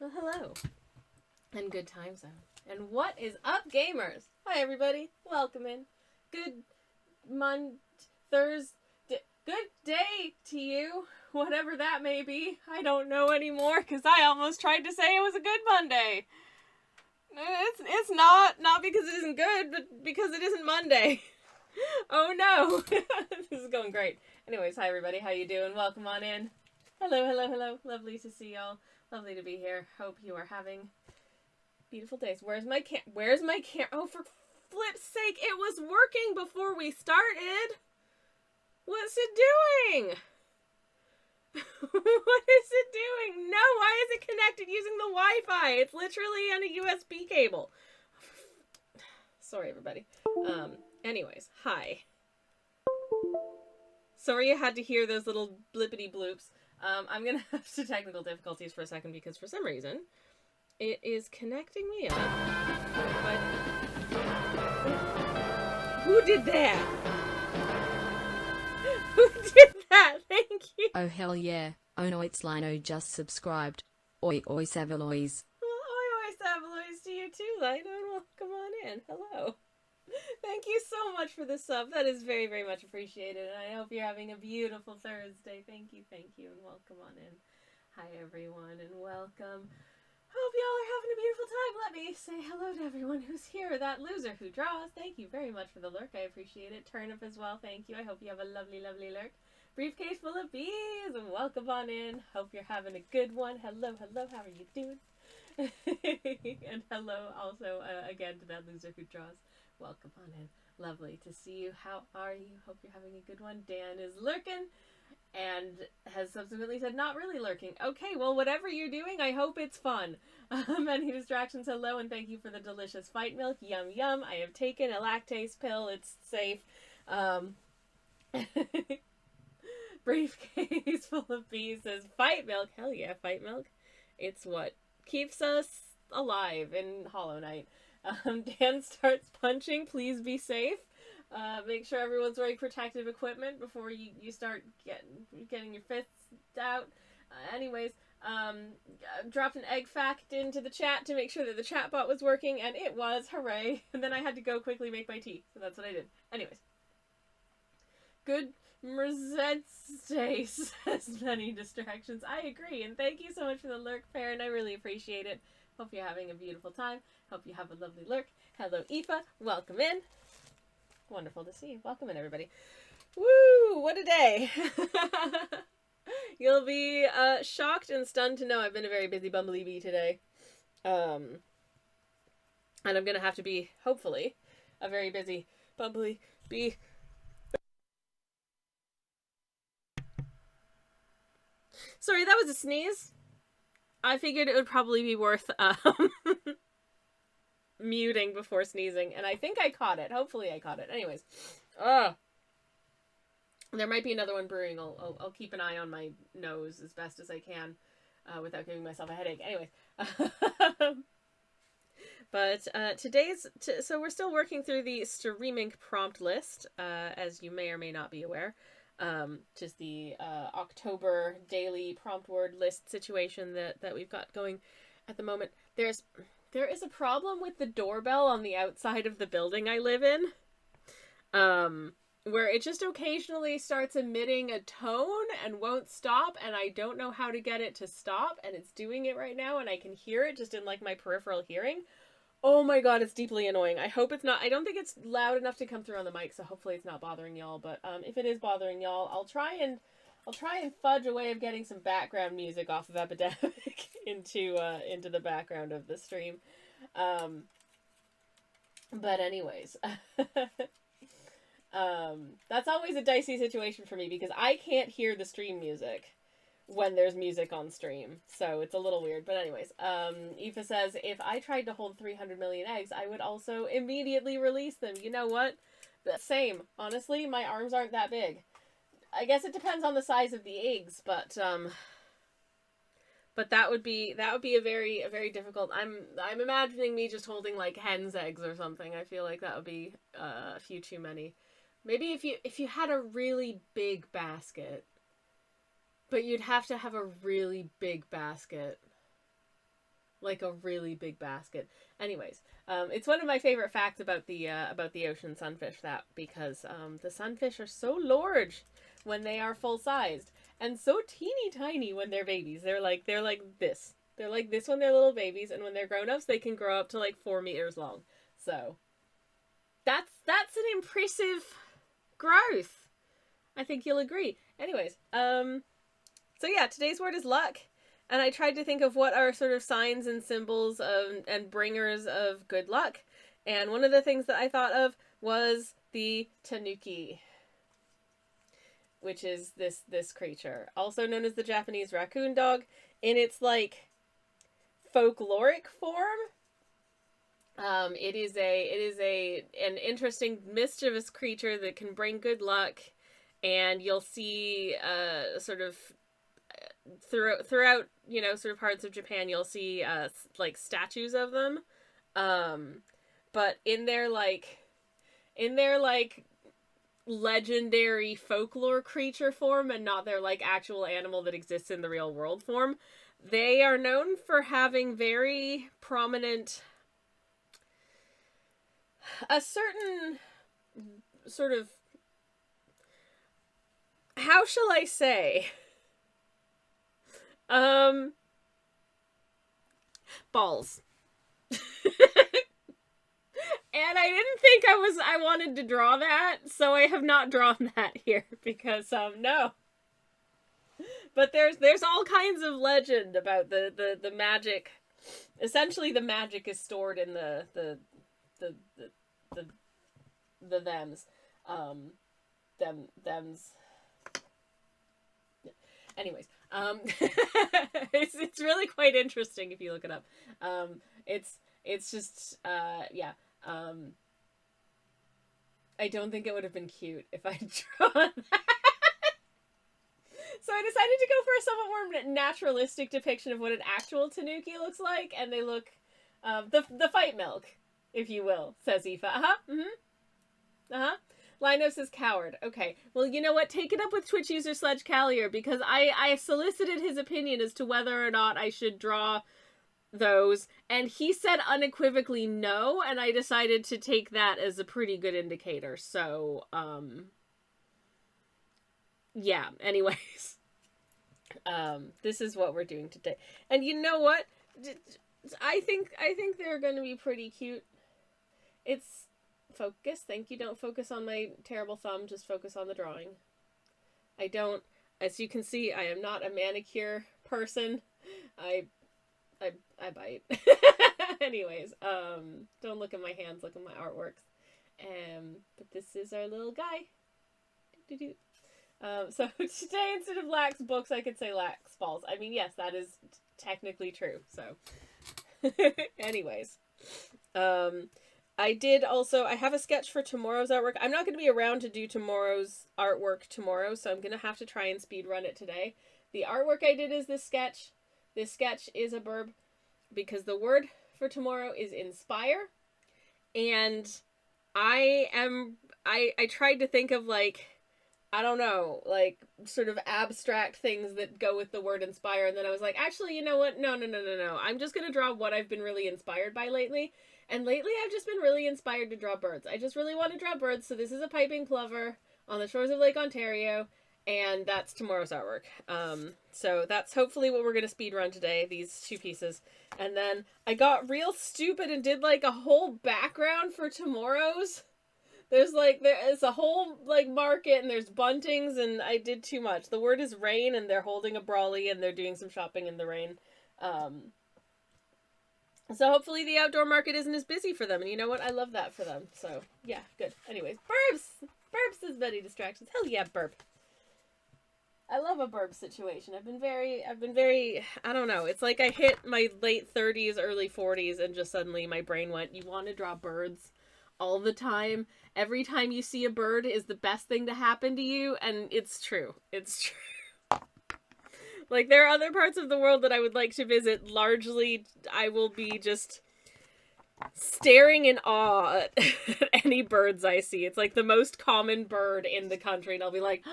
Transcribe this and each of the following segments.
Well, hello, and good time zone. And what is up, gamers? Hi, everybody. Welcome in. Good Thursday. Good day to you, whatever that may be. I don't know anymore because I almost tried to say it was a good Monday. It's not because it isn't good, but because it isn't Monday. Oh no, this is going great. Anyways, hi everybody. How you doing? Welcome on in. Hello. Lovely to see y'all. Lovely to be here. Hope you are having beautiful days. Where's my Oh, for flip's sake, it was working before we started. What's it doing? What is it doing? No, why is it connected using the Wi-Fi? It's literally on a USB cable. Sorry, everybody. Anyways, hi. Sorry you had to hear those little blippity bloops. I'm gonna have some technical difficulties for a second because for some reason it is connecting me up. But who did that? Who did that? Thank you. Oh hell yeah. Oh no, it's Lino just subscribed. Oi Savalois. Well, oi Savalois to you too, Lino, and welcome on in. Hello. Thank you so much for the sub. That is very, very much appreciated. And I hope you're having a beautiful Thursday. Thank you, and welcome on in. Hi, everyone, and welcome. Hope y'all are having a beautiful time. Let me say hello to everyone who's here. That loser who draws. Thank you very much for the lurk. I appreciate it. Turnip as well. Thank you. I hope you have a lovely, lovely lurk. Briefcase full of bees, and welcome on in. Hope you're having a good one. Hello. How are you doing? And hello also again to that loser who draws. Welcome on in. Lovely to see you. How are you? Hope you're having a good one. Dan is lurking and has subsequently said not really lurking. Okay, well, whatever you're doing, I hope it's fun. Many distractions. Hello, and thank you for the delicious fight milk. Yum, yum. I have taken a lactase pill. It's safe. Briefcase full of bees says fight milk. Hell yeah, fight milk. It's what keeps us alive in Hollow Knight. Dan starts punching. Please be safe. Make sure everyone's wearing protective equipment before you start getting your fists out. Anyways, dropped an egg fact into the chat to make sure that the chat bot was working, and it was. Hooray. And then I had to go quickly make my tea, so that's what I did. Anyways. Good Mercedes has many distractions. I agree, and thank you so much for the lurk, Farron. I really appreciate it. Hope you're having a beautiful time. Hope you have a lovely lurk. Hello, Aoife. Welcome in. Wonderful to see you. Welcome in, everybody. Woo! What a day. You'll be shocked and stunned to know I've been a very busy bumblebee bee today. And I'm going to have to be, hopefully, a very busy bumblebee bee. Sorry, that was a sneeze. I figured it would probably be worth muting before sneezing, and I think I caught it. Hopefully I caught it. Anyways. There might be another one brewing. I'll keep an eye on my nose as best as I can without giving myself a headache. Anyways. But so we're still working through the streaming prompt list, as you may or may not be aware. Just the October daily prompt word list situation that we've got going at the moment. There is a problem with the doorbell on the outside of the building I live in, where it just occasionally starts emitting a tone and won't stop, and I don't know how to get it to stop, and it's doing it right now, and I can hear it just in like my peripheral hearing. Oh my god, it's deeply annoying. I hope it's not. I don't think it's loud enough to come through on the mic, so hopefully it's not bothering y'all. But if it is bothering y'all, I'll try and fudge a way of getting some background music off of Epidemic into the background of the stream. But anyways, that's always a dicey situation for me because I can't hear the stream music when there's music on stream, so it's a little weird. But anyways, Aoife says, if I tried to hold 300 million eggs, I would also immediately release them. You know what? Same. Honestly, my arms aren't that big. I guess it depends on the size of the eggs, but that would be a very difficult. I'm imagining me just holding like hen's eggs or something. I feel like that would be a few too many. Maybe if you had a really big basket. But you'd have to have a really big basket. like a really big basket. Anyways, it's one of my favorite facts about the ocean sunfish, that because the sunfish are so large when they are full sized and so teeny tiny when they're babies. They're like this. They're like this when they're little babies, and when they're grown ups, they can grow up to like 4 meters long. So that's an impressive growth. I think you'll agree. Anyways, so yeah, today's word is luck. And I tried to think of what are sort of signs and symbols of, and bringers of good luck. And one of the things that I thought of was the tanuki, which is this creature, also known as the Japanese raccoon dog, in its like folkloric form. It is an interesting, mischievous creature that can bring good luck, and you'll see sort of throughout sort of parts of Japan, you'll see like statues of them, but in their legendary folklore creature form, and not their like actual animal that exists in the real world form. They are known for having very prominent, a certain sort of, how shall I say, balls. And I didn't think I wanted to draw that, so I have not drawn that here, because no. But there's all kinds of legend about the magic. Essentially, the magic is stored in the thems. Thems. Anyways, it's really quite interesting if you look it up. It's just yeah. I don't think it would have been cute if I drawn that. So I decided to go for a somewhat more naturalistic depiction of what an actual tanuki looks like, and they look the fight milk, if you will, says Aoife. Lino says coward. Okay. Well, you know what? Take it up with Twitch user Sledge Callier, because I solicited his opinion as to whether or not I should draw those, and he said unequivocally no, and I decided to take that as a pretty good indicator. So, yeah, anyways. This is what we're doing today. And you know what? I think they're going to be pretty cute. It's focus. Thank you. Don't focus on my terrible thumb. Just focus on the drawing. I don't, as you can see, I am not a manicure person. I bite. Anyways, don't look at my hands, look at my artworks. But this is our little guy. So today, instead of lax books, I could say lax balls. I mean, yes, that is technically true. So, anyways, I have a sketch for tomorrow's artwork. I'm not going to be around to do tomorrow's artwork tomorrow, so I'm going to have to try and speed run it today. The artwork I did is this sketch. This sketch is a verb, because the word for tomorrow is inspire. And I tried to think of like, I don't know, like sort of abstract things that go with the word inspire. And then I was like, actually, you know what? No. I'm just going to draw what I've been really inspired by lately. And lately I've just been really inspired to draw birds. I just really want to draw birds. So this is a piping plover on the shores of Lake Ontario. And that's tomorrow's artwork. So that's hopefully what we're going to speed run today, these two pieces. And then I got real stupid and did like a whole background for tomorrow's. There is a whole like market, and there's buntings, and I did too much. The word is rain, and they're holding a brawly, and they're doing some shopping in the rain. So hopefully the outdoor market isn't as busy for them. And you know what? I love that for them. So yeah, good. Anyways, burbs! Burbs says Betty Distractions. Hell yeah, burp. I love a burp situation. I've been very, I don't know. It's like I hit my late 30s, early 40s, and just suddenly my brain went, you want to draw birds all the time? Every time you see a bird is the best thing to happen to you, and it's true. It's true. Like, there are other parts of the world that I would like to visit. Largely, I will be just staring in awe at any birds I see. It's like the most common bird in the country, and I'll be like,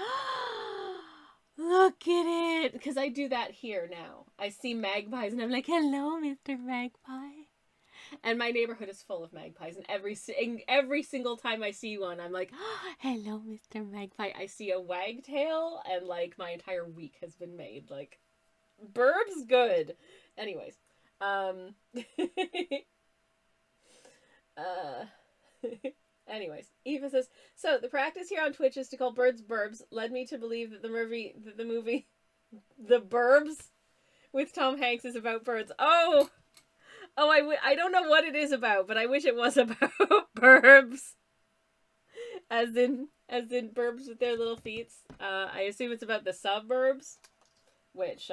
Look at it! Because I do that here now. I see magpies and I'm like, hello, Mr. Magpie. And my neighborhood is full of magpies, and every single time I see one, I'm like, oh, hello, Mr. Magpie. I see a wagtail, and like my entire week has been made. Like, Burb's good. Anyways, uh, anyways, Eva says, so the practice here on Twitch is to call birds Burbs. Led me to believe that the movie, The Burbs, with Tom Hanks is about birds. Oh, I don't know what it is about, but I wish it was about burbs. As in burbs with their little feet. I assume it's about the suburbs, which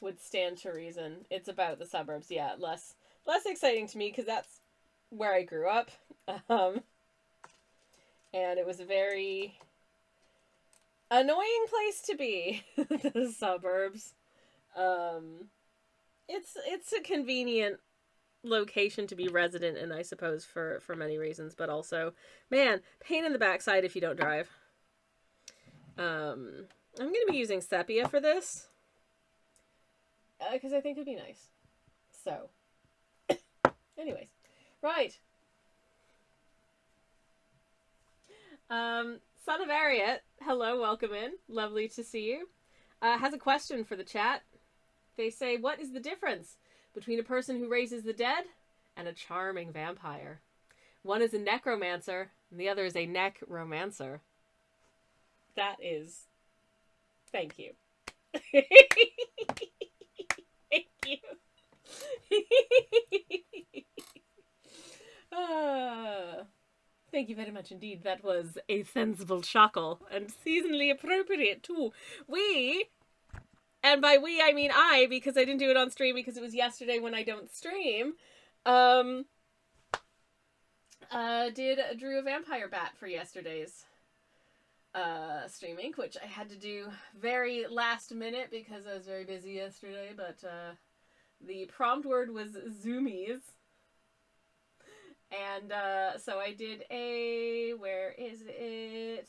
would stand to reason. It's about the suburbs, yeah. Less exciting to me because that's where I grew up. And it was a very annoying place to be, the suburbs. It's a convenient location to be resident in, I suppose, for many reasons, but also, man, pain in the backside if you don't drive. I'm going to be using sepia for this, because I think it'd be nice. So, anyways, right. Son of Ariat, hello, welcome in. Lovely to see you. Has a question for the chat. They say, what is the difference between a person who raises the dead and a charming vampire? One is a necromancer, and the other is a neck-romancer. That is... Thank you. Thank you. Thank you very much indeed. That was a sensible chuckle, and seasonally appropriate too. We... And by we, I mean I, because I didn't do it on stream because it was yesterday when I don't stream, drew a vampire bat for yesterday's streaming, which I had to do very last minute because I was very busy yesterday, but the prompt word was zoomies. And so I did where is it?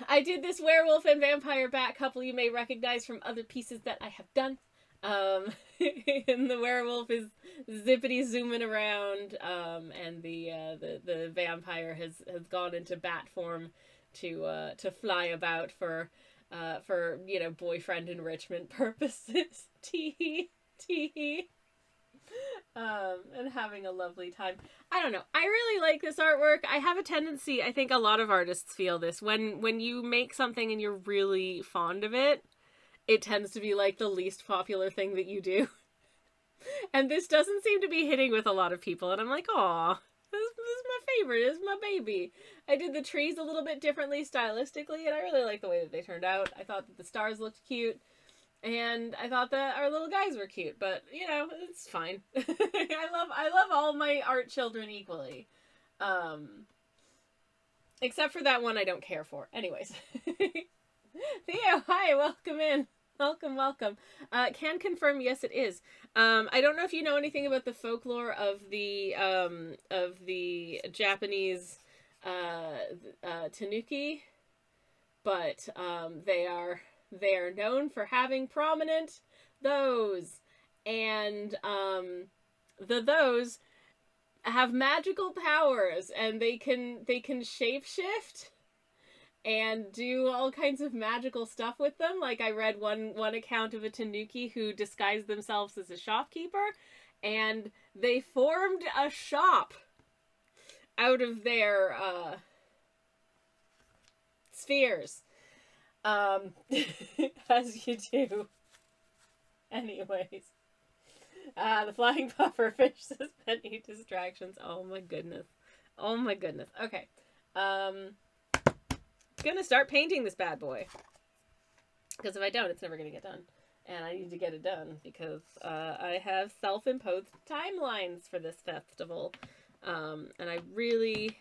I did this werewolf and vampire bat couple you may recognize from other pieces that I have done. And the werewolf is zippity zooming around, and the vampire has gone into bat form to fly about for boyfriend enrichment purposes. Tee tee. And having a lovely time. I don't know. I really like this artwork. I have a tendency, I think a lot of artists feel this, when you make something and you're really fond of it, it tends to be like the least popular thing that you do. And this doesn't seem to be hitting with a lot of people, and I'm like, aw, this is my favorite, this is my baby. I did the trees a little bit differently stylistically, and I really like the way that they turned out. I thought that the stars looked cute. And I thought that our little guys were cute, but it's fine. I love all my art children equally. Except for that one I don't care for. Anyways. Theo, hi, welcome in. Welcome. Can confirm, yes it is. I don't know if you know anything about the folklore of the Japanese tanuki, but they are known for having prominent those, and those have magical powers, and they can shapeshift and do all kinds of magical stuff with them. Like, I read one account of a tanuki who disguised themselves as a shopkeeper, and they formed a shop out of their spheres. As you do. Anyways. The flying puffer fish says many distractions. Oh my goodness. Okay. Gonna start painting this bad boy. Because if I don't, it's never gonna get done. And I need to get it done because I have self-imposed timelines for this festival. And I really...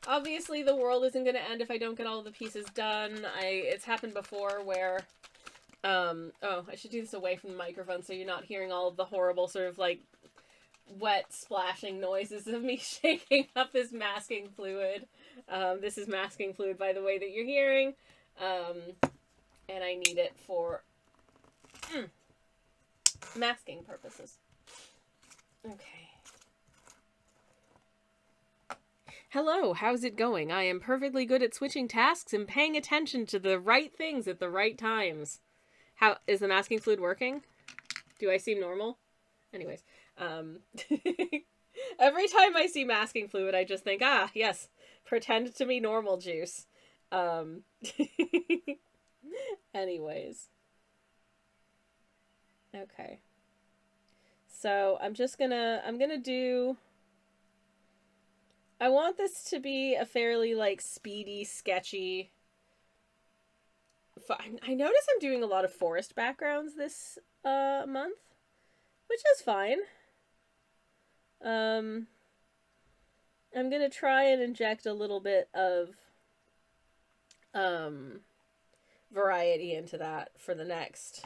Obviously, the world isn't going to end if I don't get all the pieces done. It's happened before where... I should do this away from the microphone so you're not hearing all of the horrible sort of, like, wet splashing noises of me shaking up this masking fluid. This is masking fluid, by the way, that you're hearing. And I need it for masking purposes. Okay. Hello, how's it going? I am perfectly good at switching tasks and paying attention to the right things at the right times. How is the masking fluid working? Do I seem normal? Anyways, every time I see masking fluid, I just think, ah, yes, pretend to be normal juice. Anyways. Okay. So I'm gonna do, I want this to be a fairly, like, speedy, sketchy. I notice I'm doing a lot of forest backgrounds this month, which is fine. I'm gonna try and inject a little bit of variety into that for the next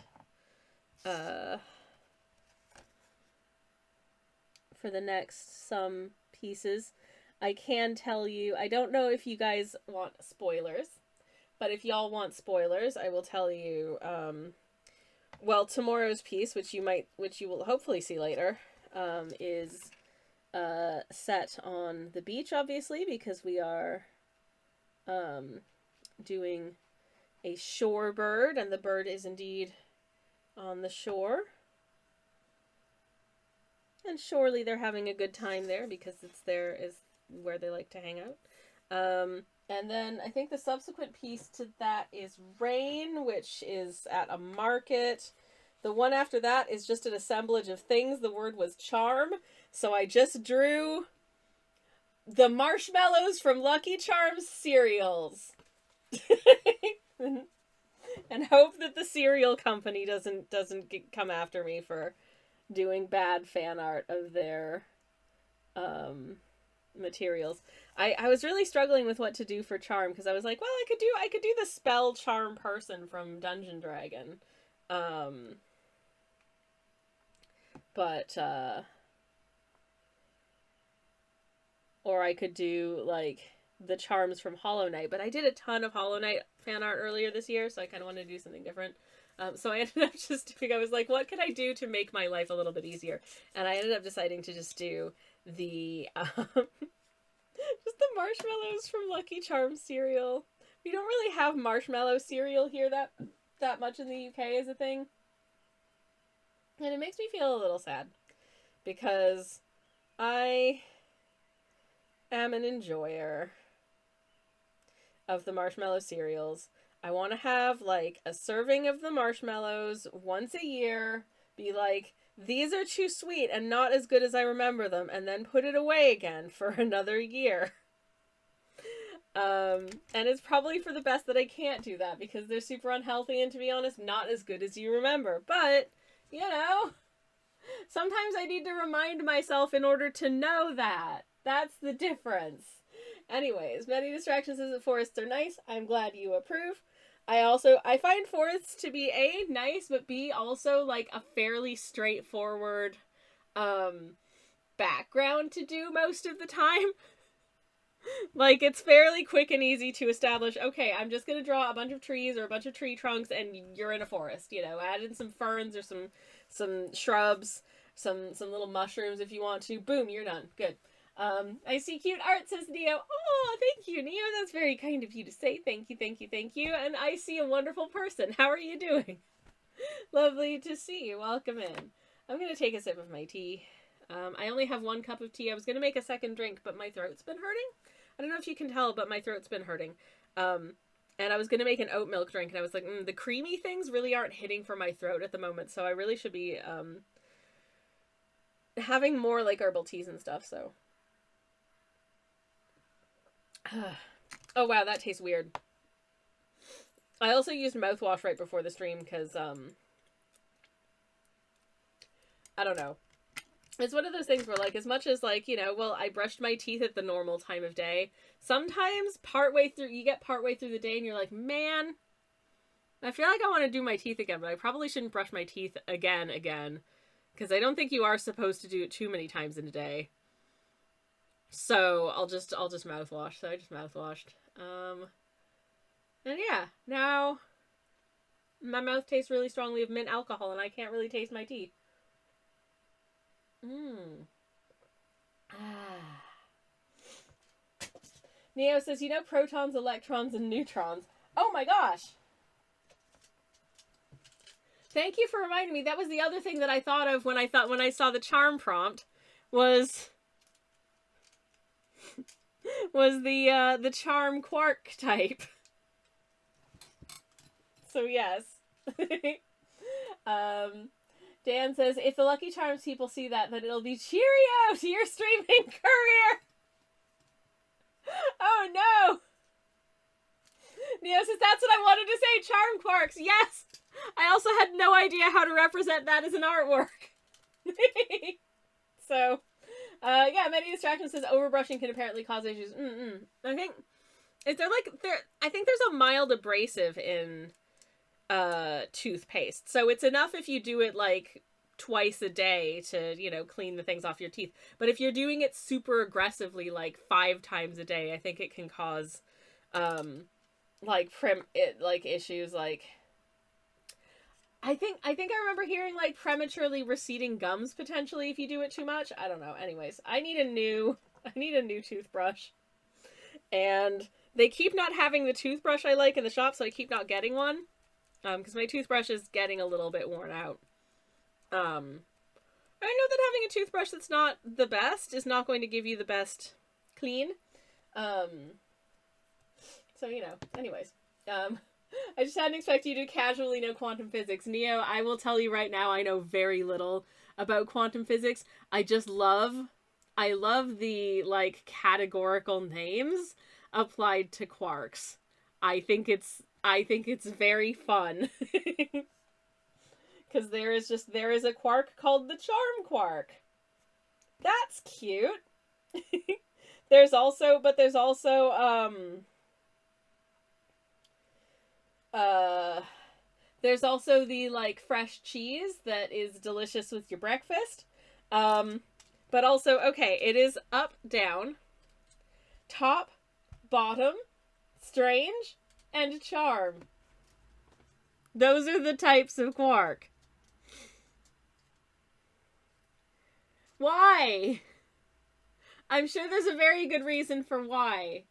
some pieces. I can tell you, I don't know if you guys want spoilers, but if y'all want spoilers, I will tell you, well, tomorrow's piece, which you will hopefully see later, is set on the beach, obviously, because we are doing a shore bird, and the bird is indeed on the shore. And surely they're having a good time there, because it's there is where they like to hang out. And then I think the subsequent piece to that is rain, which is at a market. The one after that is just an assemblage of things. The word was charm. So I just drew the marshmallows from Lucky Charms cereals. And hope that the cereal company doesn't come after me for doing bad fan art of their materials. I was really struggling with what to do for charm, because I was like, well, I could do the spell charm person from Dungeon Dragon. But or I could do, like, the charms from Hollow Knight, but I did a ton of Hollow Knight fan art earlier this year, so I kind of wanted to do something different. So I ended up just doing, I was like, what can I do to make my life a little bit easier? And I ended up deciding to just do the just the marshmallows from Lucky Charms cereal. We don't really have marshmallow cereal here that much in the UK as a thing. And it makes me feel a little sad, because I am an enjoyer of the marshmallow cereals. I want to have, like, a serving of the marshmallows once a year, be like, these are too sweet and not as good as I remember them, and then put it away again for another year. And it's probably for the best that I can't do that, because they're super unhealthy and, to be honest, not as good as you remember. But, you know, sometimes I need to remind myself in order to know that. That's the difference. Anyways, many distractions as forests are nice. I'm glad you approve. I find forests to be A, nice, but B, also, like, a fairly straightforward background to do most of the time. Like, it's fairly quick and easy to establish, okay, I'm just gonna draw a bunch of trees or a bunch of tree trunks and you're in a forest, you know, add in some ferns or some shrubs, some little mushrooms if you want to. Boom, you're done. Good. I see cute art, says Neo. Oh, thank you, Neo. That's very kind of you to say. Thank you, thank you, thank you. And I see a wonderful person. How are you doing? Lovely to see you. Welcome in. I'm going to take a sip of my tea. I only have one cup of tea. I was going to make a second drink, but my throat's been hurting. I don't know if you can tell, but my throat's been hurting. And I was going to make an oat milk drink, and I was like, the creamy things really aren't hitting for my throat at the moment, so I really should be having more, like, herbal teas and stuff, so... Oh wow, that tastes weird. I also used mouthwash right before the stream because, I don't know. It's one of those things where, like, as much as, like, you know, well, I brushed my teeth at the normal time of day, sometimes you get partway through the day and you're like, man, I feel like I want to do my teeth again, but I probably shouldn't brush my teeth again, because I don't think you are supposed to do it too many times in a day. So I'll just mouthwash. So I just mouthwashed. And yeah, now my mouth tastes really strongly of mint alcohol, and I can't really taste my teeth. Mmm. Ah. Neo says, you know protons, electrons, and neutrons. Oh my gosh! Thank you for reminding me. That was the other thing that I thought of when I saw the charm prompt was the charm quark type. So yes. Dan says, if the Lucky Charms people see that, then it'll be cheerio to your streaming career. Oh no! Neo says, that's what I wanted to say, charm quarks. Yes! I also had no idea how to represent that as an artwork. So, yeah, many distractions says overbrushing can apparently cause issues. I think I think there's a mild abrasive in toothpaste. So it's enough if you do it like twice a day to, you know, clean the things off your teeth. But if you're doing it super aggressively, like 5 times a day, I think it can cause like issues like I think I remember hearing like prematurely receding gums potentially if you do it too much. I don't know. Anyways, I need a new toothbrush. And they keep not having the toothbrush I like in the shop, so I keep not getting one. Because my toothbrush is getting a little bit worn out. I know that having a toothbrush that's not the best is not going to give you the best clean. So, you know, anyways. I just hadn't expected you to casually know quantum physics. Neo, I will tell you right now, I know very little about quantum physics. I love the, like, categorical names applied to quarks. I think it's very fun. Because there is a quark called the charm quark. That's cute. There's also the, like, fresh cheese that is delicious with your breakfast. But also, okay, it is up, down, top, bottom, strange, and charm. Those are the types of quark. Why? I'm sure there's a very good reason for why.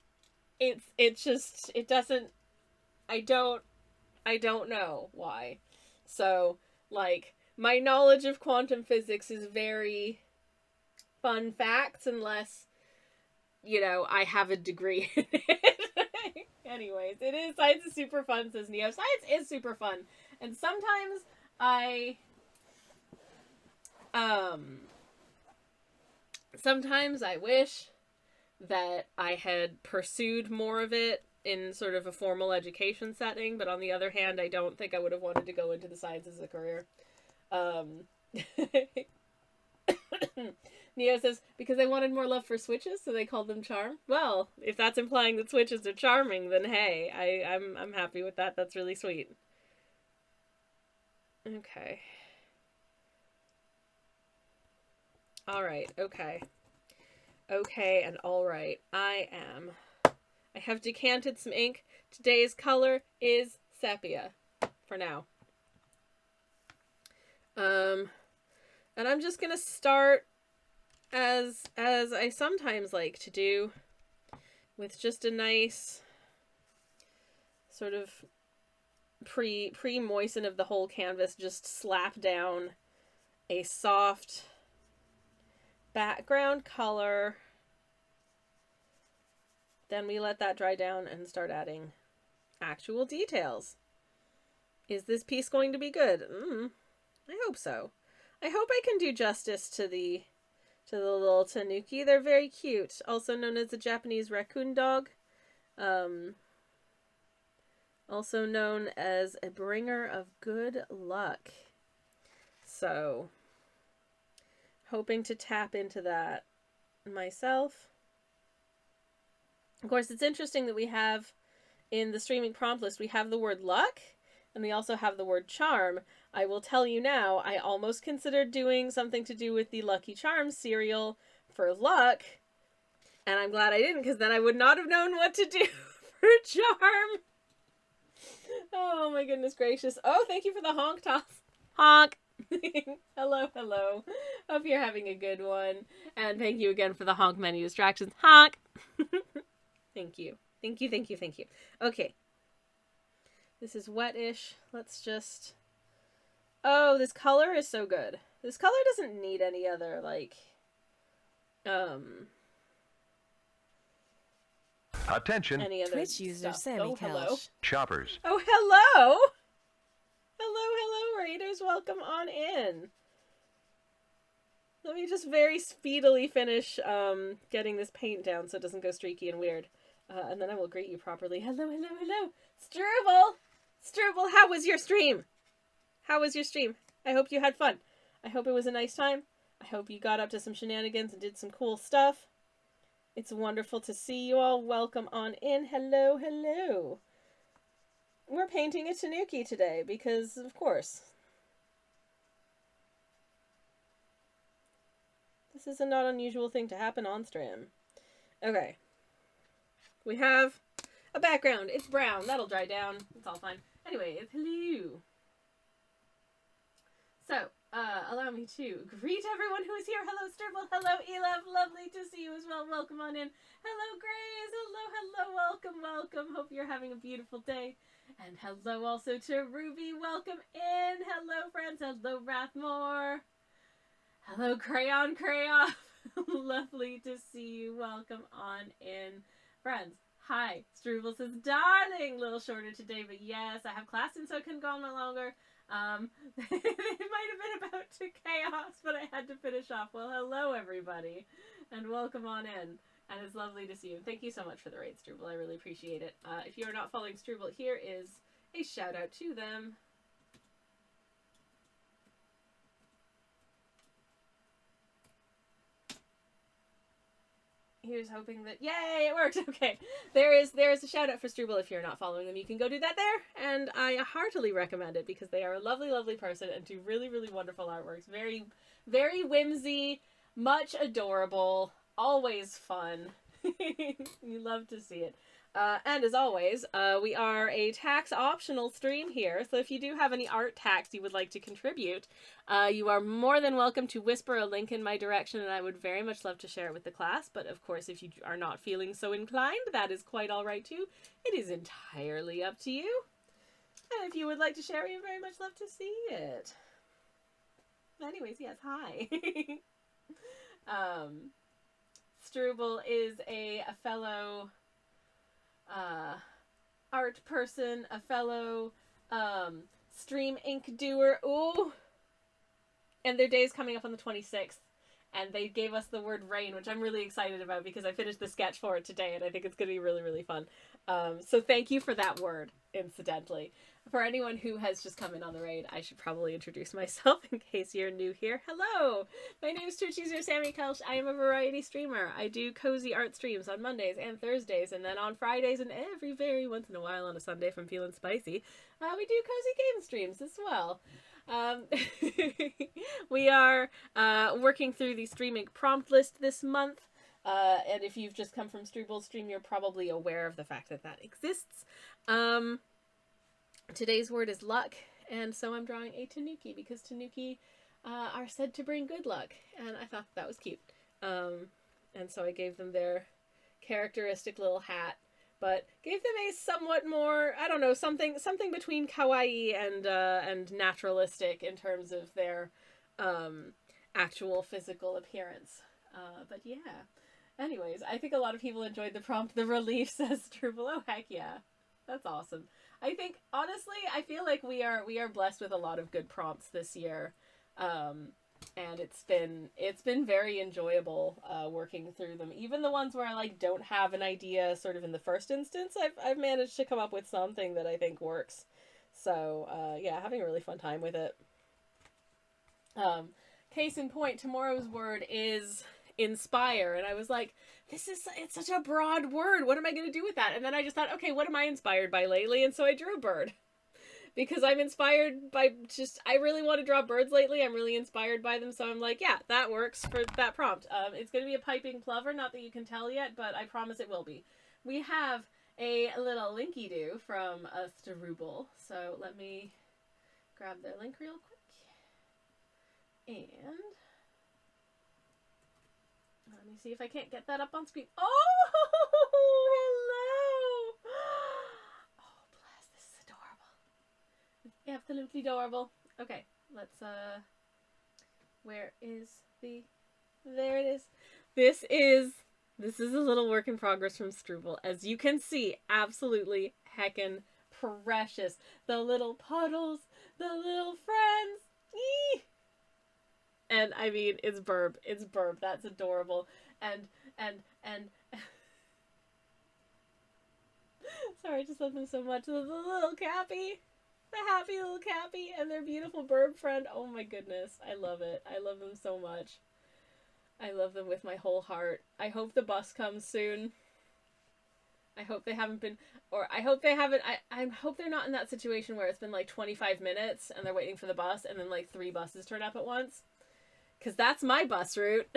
I don't know why. So, like, my knowledge of quantum physics is very fun facts unless, you know, I have a degree in it. Anyways, science is super fun, says Neo. Science is super fun. And sometimes I wish that I had pursued more of it in sort of a formal education setting, but on the other hand, I don't think I would have wanted to go into the sciences as a career. Neo says, because they wanted more love for switches, so they called them charm. Well, if that's implying that switches are charming, then hey, I'm happy with that. That's really sweet. Okay. Alright, okay. Okay, and alright. I have decanted some ink. Today's color is sepia. For now. And I'm just gonna start as I sometimes like to do, with just a nice sort of pre-moisten of the whole canvas, just slap down a soft background color. Then we let that dry down and start adding actual details. Is this piece going to be good? I hope so. I hope I can do justice to the little tanuki. They're very cute. Also known as the Japanese raccoon dog. Also known as a bringer of good luck. So, hoping to tap into that myself. Of course, it's interesting that we have, in the streaming prompt list, we have the word luck, and we also have the word charm. I will tell you now, I almost considered doing something to do with the Lucky Charms cereal for luck, And I'm glad I didn't, because then I would not have known what to do for a charm. Oh my goodness gracious. Oh, thank you for the honk toss. Honk! Hello, hello. Hope you're having a good one. And thank you again for the honk menu distractions. Honk! Thank you. Thank you, thank you, thank you. Okay. This is wet-ish. Let's just... Oh, this color is so good. This color doesn't need any other, like... Attention, any other Twitch user stuff. Sammy Oh, hello. Kelch. shoppers. Oh, hello! Hello, Raiders. Welcome on in. Let me just very speedily finish getting this paint down so it doesn't go streaky and weird. And then I will greet you properly. Hello. Struble! Struble, how was your stream? How was your stream? I hope you had fun. I hope it was a nice time. I hope you got up to some shenanigans and did some cool stuff. It's wonderful to see you all. Welcome on in. Hello. We're painting a tanuki today because, of course. This is a not unusual thing to happen on stream. Okay. We have a background. It's brown. That'll dry down. It's all fine. Anyway, hello. So, allow me to greet everyone who is here. Hello, Sturble. Hello, Elov. Lovely to see you as well. Welcome on in. Hello, Grace. Hello. Welcome. Hope you're having a beautiful day. And hello also to Ruby. Welcome in. Hello, friends. Hello, Rathmore. Hello, Crayon. Lovely to see you. Welcome on in. Friends, hi. Struble says, darling. A little shorter today, but yes, I have class and so I couldn't go on no longer. It might have been about to chaos, but I had to finish off. Well, hello, everybody, and welcome on in. And it's lovely to see you. Thank you so much for the raid, Struble. I really appreciate it. If you are not following Struble, here is a shout out to them. Here's hoping that, yay, it worked. Okay, there is a shout out for Struble. If you're not following them, you can go do that there, and I heartily recommend it because they are a lovely person and do really wonderful artworks. Very whimsy, much adorable, always fun. You love to see it. And as always, we are a tax optional stream here, so if you do have any art tax you would like to contribute, you are more than welcome to whisper a link in my direction, and I would very much love to share it with the class. But of course, if you are not feeling so inclined, that is quite all right too. It is entirely up to you. And if you would like to share, we would very much love to see it. Anyways, yes, hi. Struble is a fellow art person, a fellow stream ink doer. Ooh! And their day is coming up on the 26th. And they gave us the word rain, which I'm really excited about because I finished the sketch for it today and I think it's going to be really fun. So thank you for that word, incidentally. For anyone who has just come in on the raid, I should probably introduce myself in case you're new here. Hello! My name is Twitch user Sammy Kelch. I am a variety streamer. I do cozy art streams on Mondays and Thursdays, and then on Fridays and every very once in a while on a Sunday if I'm feeling spicy, we do cozy game streams as well. We are working through the streaming prompt list this month. And if you've just come from Struble's stream, you're probably aware of the fact that that exists. Today's word is luck, and so I'm drawing a tanuki because tanuki are said to bring good luck, and I thought that was cute. And so I gave them their characteristic little hat, but gave them a somewhat more, I don't know, something between kawaii and naturalistic in terms of their actual physical appearance. But yeah. Anyways, I think a lot of people enjoyed the prompt. The relief, says Struble. Oh, heck yeah. That's awesome. I think, honestly, I feel like we are blessed with a lot of good prompts this year. And it's been very enjoyable working through them. Even the ones where I don't have an idea sort of in the first instance, I've managed to come up with something that I think works. So yeah, having a really fun time with it. Case in point, tomorrow's word is inspire, and I was like, it's such a broad word. What am I going to do with that? And then I just thought, okay, what am I inspired by lately? And so I drew a bird. because I'm inspired by I really want to draw birds lately. I'm really inspired by them, so I'm like, yeah, that works for that prompt. It's going to be a piping plover, not that you can tell yet, but I promise it will be. We have a little linky do from a Struble, so let me grab their link real quick. And let me see if I can't get that up on screen. Oh, hello! Oh, bless, this is adorable. Absolutely adorable. Okay, let's, where is the, there it is. This is a little work in progress from Struble. As you can see, absolutely heckin' precious. The little puddles, the little friends. Eee! And I mean, it's Burb. It's Burb. That's adorable. And sorry, I just love them so much. The little Cappy. The happy little Cappy and their beautiful Burb friend. Oh my goodness. I love it. I love them so much. I love them with my whole heart. I hope the bus comes soon. I hope they haven't been, or I hope they haven't, I hope they're not in that situation where it's been like 25 minutes and they're waiting for the bus and then like 3 buses turn up at once. Because that's my bus route.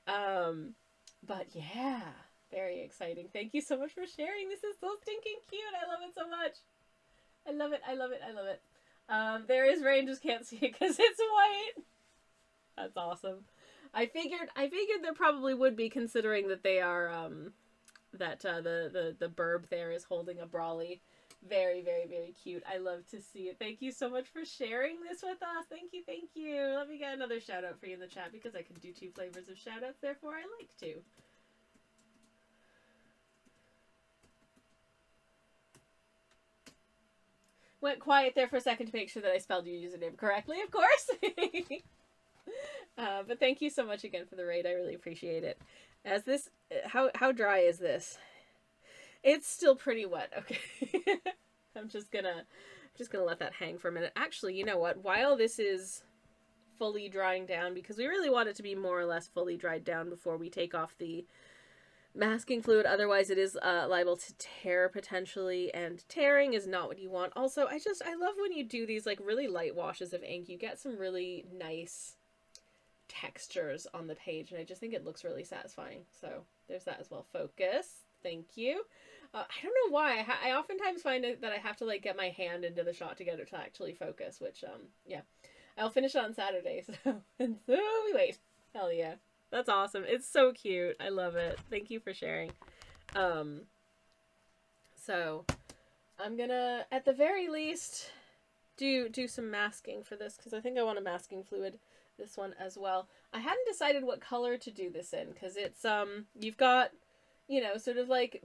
But yeah, very exciting. Thank you so much for sharing. This is so stinking cute. I love it so much. I love it. I love it. I love it. There is rain, just can't see it because it's white. That's awesome. I figured there probably would be, considering that they are, the Burb there is holding a brolly. Very, very, very cute. I love to see it. Thank you so much for sharing this with us. Thank you, thank you. Let me get another shout out for you in the chat because I can do 2 flavors of shout outs, therefore I like to. Went quiet there for a second to make sure that I spelled your username correctly, of course. But thank you so much again for the raid. I really appreciate it. As this, how dry is this? It's still pretty wet. Okay. I'm just gonna let that hang for a minute. Actually, you know what? While this is fully drying down, because we really want it to be more or less fully dried down before we take off the masking fluid, otherwise it is liable to tear potentially, and tearing is not what you want. Also, I love when you do these like really light washes of ink. You get some really nice textures on the page, and I just think it looks really satisfying. So there's that as well. Focus. Thank you. I don't know why. I oftentimes find that I have to like get my hand into the shot to get it to actually focus, which yeah. I'll finish it on Saturday, so and so we wait. Hell yeah. That's awesome. It's so cute. I love it. Thank you for sharing. So I'm gonna, at the very least, do some masking for this, because I think I want a masking fluid this one as well. I hadn't decided what color to do this in, because it's you've got, you know, sort of like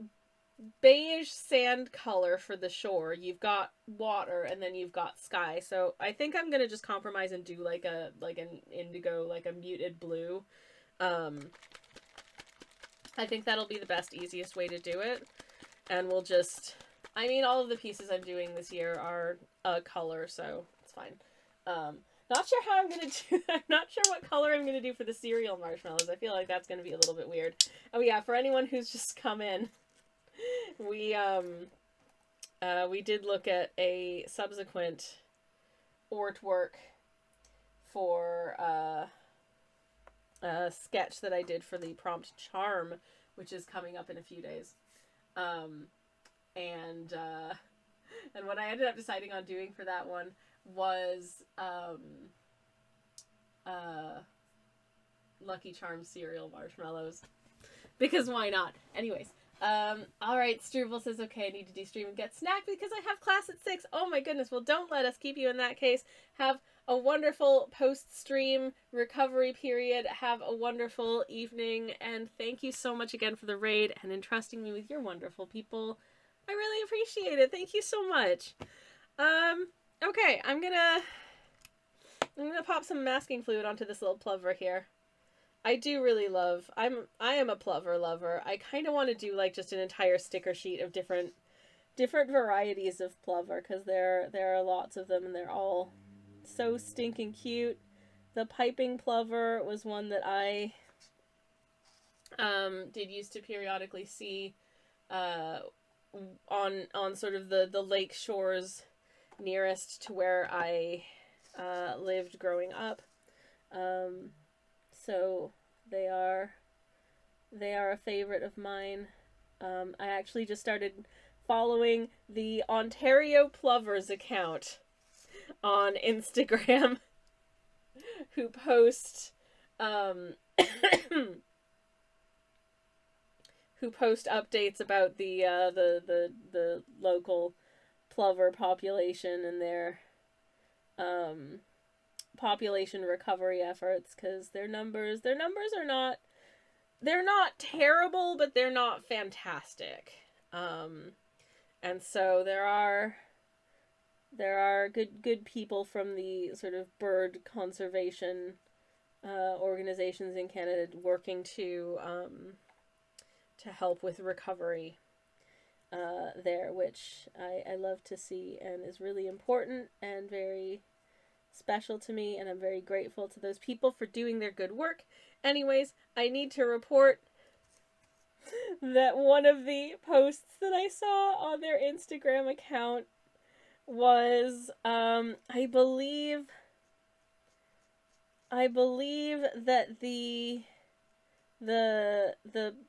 beige sand color for the shore, you've got water, and then you've got sky. So I think I'm gonna just compromise and do like an indigo, like a muted blue. I think that'll be the best, easiest way to do it. And we'll just, I mean, all of the pieces I'm doing this year are a color, so it's fine. Not sure how I'm gonna do, I'm not sure what color I'm gonna do for the cereal marshmallows. I feel like that's gonna be a little bit weird. Oh yeah, for anyone who's just come in, we did look at a subsequent artwork for a sketch that I did for the prompt charm, which is coming up in a few days. And what I ended up deciding on doing for that one was Lucky Charms cereal marshmallows, because why not? Anyways, alright, Struble says, okay, I need to de-stream and get snacked because I have class at 6. Oh my goodness, well don't let us keep you in that case. Have a wonderful post-stream recovery period. Have a wonderful evening, and thank you so much again for the raid and entrusting me with your wonderful people. I really appreciate it. Thank you so much. Okay, I'm gonna pop some masking fluid onto this little plover here. I do really love, I am a plover lover. I kind of want to do like just an entire sticker sheet of different varieties of plover, because there are lots of them and they're all so stinking cute. The piping plover was one that I did used to periodically see on sort of the lake shores nearest to where I lived growing up. So they are a favorite of mine. I actually just started following the Ontario Plovers account on Instagram, who post who post updates about the local plover population and their population recovery efforts, because their numbers are not, they're not terrible, but they're not fantastic. And so there are good people from the sort of bird conservation organizations in Canada working to help with recovery there, which I love to see and is really important and very special to me, and I'm very grateful to those people for doing their good work. Anyways, I need to report that one of the posts that I saw on their Instagram account was I believe that the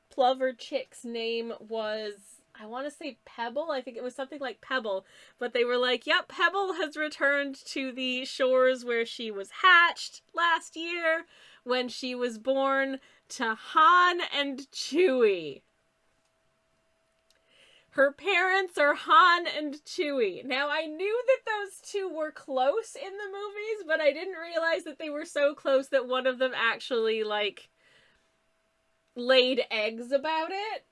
plover chick's name was, I want to say Pebble. I think it was something like Pebble. But they were like, yep, Pebble has returned to the shores where she was hatched last year when she was born to Han and Chewie. Her parents are Han and Chewie. Now, I knew that those two were close in the movies, but I didn't realize that they were so close that one of them actually, like, laid eggs about it.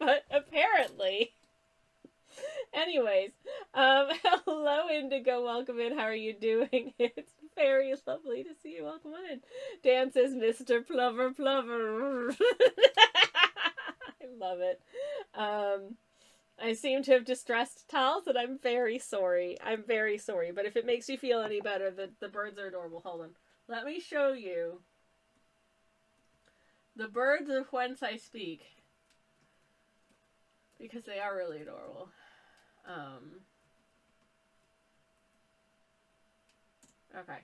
But apparently. Anyways, hello Indigo, welcome in. How are you doing? It's very lovely to see you. Welcome on in. Dan says, Mr. Plover Plover. I love it. I seem to have distressed Tals, and I'm very sorry. I'm very sorry. But if it makes you feel any better, the birds are adorable. Hold on. Let me show you the birds of whence I speak, because they are really adorable. Okay.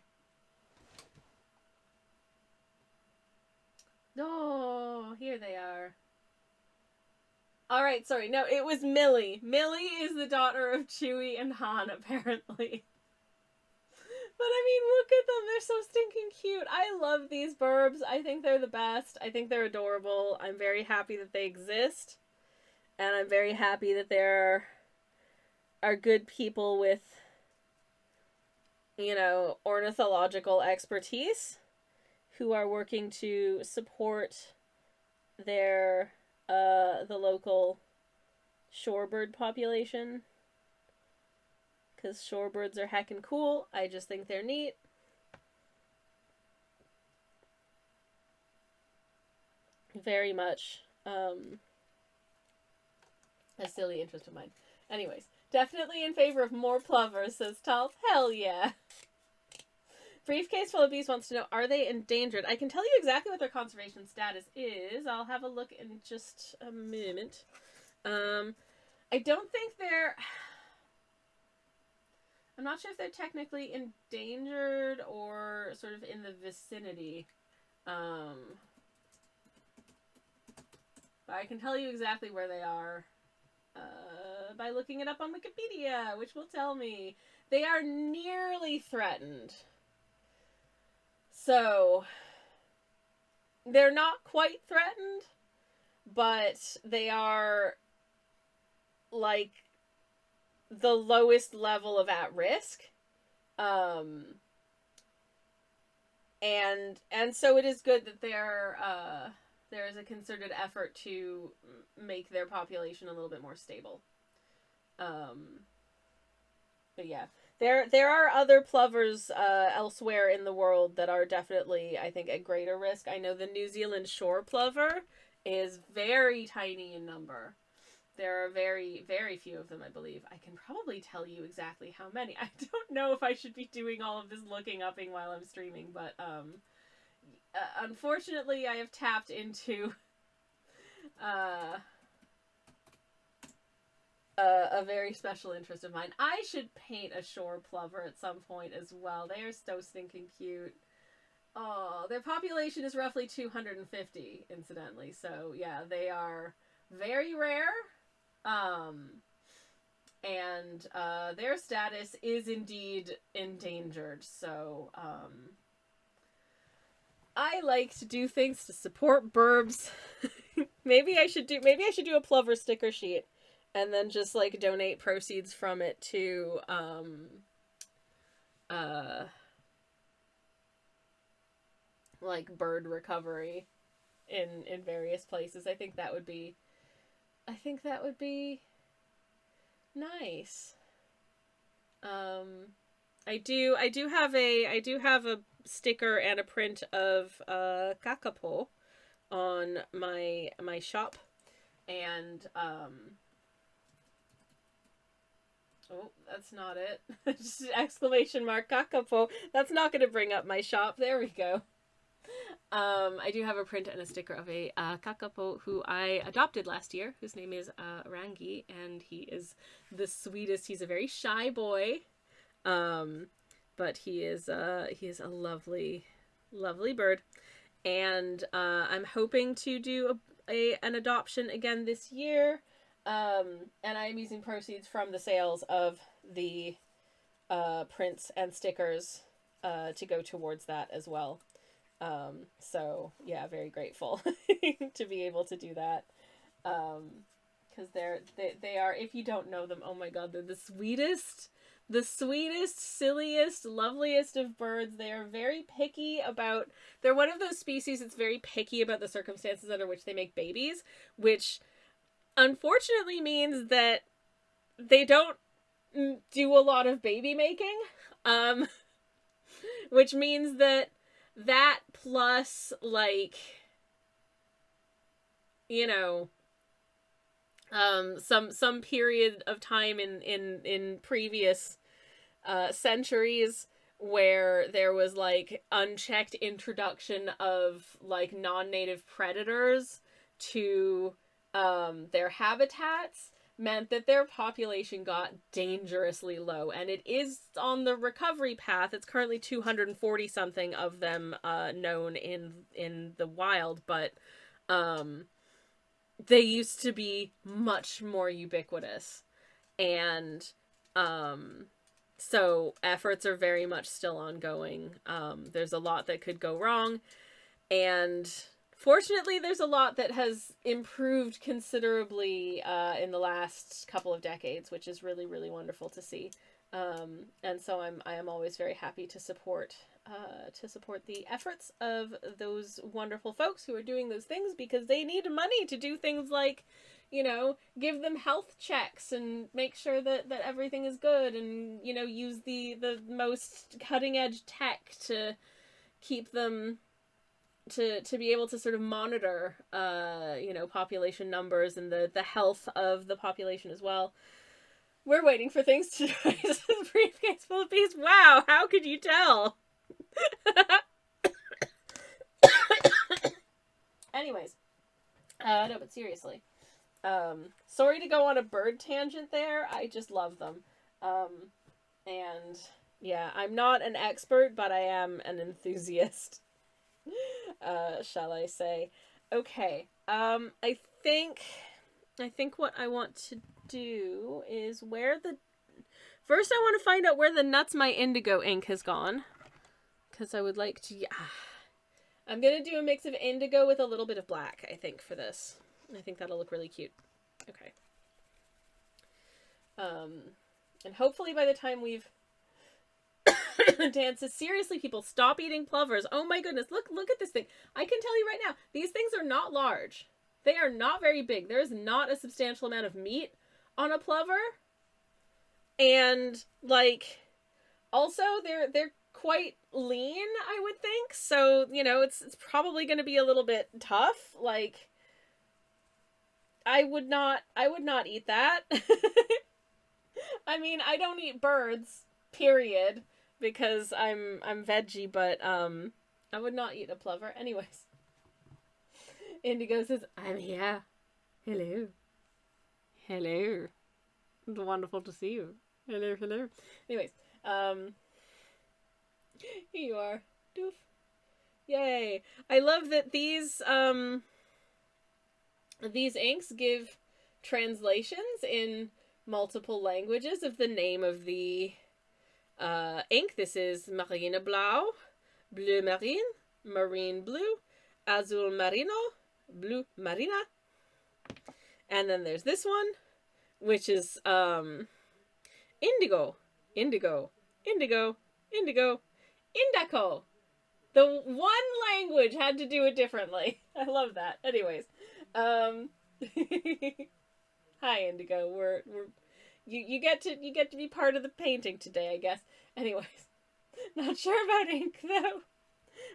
Oh, here they are. Alright, sorry. No, it was Millie. Millie is the daughter of Chewie and Han, apparently. But I mean, look at them. They're so stinking cute. I love these burbs. I think they're the best. I think they're adorable. I'm very happy that they exist. And I'm very happy that there are good people with, you know, ornithological expertise who are working to support their, the local shorebird population. Because shorebirds are heckin' cool. I just think they're neat. Very much a silly interest of mine. Anyways, definitely in favor of more plovers, says Tals. Hell yeah. Briefcase full of bees wants to know, are they endangered? I can tell you exactly what their conservation status is. I'll have a look in just a moment. I don't think they're... I'm not sure if they're technically endangered or sort of in the vicinity. But I can tell you exactly where they are by looking it up on Wikipedia, which will tell me. They are nearly threatened. So, they're not quite threatened, but they are, like, the lowest level of at risk. And so it is good that there is a concerted effort to make their population a little bit more stable. But yeah, there are other plovers elsewhere in the world that are definitely, I think, at greater risk. I know the New Zealand shore plover is very tiny in number. There are very, very few of them, I believe. I can probably tell you exactly how many. I don't know if I should be doing all of this looking upping while I'm streaming, but unfortunately I have tapped into a very special interest of mine. I should paint a shore plover at some point as well. They are so stinking cute. Oh, their population is roughly 250, incidentally. So yeah, they are very rare. Um, and their status is indeed endangered. So I like to do things to support burbs. maybe I should do a plover sticker sheet, and then just like donate proceeds from it to uh like bird recovery in various places. I think that would be nice. Um I do have a sticker and a print of kakapo on my shop, and oh, that's not it. Just exclamation mark kakapo. That's not going to bring up my shop. There we go. I do have a print and a sticker of a kakapo who I adopted last year, whose name is Rangi, and he is the sweetest. He's a very shy boy, but he is a lovely, lovely bird, and I'm hoping to do an adoption again this year, and I'm using proceeds from the sales of the prints and stickers to go towards that as well. So yeah, very grateful to be able to do that. Because they are, if you don't know them, oh my god, they're the sweetest, silliest, loveliest of birds. They are very picky about, they're one of those species that's very picky about the circumstances under which they make babies, which unfortunately means that they don't do a lot of baby making, which means that plus, like, you know, some period of time in previous centuries where there was like unchecked introduction of like non-native predators to their habitats meant that their population got dangerously low, and it is on the recovery path. It's currently 240 something of them known in the wild, but they used to be much more ubiquitous, and so efforts are very much still ongoing. There's a lot that could go wrong, and fortunately, there's a lot that has improved considerably in the last couple of decades, which is really, really wonderful to see. And so I am always very happy to support the efforts of those wonderful folks who are doing those things, because they need money to do things like, you know, give them health checks and make sure that everything is good, and, you know, use the most cutting edge tech to keep them to be able to sort of monitor you know, population numbers and the health of the population as well. We're waiting for things to rise. Briefcase full of bees. Wow, how could you tell? Anyways, no, but seriously, sorry to go on a bird tangent there. I just love them, and yeah, I'm not an expert, but I am an enthusiast. Shall I say? Okay. I think what I want to do is first I want to find out where the nuts my indigo ink has gone, because I would like to. Yeah, I'm gonna do a mix of indigo with a little bit of black, I think, for this. I think that'll look really cute. Okay. And hopefully by the time we've dances. Seriously, people, stop eating plovers. Oh my goodness, look at this thing. I can tell you right now, these things are not large. They are not very big. There's not a substantial amount of meat on a plover. And like, also they're quite lean, I would think. So, you know, it's probably going to be a little bit tough. Like, I would not eat that. I mean, I don't eat birds, period, because I'm veggie, but I would not eat a plover. Anyways, Indigo says, "I'm here. Hello, hello." It's wonderful to see you. Hello, hello. Anyways, here you are. Doof. Yay. I love that these inks give translations in multiple languages of the name of the ink. This is Marine Blau, Bleu Marine, Marine Blue, Azul Marino, Blue Marina. And then there's this one, which is Indigo, Indigo, Indigo, Indigo, Indico. The one language had to do it differently. I love that. Anyways, hi Indigo. We're you get to be part of the painting today, I guess. Anyways, not sure about ink though.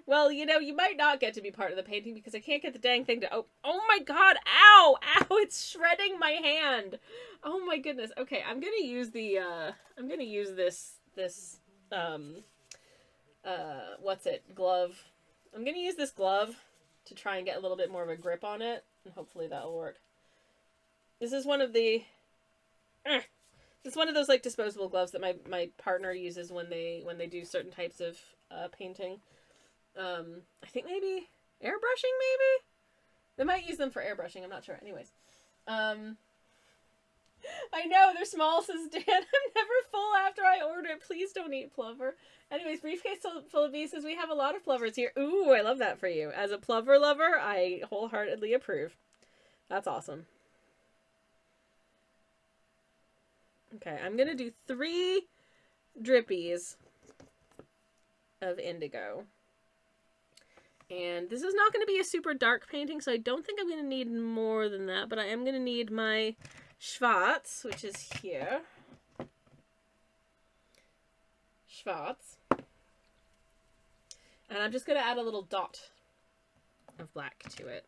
Well, you know, you might not get to be part of the painting because I can't get the dang thing to oh my god, ow! Ow, it's shredding my hand. Oh my goodness. Okay, I'm going to use the this what's it? Glove. I'm going to use this glove to try and get a little bit more of a grip on it, and hopefully that'll work. This is one of the it's one of those like disposable gloves that my partner uses when they do certain types of painting. I think maybe airbrushing, maybe? They might use them for airbrushing, I'm not sure. Anyways. I know, they're small, says Dan. I'm never full after I order it. Please don't eat plover. Anyways, Briefcase Full of Bees says we have a lot of plovers here. Ooh, I love that for you. As a plover lover, I wholeheartedly approve. That's awesome. Okay, I'm gonna do 3 drippies of indigo. And this is not going to be a super dark painting, so I don't think I'm going to need more than that, but I am going to need my Schwarz, which is here. Schwarz. And I'm just going to add a little dot of black to it,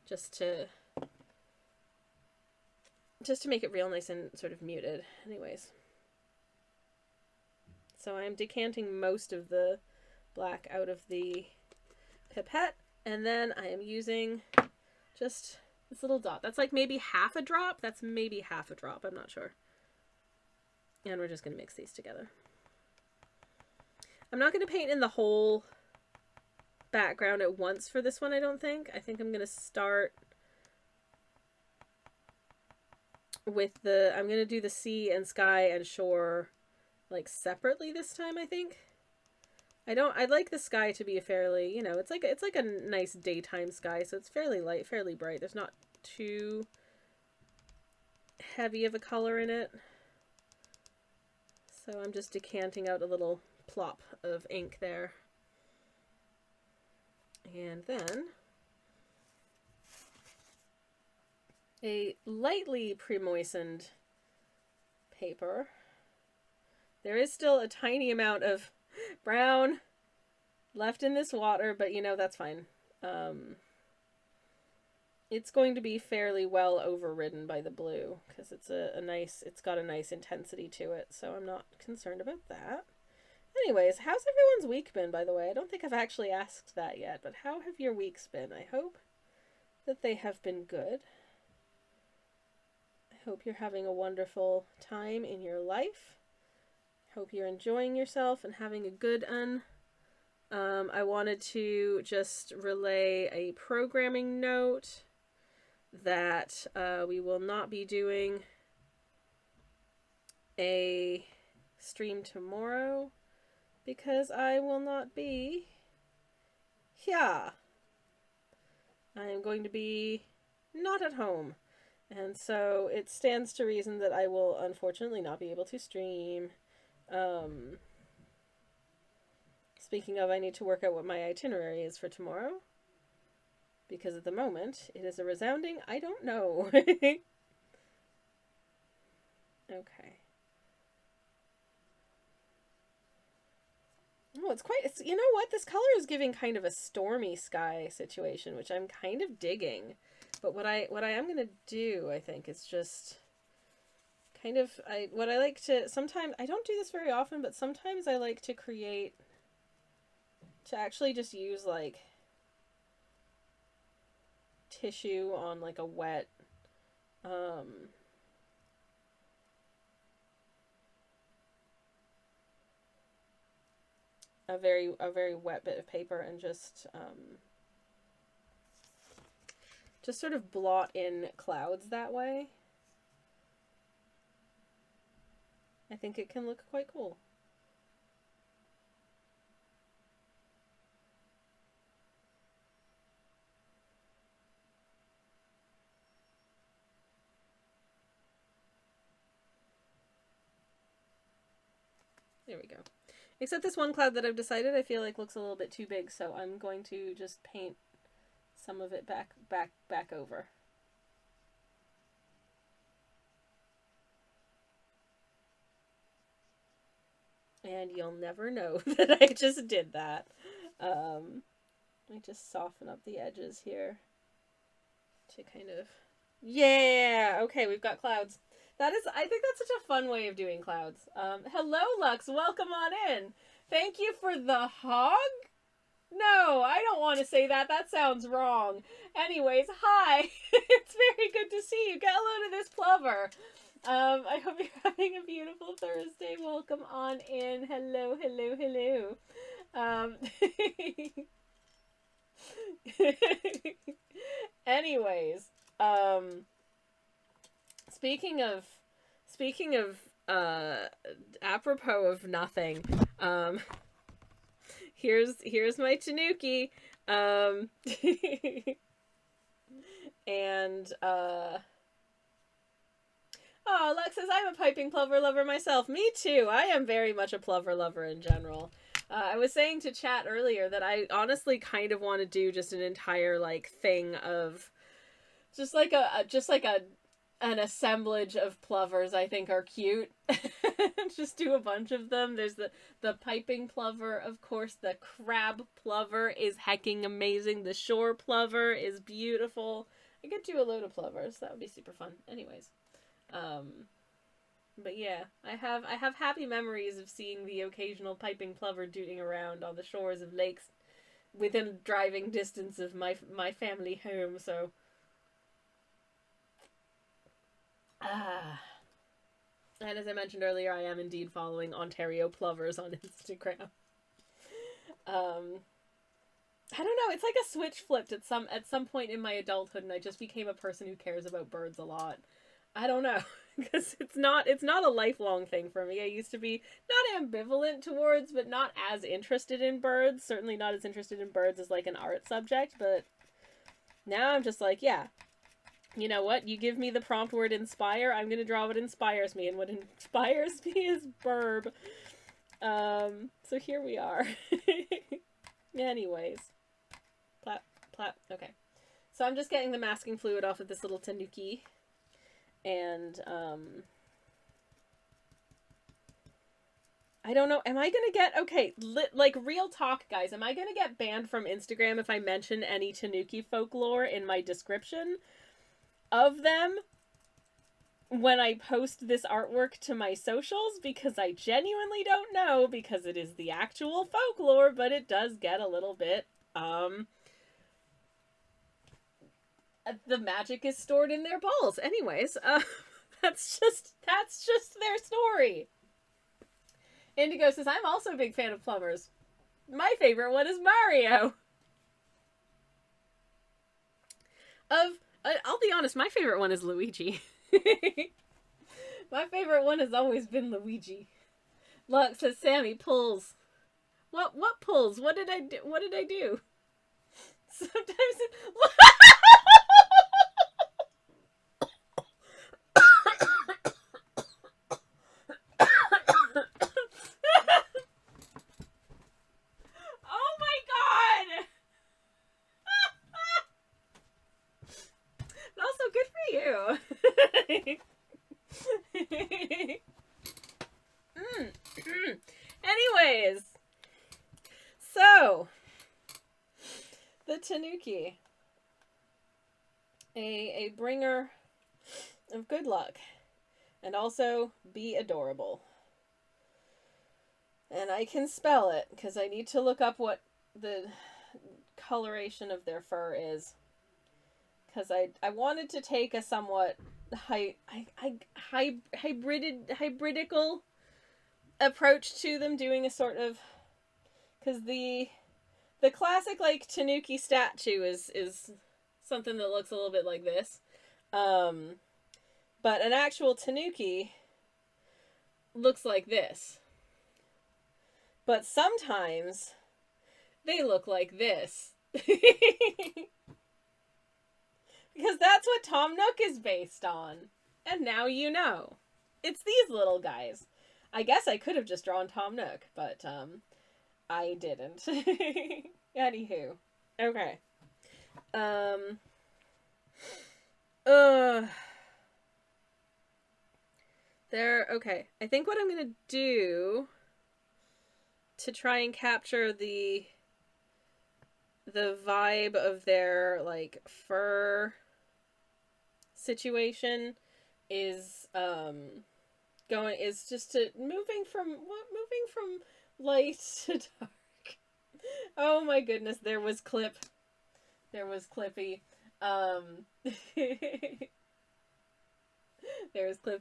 just to make it real nice and sort of muted. Anyways. So I'm decanting most of the black out of the pipette, and then I am using just this little dot. That's like maybe half a drop. That's maybe half a drop. I'm not sure. And we're just going to mix these together. I'm not going to paint in the whole background at once for this one, I don't think. I think I'm going to start with I'm going to do the sea and sky and shore like separately this time, I think. I'd like the sky to be a fairly, you know, it's like a nice daytime sky, so it's fairly light, fairly bright. There's not too heavy of a color in it. So I'm just decanting out a little plop of ink there. And then a lightly pre-moistened paper. There is still a tiny amount of brown left in this water, but you know, that's fine. It's going to be fairly well overridden by the blue because it's it's got a nice intensity to it, so I'm not concerned about that. Anyways, how's everyone's week been, by the way? I don't think I've actually asked that yet, but how have your weeks been? I hope that they have been good. I hope you're having a wonderful time in your life. Hope you're enjoying yourself and having a good one. I wanted to just relay a programming note that we will not be doing a stream tomorrow because I will not be here. I am going to be not at home. And so it stands to reason that I will unfortunately not be able to stream. Speaking of, I need to work out what my itinerary is for tomorrow, because at the moment it is a resounding I don't know. Okay. Oh, it's you know what, this color is giving kind of a stormy sky situation, which I'm kind of digging. But what I am gonna do, I think, is just kind of what I like to sometimes, I don't do this very often, but sometimes I like to actually just use like tissue on like a wet a very wet bit of paper and just sort of blot in clouds that way. I think it can look quite cool. There we go. Except this one cloud that I've decided I feel like looks a little bit too big, so I'm going to just paint some of it back over. And you'll never know that I just did that. Let me just soften up the edges here to kind of... Yeah! Okay, we've got clouds. I think that's such a fun way of doing clouds. Hello, Lux. Welcome on in. Thank you for the hog? No, I don't want to say that. That sounds wrong. Anyways, hi. It's very good to see you. Get hello to this plover. I hope you're having a beautiful Thursday. Welcome on in. Hello, hello, hello. Anyways, speaking of apropos of nothing, here's my tanuki, and oh, Lex says, I'm a piping plover lover myself. Me too. I am very much a plover lover in general. I was saying to chat earlier that I honestly kind of want to do just an entire like thing of just like an assemblage of plovers I think are cute. Just do a bunch of them. There's the piping plover, of course. The crab plover is hecking amazing. The shore plover is beautiful. I could do a load of plovers. That would be super fun. Anyways. But yeah, I have happy memories of seeing the occasional piping plover dooting around on the shores of lakes within driving distance of my family home, so... And as I mentioned earlier, I am indeed following Ontario plovers on Instagram. I don't know, it's like a switch flipped at some point in my adulthood, and I just became a person who cares about birds a lot. I don't know, because it's not a lifelong thing for me. I used to be not ambivalent towards, but not as interested in birds. Certainly not as interested in birds as like an art subject, but now I'm just like, yeah, you know what? You give me the prompt word inspire, I'm going to draw what inspires me, and what inspires me is burb. So here we are. Anyways. Plap. Okay. So I'm just getting the masking fluid off of this little tanuki. And, I don't know, am I gonna get, okay, like, real talk, guys, am I gonna get banned from Instagram if I mention any tanuki folklore in my description of them when I post this artwork to my socials? Because I genuinely don't know, because it is the actual folklore, but it does get a little bit, the magic is stored in their balls. Anyways, that's just their story. Indigo says, I'm also a big fan of plumbers. My favorite one is Mario. I'll be honest, my favorite one is Luigi. My favorite one has always been Luigi. Look, says Sammy, pulls. What pulls? What did I do? Sometimes oh my god! But also good for you. Anyways, so the tanuki, a bringer of good luck, and also be adorable. And I can spell it because I need to look up what the coloration of their fur is, because I wanted to take a somewhat hybridical approach to them, doing a sort of Because the classic, like, tanuki statue is something that looks a little bit like this. But an actual tanuki looks like this. But sometimes they look like this. Because that's what Tom Nook is based on. And now you know. It's these little guys. I guess I could have just drawn Tom Nook, but I didn't. Anywho. Okay. Okay. I think what I'm gonna do to try and capture the vibe of their, like, fur situation is just to moving from light to dark. Oh my goodness, there was Clippy. There was Clip.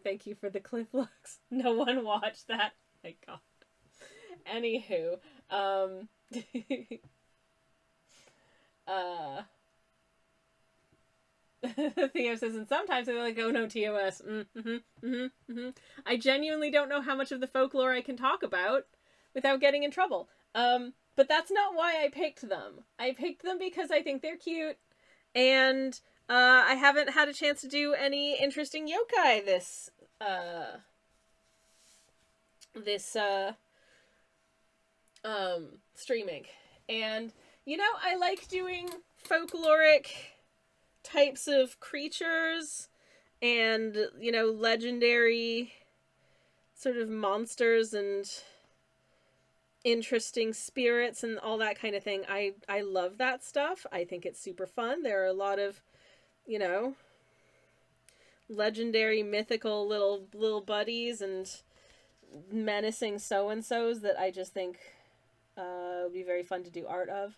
Thank you for the Clip looks. No one watched that. Thank God. Anywho, Theo says, and sometimes they're like, oh no, TOS. I genuinely don't know how much of the folklore I can talk about without getting in trouble. But that's not why I picked them. I picked them because I think they're cute, and I haven't had a chance to do any interesting yokai this streaming. And, you know, I like doing folkloric types of creatures and, you know, legendary sort of monsters and interesting spirits and all that kind of thing. I love that stuff. I think it's super fun. There are a lot of, you know, legendary mythical little buddies and menacing so-and-sos that I just think would be very fun to do art of.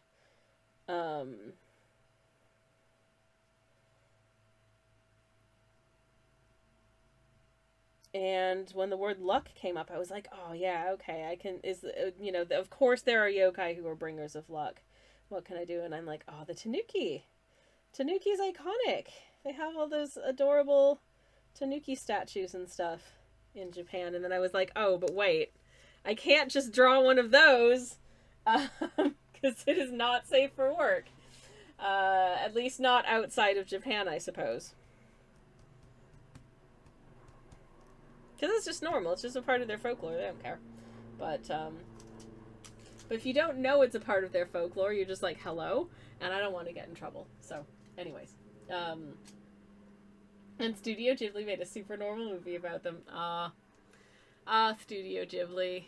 And when the word luck came up, I was like, oh yeah, okay, I can, you know, of course there are yokai who are bringers of luck. What can I do? And I'm like, oh, the tanuki. Tanuki's iconic. They have all those adorable tanuki statues and stuff in Japan. And then I was like, oh, but wait, I can't just draw one of those, because it is not safe for work. At least not outside of Japan, I suppose. Because it's just normal. It's just a part of their folklore. They don't care. But if you don't know it's a part of their folklore, you're just like, hello? And I don't want to get in trouble. So, anyways. And Studio Ghibli made a super normal movie about them. Studio Ghibli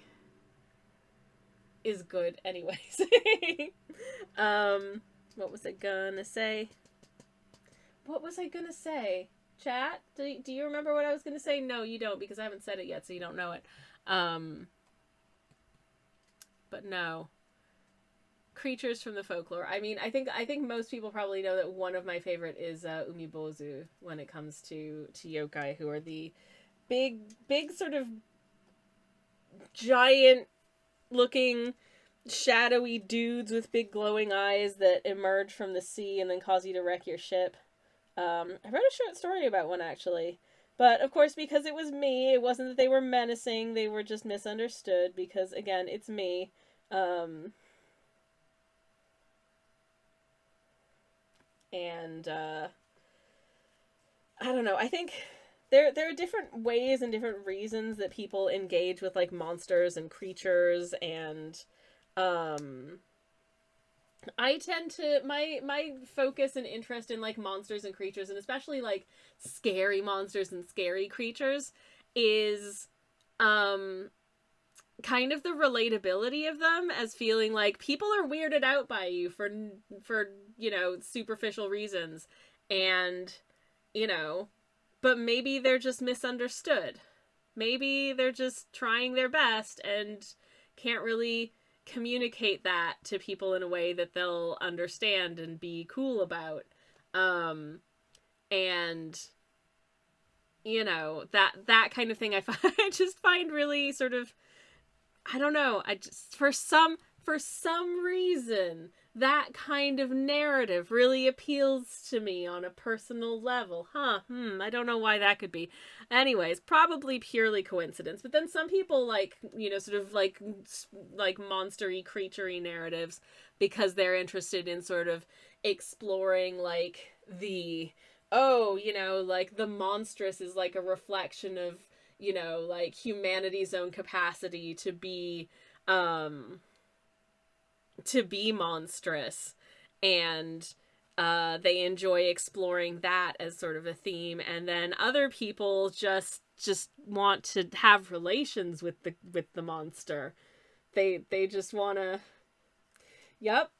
is good anyways. What was I gonna say? Chat, do you remember what I was gonna say? No, you don't, because I haven't said it yet, so you don't know it. But no. Creatures from the folklore. I mean, I think most people probably know that one of my favorite is Umibozu when it comes to yokai, who are the big sort of giant looking shadowy dudes with big glowing eyes that emerge from the sea and then cause you to wreck your ship. I wrote a short story about one, actually. But, of course, because it was me, it wasn't that they were menacing, they were just misunderstood, because, again, it's me. And, I don't know, I think there are different ways and different reasons that people engage with, like, monsters and creatures, and, I tend to, my focus and interest in, like, monsters and creatures, and especially, like, scary monsters and scary creatures, is, kind of the relatability of them, as feeling like people are weirded out by you for, you know, superficial reasons, and, you know, but maybe they're just misunderstood. Maybe they're just trying their best and can't really communicate that to people in a way that they'll understand and be cool about. And, you know, that kind of thing I just find really sort of, I don't know, for some for some reason, that kind of narrative really appeals to me on a personal level. I don't know why that could be. Anyways, probably purely coincidence. But then some people like, sort of like monster-y, creature-y narratives because they're interested in sort of exploring like the, like the monstrous is like a reflection of, like humanity's own capacity to be monstrous, and they enjoy exploring that as sort of a theme. And then other people just want to have relations with the monster. They just want to, yep.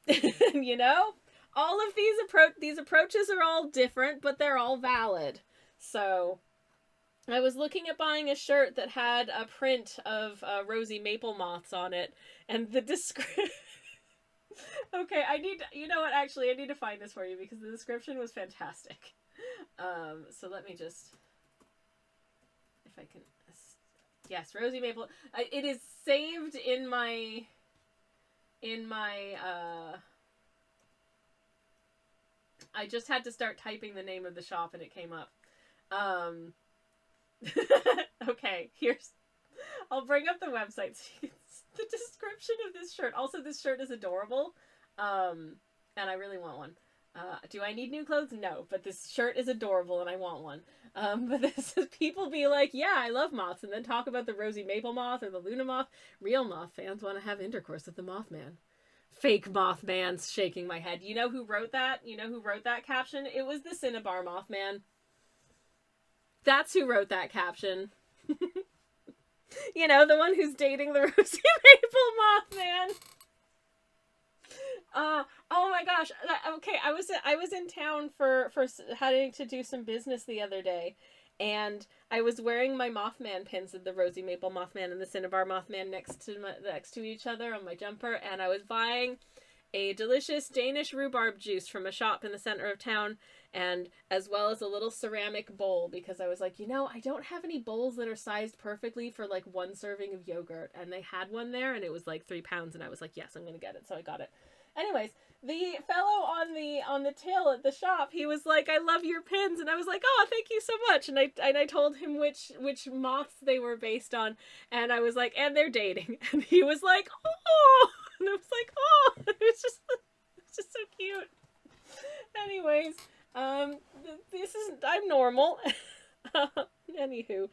All of these approaches are all different, but they're all valid. So I was looking at buying a shirt that had a print of rosy maple moths on it, and the description. Okay, I need to find this for you because the description was fantastic. So let me just, if I can, yes, rosy maple. It is saved in my, I just had to start typing the name of the shop and it came up. Okay, I'll bring up the website so you can see the description of this shirt. Also, this shirt is adorable, and I really want one. Do I need new clothes? No, but this shirt is adorable and I want one. But this is people be like, yeah, I love moths, and then talk about the rosy maple moth or the Luna moth. Real moth fans want to have intercourse with the Mothman. Fake Mothman's shaking my head. You know who wrote that? You know who wrote that caption? It was the Cinnabar Mothman. That's who wrote that caption. The one who's dating the rosy maple Mothman. Oh my gosh. Okay, I was in town for having to do some business the other day, and I was wearing my Mothman pins of the rosy maple Mothman and the Cinnabar Mothman next to each other on my jumper, and I was buying a delicious Danish rhubarb juice from a shop in the center of town, and as well as a little ceramic bowl, because I was like, I don't have any bowls that are sized perfectly for like one serving of yogurt, and they had one there and it was like 3 pounds, and I was like, yes, I'm gonna get it. So I got it. Anyways, the fellow on the till at the shop, he was like, I love your pins, and I was like, oh, thank you so much. And I told him which moths they were based on, and I was like, and they're dating. And he was like, oh, and I was like, oh, it's just so cute. Anyways, I'm normal. Anywho,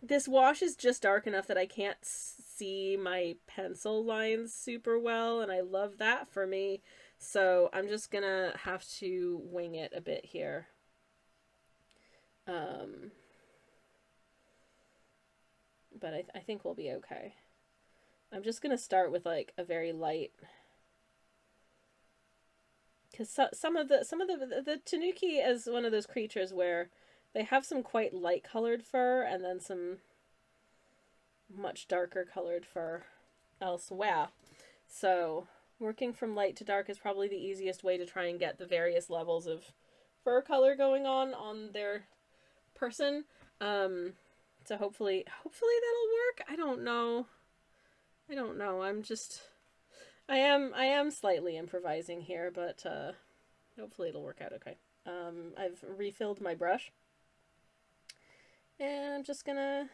this wash is just dark enough that I can't see my pencil lines super well, and I love that for me. So I'm just gonna have to wing it a bit here. But I think we'll be okay. I'm just gonna start with like a very light, because some of the tanuki is one of those creatures where they have some quite light colored fur and then some much darker colored fur elsewhere. So working from light to dark is probably the easiest way to try and get the various levels of fur color going on their person. So hopefully that'll work. I don't know. I am slightly improvising here, but hopefully it'll work out okay. I've refilled my brush, and I'm just gonna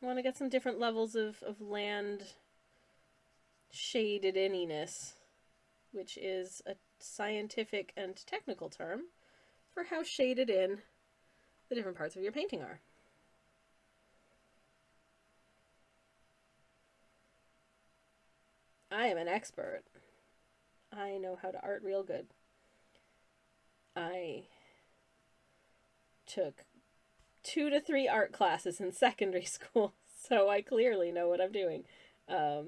want to get some different levels of land shaded ininess, which is a scientific and technical term for how shaded in the different parts of your painting are. I am an expert. I know how to art real good. I took 2 to 3 art classes in secondary school, so I clearly know what I'm doing. I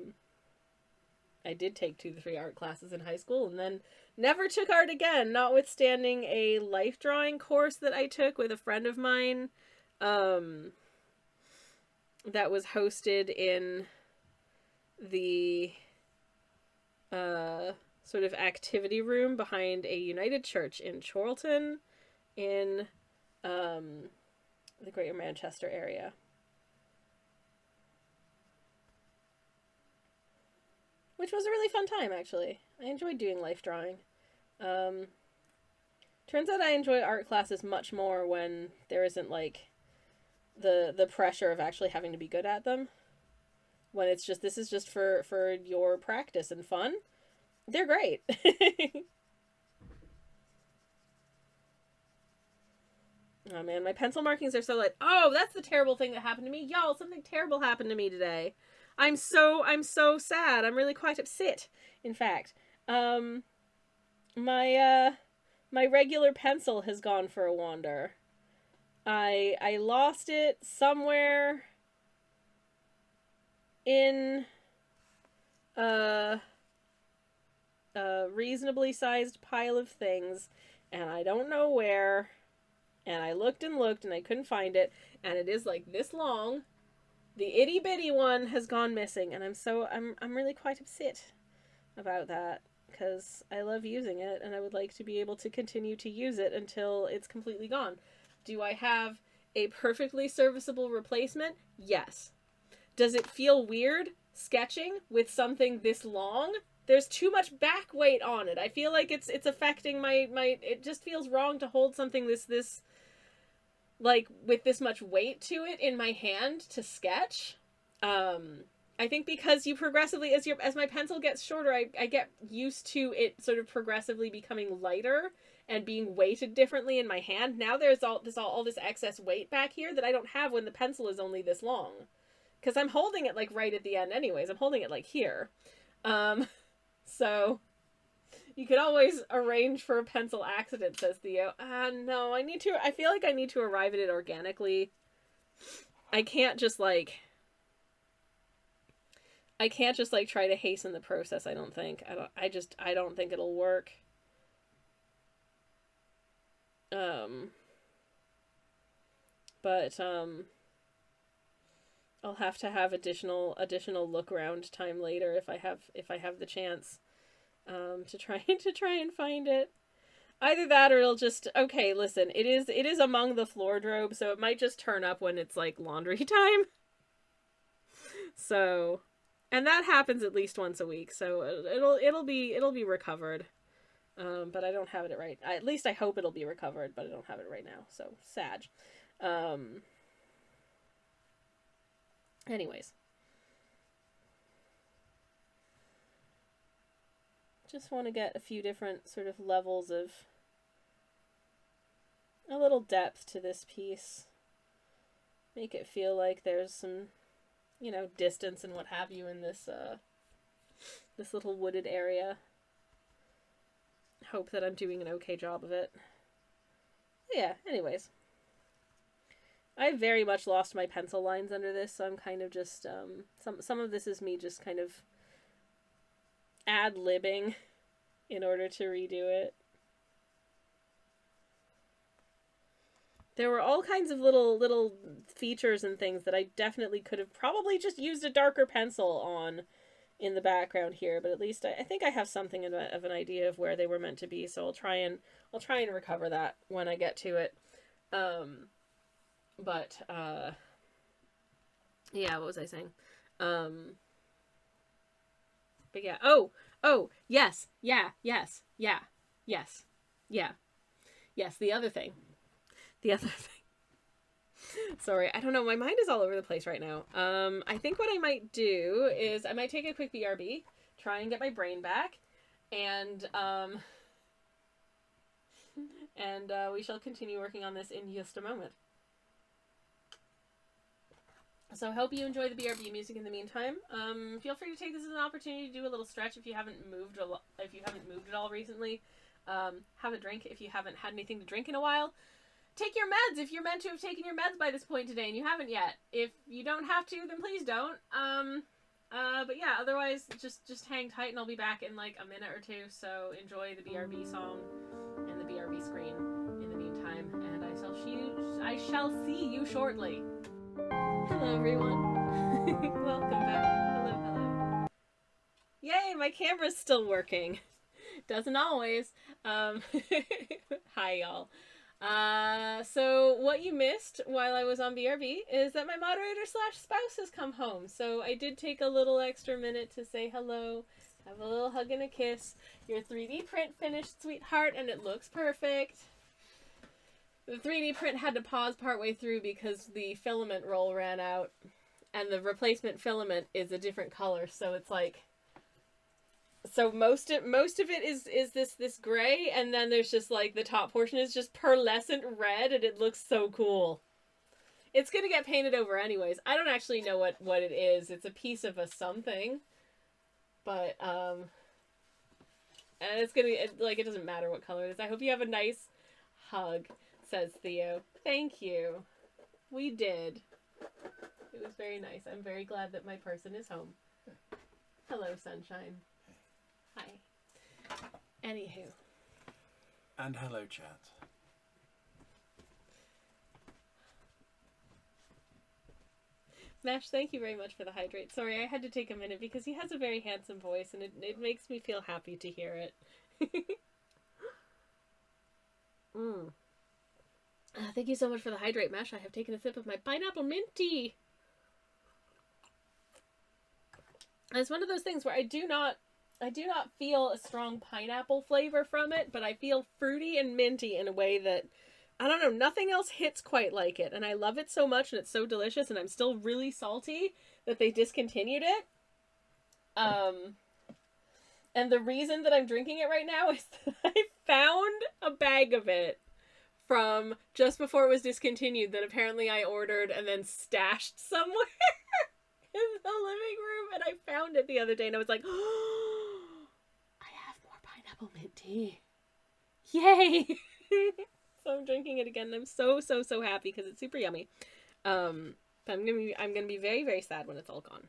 did take 2 to 3 art classes in high school and then never took art again, notwithstanding a life drawing course that I took with a friend of mine that was hosted in the sort of activity room behind a United Church in Chorlton in the Greater Manchester area. which was a really fun time, actually. I enjoyed doing life drawing. Turns out I enjoy art classes much more when there isn't, like, the pressure of actually having to be good at them. When it's just, this is just for your practice and fun. They're great. Oh man, my pencil markings are so like, oh, that's the terrible thing that happened to me. Y'all, something terrible happened to me today. I'm so sad. I'm really quite upset, in fact. My regular pencil has gone for a wander. I lost it somewhere in a reasonably sized pile of things, and I don't know where. And I looked and looked and I couldn't find it, and it is like this long. The itty bitty one has gone missing, and I'm really quite upset about that, because I love using it and I would like to be able to continue to use it until it's completely gone. Do I have a perfectly serviceable replacement? Yes. Does it feel weird sketching with something this long? There's too much back weight on it. I feel like it's affecting my it just feels wrong to hold something this like with this much weight to it in my hand to sketch. I think because you progressively, as my pencil gets shorter, I get used to it sort of progressively becoming lighter and being weighted differently in my hand. Now there's all this excess weight back here that I don't have when the pencil is only this long, because I'm holding it like right at the end anyways. I'm holding it like here. So you could always arrange for a pencil accident, says Theo. No, I feel like I need to arrive at it organically. I can't just try to hasten the process, I don't think. I don't think it'll work. But I'll have to have additional look around time later if I have the chance to try and find it. Either that or it'll just, okay, listen, it is among the floor drobe, so it might just turn up when it's like laundry time. So, and that happens at least once a week, so it'll be recovered. But I don't have it right. At least I hope it'll be recovered, but I don't have it right now. So sad. Anyways, just want to get a few different sort of levels of a little depth to this piece. Make it feel like there's some, distance and what have you in this this little wooded area. Hope that I'm doing an okay job of it. Yeah, anyways. I very much lost my pencil lines under this, so I'm kind of just, some of this is me just kind of ad-libbing in order to redo it. There were all kinds of little features and things that I definitely could have probably just used a darker pencil on in the background here, but at least I think I have something of an idea of where they were meant to be, so I'll try and recover that when I get to it. But yeah, what was I saying? But yeah, oh, yes, yes, the other thing. Sorry, I don't know, my mind is all over the place right now. I think what I might do is I might take a quick BRB, try and get my brain back, and we shall continue working on this in just a moment. So I hope you enjoy the BRB music in the meantime. Feel free to take this as an opportunity to do a little stretch if you haven't moved at all recently. Have a drink if you haven't had anything to drink in a while. Take your meds if you're meant to have taken your meds by this point today and you haven't yet. If you don't have to, then please don't. But yeah, otherwise just hang tight and I'll be back in like a minute or two. So enjoy the BRB song and the BRB screen in the meantime, and I shall see you shortly. Hello everyone. Welcome back. Hello. Yay, my camera's still working. Doesn't always. Hi y'all. So what you missed while I was on BRB is that my moderator/spouse has come home. So I did take a little extra minute to say hello Have a little hug and a kiss. Your 3D print finished, sweetheart, and it looks perfect. The 3D print had to pause partway through because the filament roll ran out, and the replacement filament is a different color, so it's like, so most of it is this gray, and then there's just like the top portion is just pearlescent red, and it looks so cool. It's gonna get painted over anyways. I don't actually know what it is. It's a piece of a something, but and it's gonna like, it doesn't matter what color it is. I hope you have a nice hug, says Theo. Thank you. We did. It was very nice. I'm very glad that my person is home. Hello, sunshine. Hi. Anywho. And hello, chat. Mash, thank you very much for the hydrate. Sorry, I had to take a minute because he has a very handsome voice, and it makes me feel happy to hear it. Thank you so much for the hydrate, Mash. I have taken a sip of my pineapple mint tea. And it's one of those things where I do not feel a strong pineapple flavor from it, but I feel fruity and minty in a way that, I don't know, nothing else hits quite like it. And I love it so much, and it's so delicious, and I'm still really salty that they discontinued it. And the reason that I'm drinking it right now is that I found a bag of it from just before it was discontinued that apparently I ordered and then stashed somewhere in the living room, and I found it the other day, and I was like, oh, I have more pineapple mint tea. Yay! So I'm drinking it again, and I'm so happy because it's super yummy. But I'm gonna be very, very sad when it's all gone.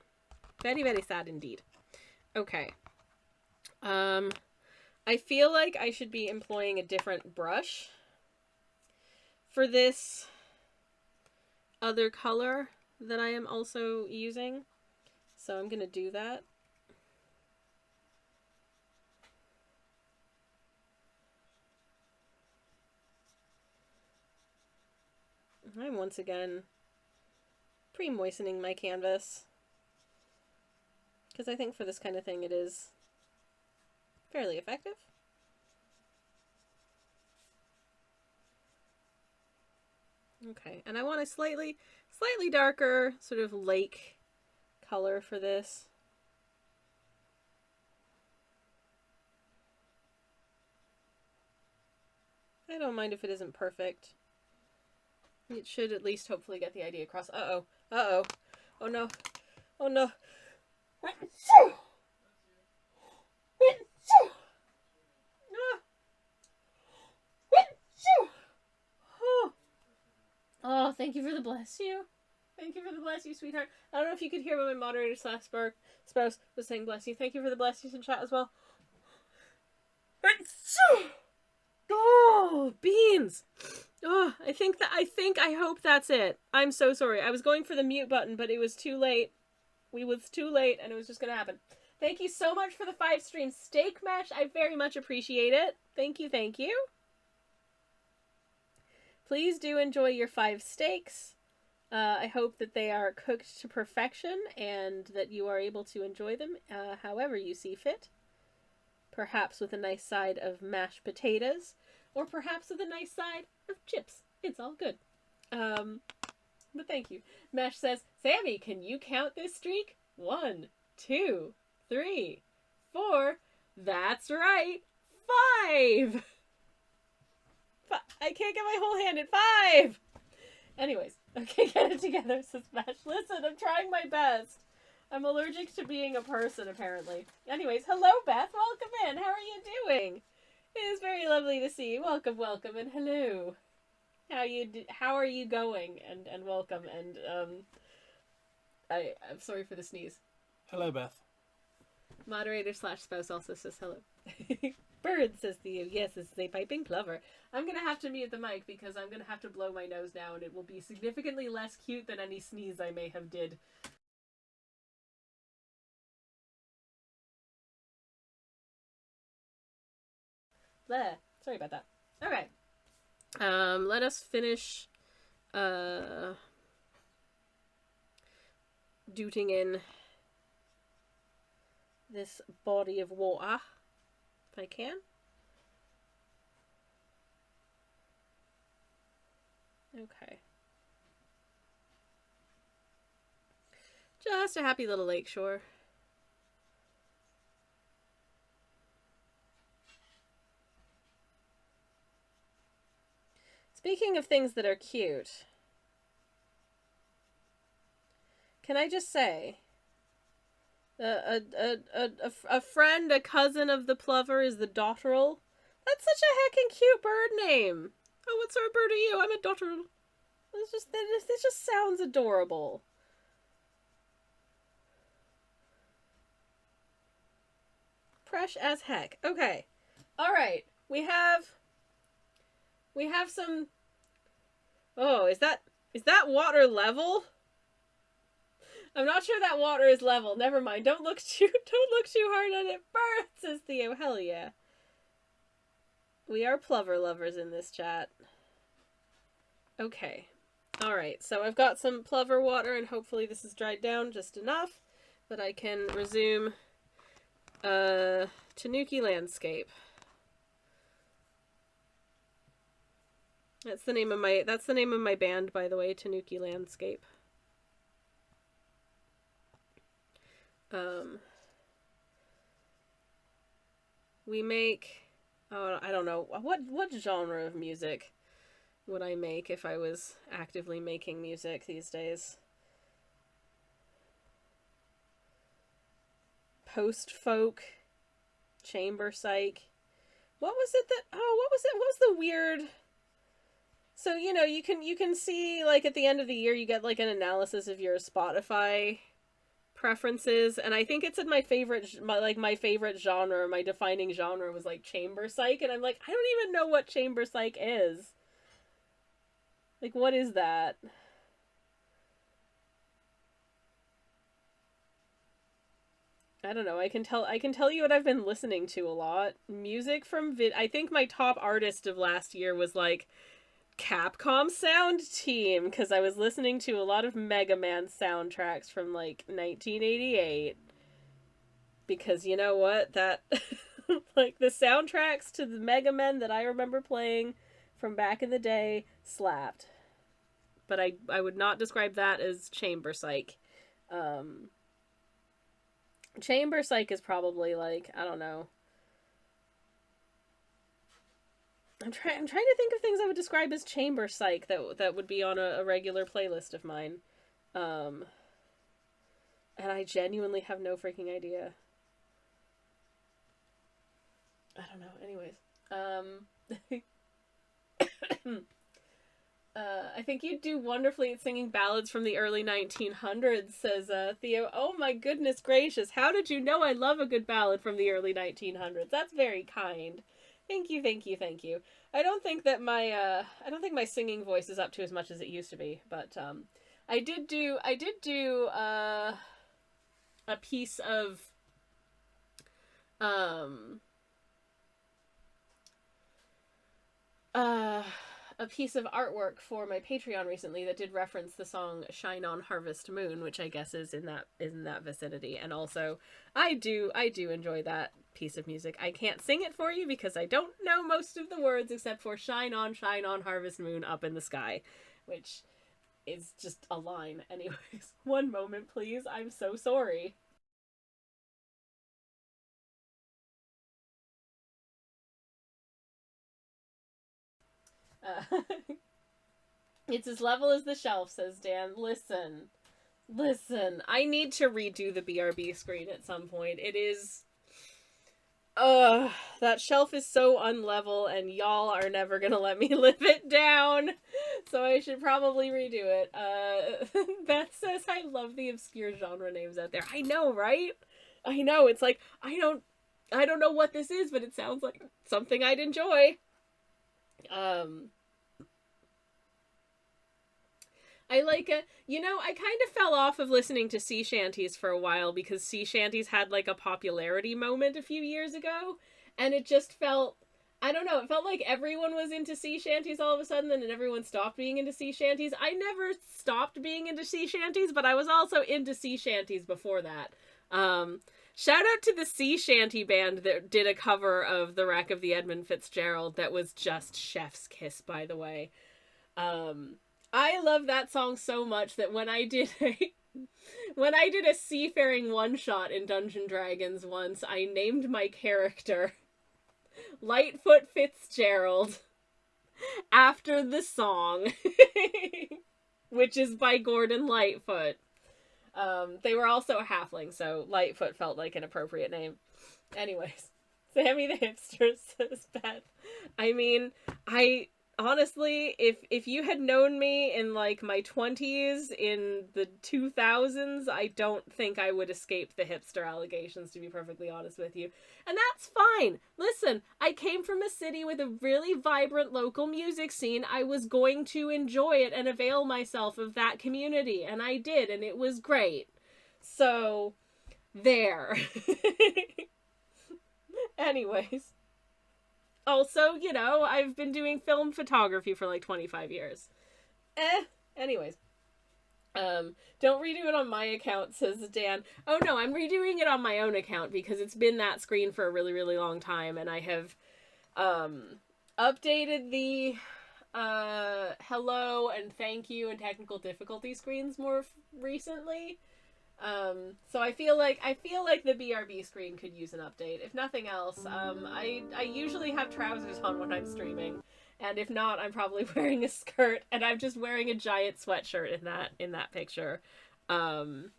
Very, very sad indeed. Okay. I feel like I should be employing a different brush for this other color that I am also using. So I'm gonna do that. I'm once again pre-moistening my canvas, because I think for this kind of thing it is fairly effective. Okay, and I want a slightly darker sort of lake color for this. I don't mind if it isn't perfect. It should at least hopefully get the idea across. Uh-oh. Uh-oh. Oh no. Oh no. Oh, thank you for the bless you. Thank you for the bless you, sweetheart. I don't know if you could hear what my moderator slash spouse was saying bless you. Thank you for the bless yous in chat as well. Oh, beans. Oh, I hope that's it. I'm so sorry. I was going for the mute button, but it was too late. We was too late, and it was just gonna happen. Thank you so much for the 5 stream steak mash. I very much appreciate it. Thank you, thank you. Please do enjoy your 5 steaks. I hope that they are cooked to perfection and that you are able to enjoy them however you see fit. Perhaps with a nice side of mashed potatoes, or perhaps with a nice side of chips. It's all good. But thank you. Mesh says, Sammy, can you count this streak? 1, 2, 3, 4. That's right. 5. I can't get my whole hand at 5. Anyways, okay, get it together, says Mesh. Listen, I'm trying my best. I'm allergic to being a person, apparently. Anyways, hello, Beth. Welcome in. How are you doing? It is very lovely to see you. Welcome, welcome, and hello. How are you going? And welcome. And I'm sorry for the sneeze. Hello, Beth. Moderator slash spouse also says hello. Bird says to you, yes, this is a piping plover. I'm gonna have to mute the mic because I'm gonna have to blow my nose now, and it will be significantly less cute than any sneeze I may have did. Bleh. Sorry about that. Okay. Let us finish dooting in this body of water, if I can. Okay. Just a happy little lakeshore. Speaking of things that are cute, can I just say, a friend, a cousin of the plover is the dotterel. That's such a heckin' cute bird name. Oh, what sort of bird are you? I'm a dotterel. It just sounds adorable. Fresh as heck. Okay. Alright. We have some... Oh, is that water level? I'm not sure that water is level. Never mind. Don't look too hard at it first, says Theo. Hell yeah. We are plover lovers in this chat. Okay. Alright, so I've got some plover water, and hopefully this is dried down just enough that I can resume tanuki landscape. That's the name of my band, by the way, Tanuki Landscape. We make, oh, I don't know, what genre of music would I make if I was actively making music these days? Post-folk, chamber psych. What was it? What was the weird... So, you know, you can see, like, at the end of the year, you get, like, an analysis of your Spotify preferences, and I think it's in my favorite genre, my defining genre was, like, chamber psych, and I'm like, I don't even know what chamber psych is. Like, what is that? I don't know, I can tell you what I've been listening to a lot. Music from I think my top artist of last year was, like, Capcom Sound Team, because I was listening to a lot of Mega Man soundtracks from, like, 1988. Because, you know what? That, like, the soundtracks to the Mega Man that I remember playing from back in the day slapped. But I would not describe that as chamber psych. Chamber psych is probably, like, I don't know. I'm trying to think of things I would describe as chamber psych that would be on a regular playlist of mine. And I genuinely have no freaking idea. I don't know. Anyways. I think you'd do wonderfully at singing ballads from the early 1900s, says Theo. Oh my goodness gracious, how did you know I love a good ballad from the early 1900s? That's very kind. Thank you, thank you, thank you. I don't think my singing voice is up to as much as it used to be, but I did do a piece of a piece of artwork for my Patreon recently that did reference the song Shine on Harvest Moon, which I guess is in that vicinity. And also I do enjoy that piece of music. I can't sing it for you because I don't know most of the words except for shine on Harvest Moon up in the sky, which is just a line. Anyways, one moment please. I'm so sorry. It's as level as the shelf, says Dan. Listen. I need to redo the BRB screen at some point. It is... that shelf is so unlevel, and y'all are never gonna let me live it down. So I should probably redo it. Beth says, I love the obscure genre names out there. I know, right? I know, it's like, I don't know what this is, but it sounds like something I'd enjoy. I like I kind of fell off of listening to sea shanties for a while because sea shanties had like a popularity moment a few years ago, and it just felt, I don't know, it felt like everyone was into sea shanties all of a sudden, and then everyone stopped being into sea shanties. I never stopped being into sea shanties, but I was also into sea shanties before that. Shout out to the sea shanty band that did a cover of The Wreck of the Edmund Fitzgerald that was just chef's kiss, by the way. I love that song so much that when I did a seafaring one-shot in Dungeon Dragons once, I named my character Lightfoot Fitzgerald after the song, which is by Gordon Lightfoot. They were also a halfling, so Lightfoot felt like an appropriate name. Anyways, Sammy the Hipster says Beth. I mean, honestly, if you had known me in, like, my 20s in the 2000s, I don't think I would escape the hipster allegations, to be perfectly honest with you. And that's fine. Listen, I came from a city with a really vibrant local music scene. I was going to enjoy it and avail myself of that community, and I did, and it was great. So, there. Anyways. Also, you know, I've been doing film photography for like 25 years. Anyways. Don't redo it on my account, says Dan. Oh no, I'm redoing it on my own account because it's been that screen for a really, really long time, and I have, updated the, hello and thank you and technical difficulty screens more recently. So I feel like the BRB screen could use an update. If nothing else, I usually have trousers on when I'm streaming, and if not, I'm probably wearing a skirt, and I'm just wearing a giant sweatshirt in that picture. And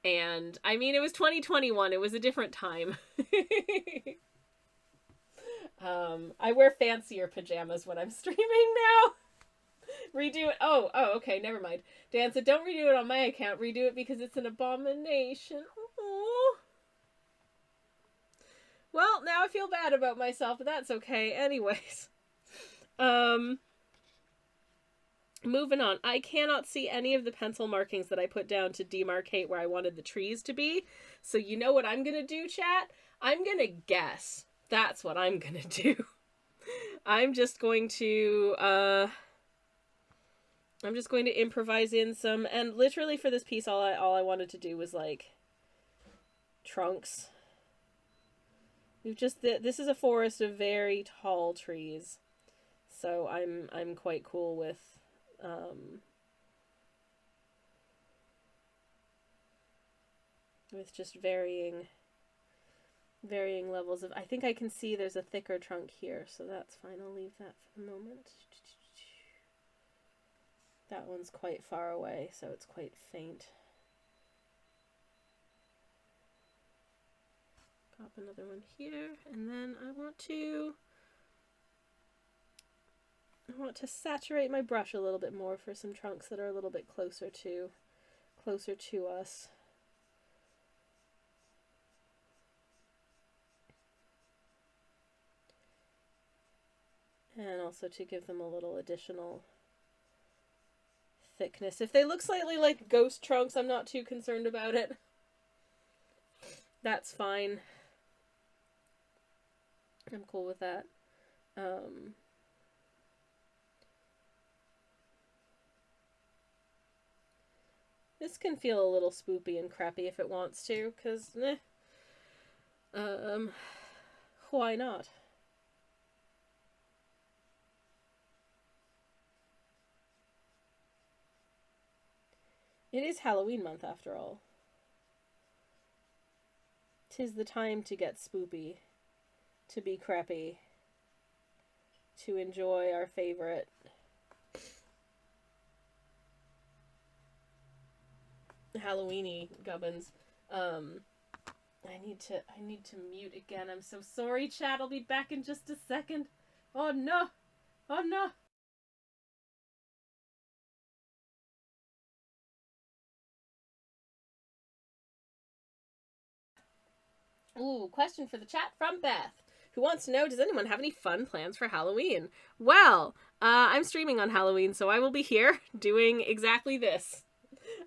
I mean, it was 2021. It was a different time. I wear fancier pajamas when I'm streaming now. Redo it. Oh, okay, never mind. Dan said, don't redo it on my account. Redo it because it's an abomination. Aww. Well, now I feel bad about myself, but that's okay. Anyways. Moving on. I cannot see any of the pencil markings that I put down to demarcate where I wanted the trees to be. So you know what I'm gonna do, chat? I'm gonna guess. That's what I'm gonna do. I'm just going to improvise in some, and literally for this piece, all I wanted to do was, like, trunks. This is a forest of very tall trees, so I'm quite cool with, just varying levels of, I think I can see there's a thicker trunk here, so that's fine, I'll leave that for the moment. That one's quite far away, so it's quite faint. Pop another one here, and then I want to saturate my brush a little bit more for some trunks that are a little bit closer to us. And also to give them a little additional thickness. If they look slightly like ghost trunks, I'm not too concerned about it. That's fine. I'm cool with that. This can feel a little spoopy and crappy if it wants to, because, why not? It is Halloween month, after all. 'Tis the time to get spoopy, to be crappy, to enjoy our favorite Halloweeny gubbins. I need to mute again. I'm so sorry, chat. I'll be back in just a second. Oh no! Oh no! Ooh, question for the chat from Beth, who wants to know, does anyone have any fun plans for Halloween? Well, I'm streaming on Halloween, so I will be here doing exactly this.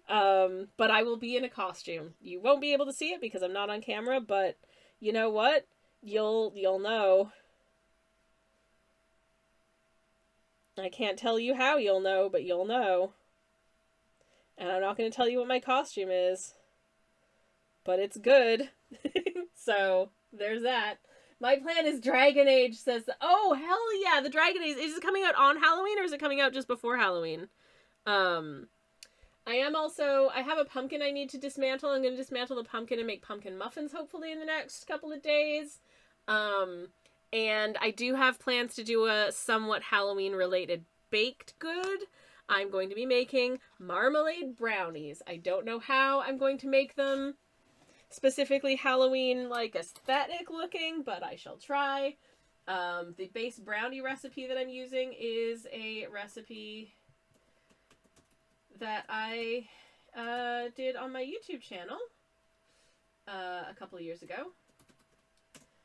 But I will be in a costume. You won't be able to see it because I'm not on camera, but you know what? You'll know. I can't tell you how you'll know, but you'll know. And I'm not going to tell you what my costume is. But it's good. So, there's that. My plan is Dragon Age says, oh, hell yeah, the Dragon Age. Is it coming out on Halloween or is it coming out just before Halloween? I have a pumpkin I need to dismantle. I'm going to dismantle the pumpkin and make pumpkin muffins hopefully in the next couple of days. And I do have plans to do a somewhat Halloween related baked good. I'm going to be making marmalade brownies. I don't know how I'm going to make them specifically Halloween like aesthetic looking, but I shall try. The base brownie recipe that I'm using is a recipe that I did on my YouTube channel a couple of years ago.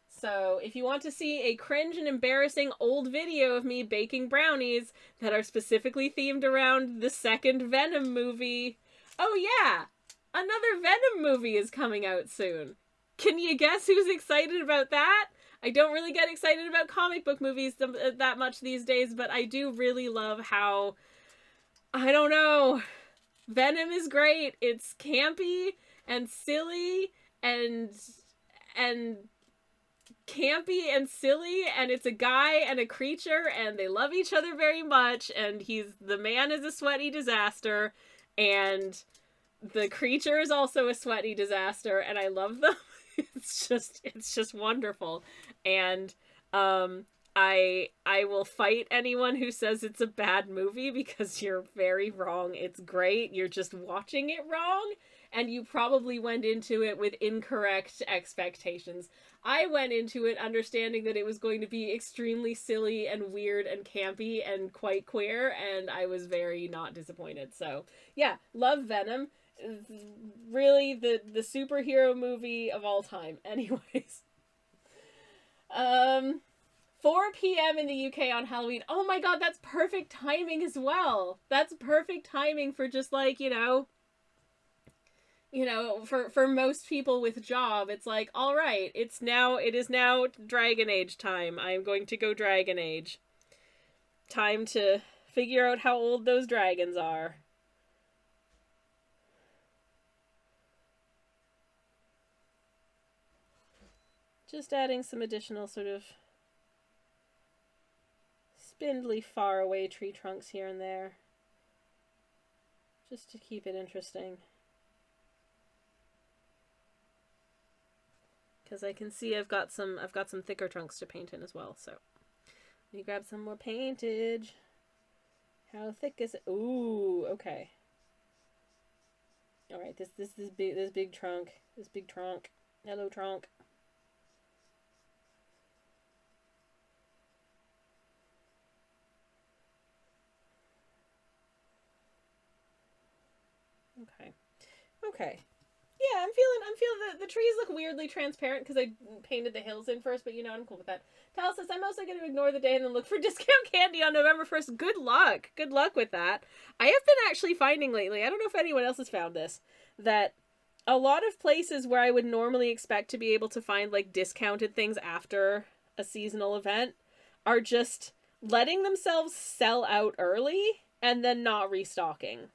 So if you want to see a cringe and embarrassing old video of me baking brownies that are specifically themed around the second Venom movie, oh yeah, another Venom movie is coming out soon. Can you guess who's excited about that? I don't really get excited about comic book movies that much these days, but I do really love how, I don't know, Venom is great. It's campy and silly and campy and silly, and it's a guy and a creature, and they love each other very much, and the man is a sweaty disaster, and the creature is also a sweaty disaster, and I love them. It's just wonderful. And I will fight anyone who says it's a bad movie, because you're very wrong. It's great. You're just watching it wrong, and you probably went into it with incorrect expectations. I went into it understanding that it was going to be extremely silly and weird and campy and quite queer, and I was very not disappointed. So, yeah, love Venom. Really the superhero movie of all time. Anyways. 4 p.m. in the UK on Halloween. Oh my god, that's perfect timing as well. That's perfect timing for just like, for most people with job, it's like, all right, it is now Dragon Age time. I'm going to go Dragon Age. Time to figure out how old those dragons are. Just adding some additional sort of spindly far away tree trunks here and there. Just to keep it interesting. Because I can see I've got some thicker trunks to paint in as well, so let me grab some more paintage. How thick is it? Ooh, okay. All right, this big trunk, hello trunk. Okay. Yeah, I'm feeling the trees look weirdly transparent because I painted the hills in first, but I'm cool with that. Tal says, I'm also going to ignore the day and then look for discount candy on November 1st. Good luck. Good luck with that. I have been actually finding lately, I don't know if anyone else has found this, that a lot of places where I would normally expect to be able to find like discounted things after a seasonal event are just letting themselves sell out early and then not restocking.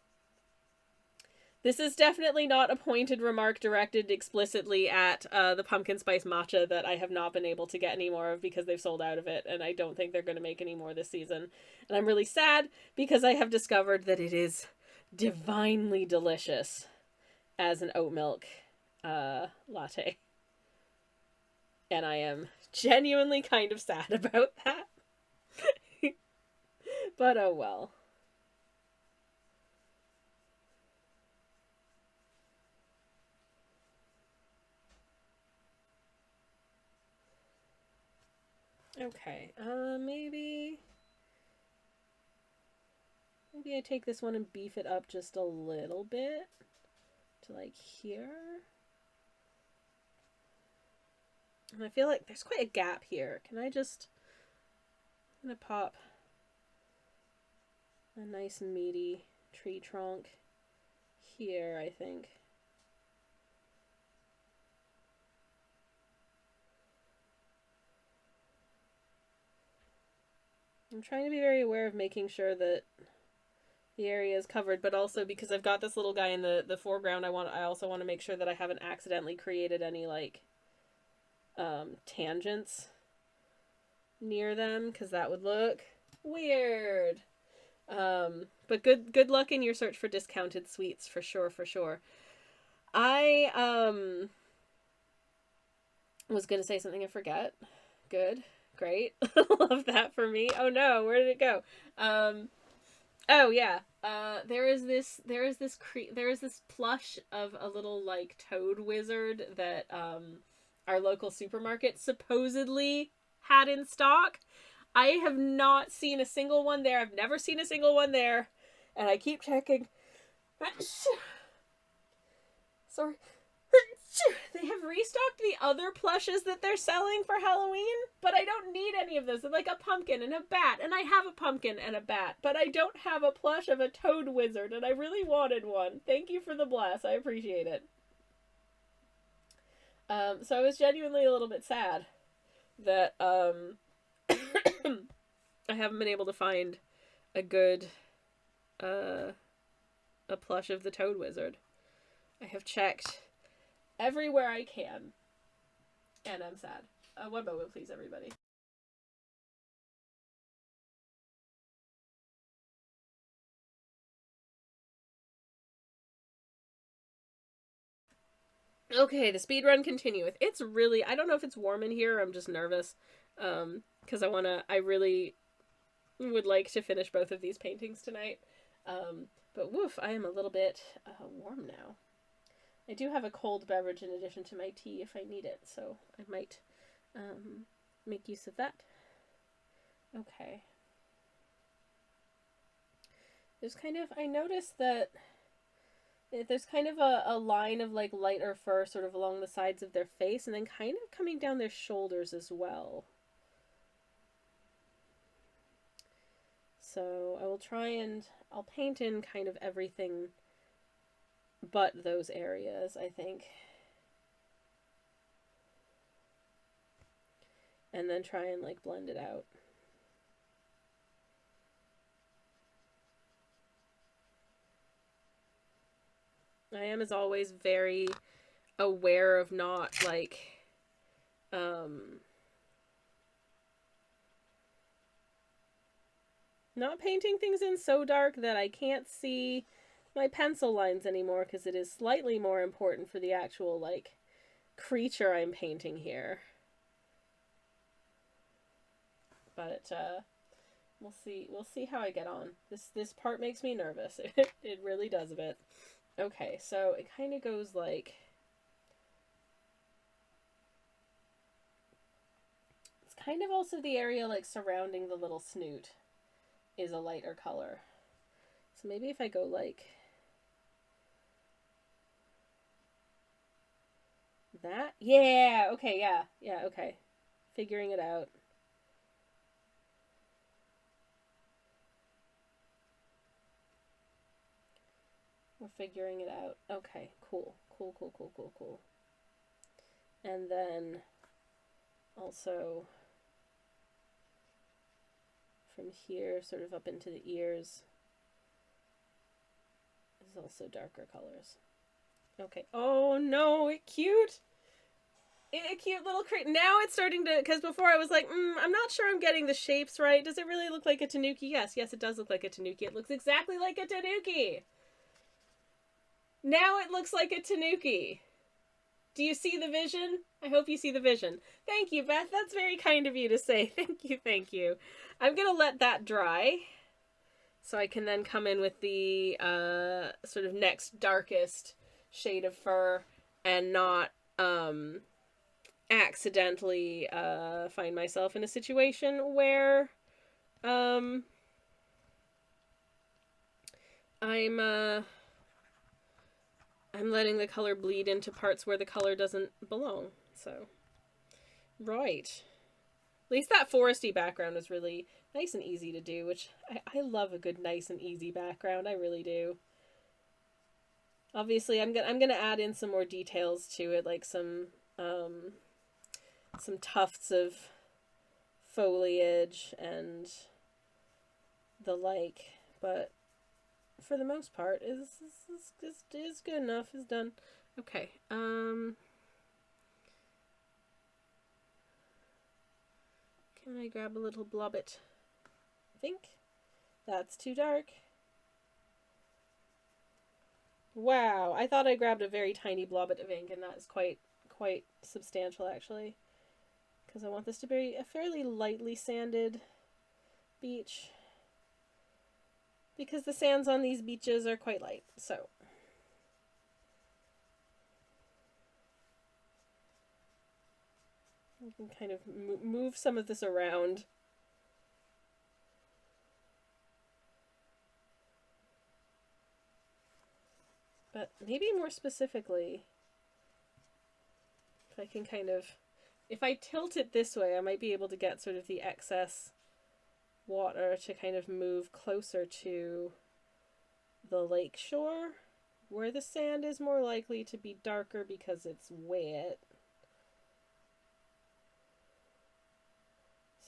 This is definitely not a pointed remark directed explicitly at the pumpkin spice matcha that I have not been able to get any more of because they've sold out of it, and I don't think they're going to make any more this season. And I'm really sad because I have discovered that it is divinely delicious as an oat milk latte. And I am genuinely kind of sad about that. But oh well. Okay, maybe I take this one and beef it up just a little bit to like here. And I feel like there's quite a gap here. I'm gonna pop a nice meaty tree trunk here, I think. I'm trying to be very aware of making sure that the area is covered, but also because I've got this little guy in the foreground, I also want to make sure that I haven't accidentally created any like tangents near them, because that would look weird. But good luck in your search for discounted sweets, for sure, for sure. I was gonna say something I forget. Good. Great. Love that for me. Oh no, where did it go? Oh yeah. There is this plush of a little like toad wizard that our local supermarket supposedly had in stock. I have not seen a single one there. I've never seen a single one there, and I keep checking. Sorry. They have restocked the other plushes that they're selling for Halloween, but I don't need any of those. They're like a pumpkin and a bat, and I have a pumpkin and a bat, but I don't have a plush of a toad wizard, and I really wanted one. Thank you for the bless. I appreciate it. So I was genuinely a little bit sad that I haven't been able to find a good a plush of the toad wizard. I have checked everywhere I can, and I'm sad. One moment, please, everybody. Okay, the speed run continueth. It's really, I don't know if it's warm in here, or I'm just nervous, because I really would like to finish both of these paintings tonight, but woof, I am a little bit warm now. I do have a cold beverage in addition to my tea if I need it, so I might make use of that. Okay. I noticed that there's kind of a line of like lighter fur sort of along the sides of their face, and then kind of coming down their shoulders as well. So I will try and I'll paint in kind of everything but those areas, I think. And then try and like blend it out. I am, as always, very aware of not like not painting things in so dark that I can't see my pencil lines anymore, because it is slightly more important for the actual like creature I'm painting here. But we'll see how I get on. This part makes me nervous. It really does a bit. Okay, so it kind of goes like, it's kind of also the area like surrounding the little snoot is a lighter color. So maybe if I go like that. Yeah, okay, yeah, okay. Figuring it out. We're figuring it out. Okay, cool. And then also from here, sort of up into the ears, is also darker colors. Okay. Oh no, cute! A cute little crate. Now it's starting to, because before I was like, I'm not sure I'm getting the shapes right. Does it really look like a tanuki? Yes, it does look like a tanuki. It looks exactly like a tanuki. Now it looks like a tanuki. Do you see the vision? I hope you see the vision. Thank you, Beth. That's very kind of you to say. Thank you. I'm going to let that dry, so I can then come in with the sort of next darkest shade of fur and not accidentally find myself in a situation where I'm letting the color bleed into parts where the color doesn't belong. So, right. At least that foresty background is really nice and easy to do, which I love a good nice and easy background. I really do. Obviously, I'm gonna add in some more details to it, like some tufts of foliage and the like, but for the most part is good enough. Is done. Okay. Can I grab a little blobbit? I think that's too dark. Wow, I thought I grabbed a very tiny blobbit of ink, and that is quite substantial actually. Because I want this to be a fairly lightly sanded beach. Because the sands on these beaches are quite light, so. I can kind of move some of this around. But maybe more specifically, if I can kind of, if I tilt it this way, I might be able to get sort of the excess water to kind of move closer to the lake shore, where the sand is more likely to be darker because it's wet.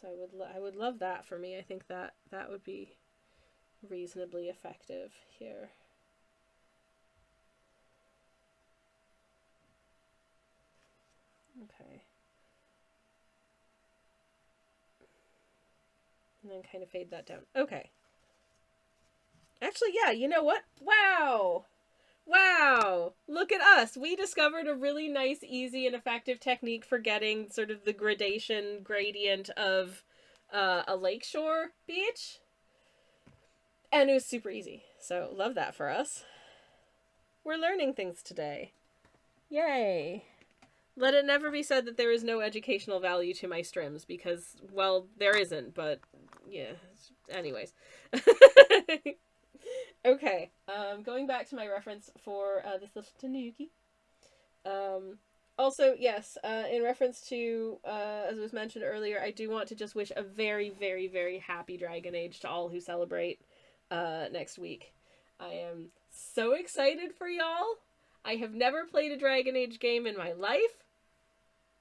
So I would love that for me. I think that would be reasonably effective here. Okay. And then kind of fade that down. Okay. Actually, yeah, you know what? Wow! Wow! Look at us! We discovered a really nice, easy, and effective technique for getting sort of the gradient of a lakeshore beach. And it was super easy. So, love that for us. We're learning things today. Yay! Let it never be said that there is no educational value to my strims, because, well, there isn't, but, yeah. Anyways. Okay, going back to my reference for this little tanuki. Also, yes, in reference to, as was mentioned earlier, I do want to just wish a very, very, very happy Dragon Age to all who celebrate next week. I am so excited for y'all. I have never played a Dragon Age game in my life,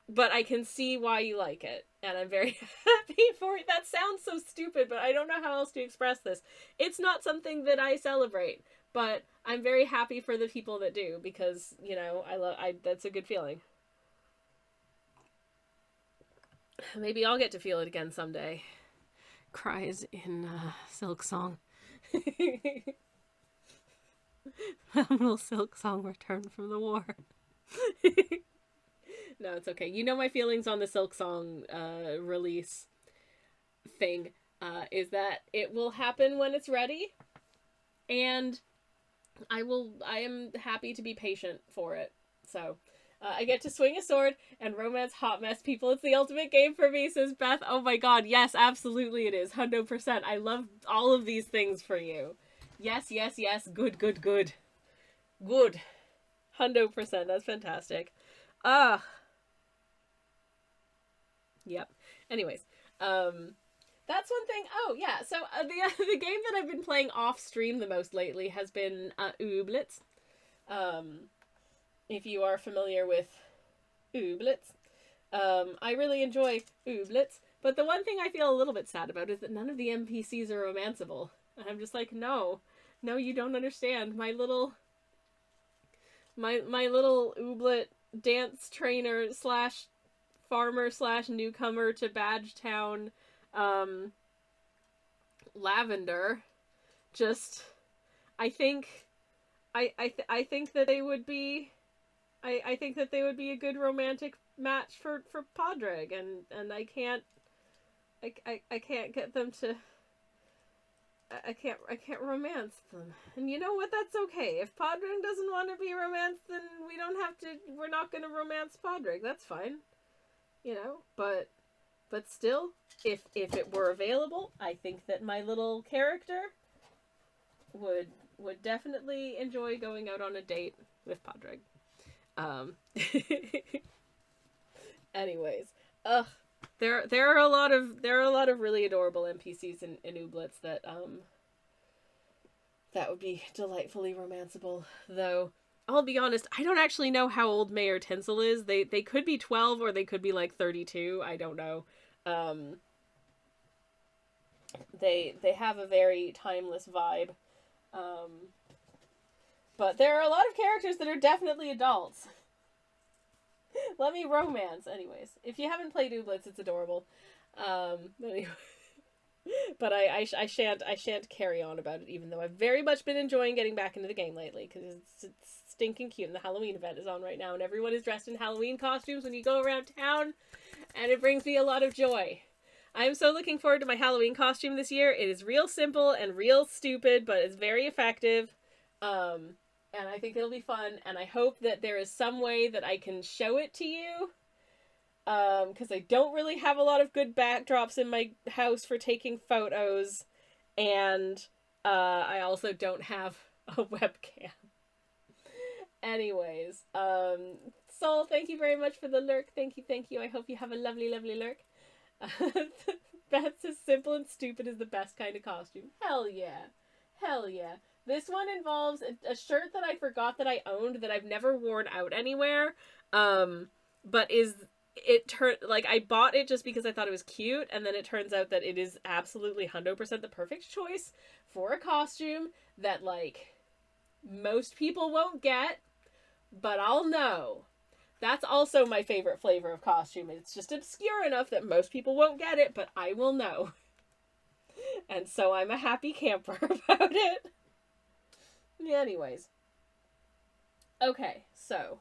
but I can see why you like it, and I'm very happy for it. That sounds so stupid, but I don't know how else to express this. It's not something that I celebrate, but I'm very happy for the people that do, because, you know, that's a good feeling. Maybe I'll get to feel it again someday. Cries in Silk Song. Will Silk Song return from the war? No, it's okay. You know my feelings on the Silk Song release thing is that it will happen when it's ready, and I am happy to be patient for it. So I get to swing a sword and romance hot mess people. It's the ultimate game for me, says Beth. Oh my god, yes, absolutely it is. 100%. I love all of these things for you. Yes, yes, yes. Good, good, good. Good. 100%. That's fantastic. Yep. Anyways, that's one thing. Oh, yeah. So the game that I've been playing off stream the most lately has been Ooblets. If you are familiar with Ooblets, I really enjoy Ooblets. But the one thing I feel a little bit sad about is that none of the NPCs are romanceable. And I'm just like, no, you don't understand. My little Ooblet dance trainer / farmer / newcomer to Badgetown, Lavender, just, I think that they would be, I think that they would be a good romantic match for Podrick, and I can't get them to, I can't romance them. And you know what? That's okay. If Podrick doesn't want to be romanced, then we're not going to romance Podrick. That's fine. You know, but still, if it were available, I think that my little character would definitely enjoy going out on a date with Podrick. Anyways, there are a lot of really adorable NPCs in Ooblets that would be delightfully romanceable, though. I'll be honest, I don't actually know how old Mayor Tinsel is. They could be 12 or they could be like 32. I don't know. They have a very timeless vibe. But there are a lot of characters that are definitely adults. Let me romance. Anyways, if you haven't played Ooblets, it's adorable. Anyway. But I shan't carry on about it, even though I've very much been enjoying getting back into the game lately, because it's stinking cute, and the Halloween event is on right now, and everyone is dressed in Halloween costumes when you go around town, and it brings me a lot of joy. I am so looking forward to my Halloween costume this year. It is real simple and real stupid, but it's very effective, and I think it'll be fun, and I hope that there is some way that I can show it to you. Because I don't really have a lot of good backdrops in my house for taking photos, and I also don't have a webcam. Anyways, Sol, thank you very much for the lurk. Thank you. I hope you have a lovely, lovely lurk. That's as simple and stupid as the best kind of costume. Hell yeah. This one involves a shirt that I forgot that I owned that I've never worn out anywhere, but I bought it just because I thought it was cute, and then it turns out that it is absolutely 100% the perfect choice for a costume that, like, most people won't get, but I'll know. That's also my favorite flavor of costume. It's just obscure enough that most people won't get it, but I will know. And so I'm a happy camper about it. Anyways. Okay, so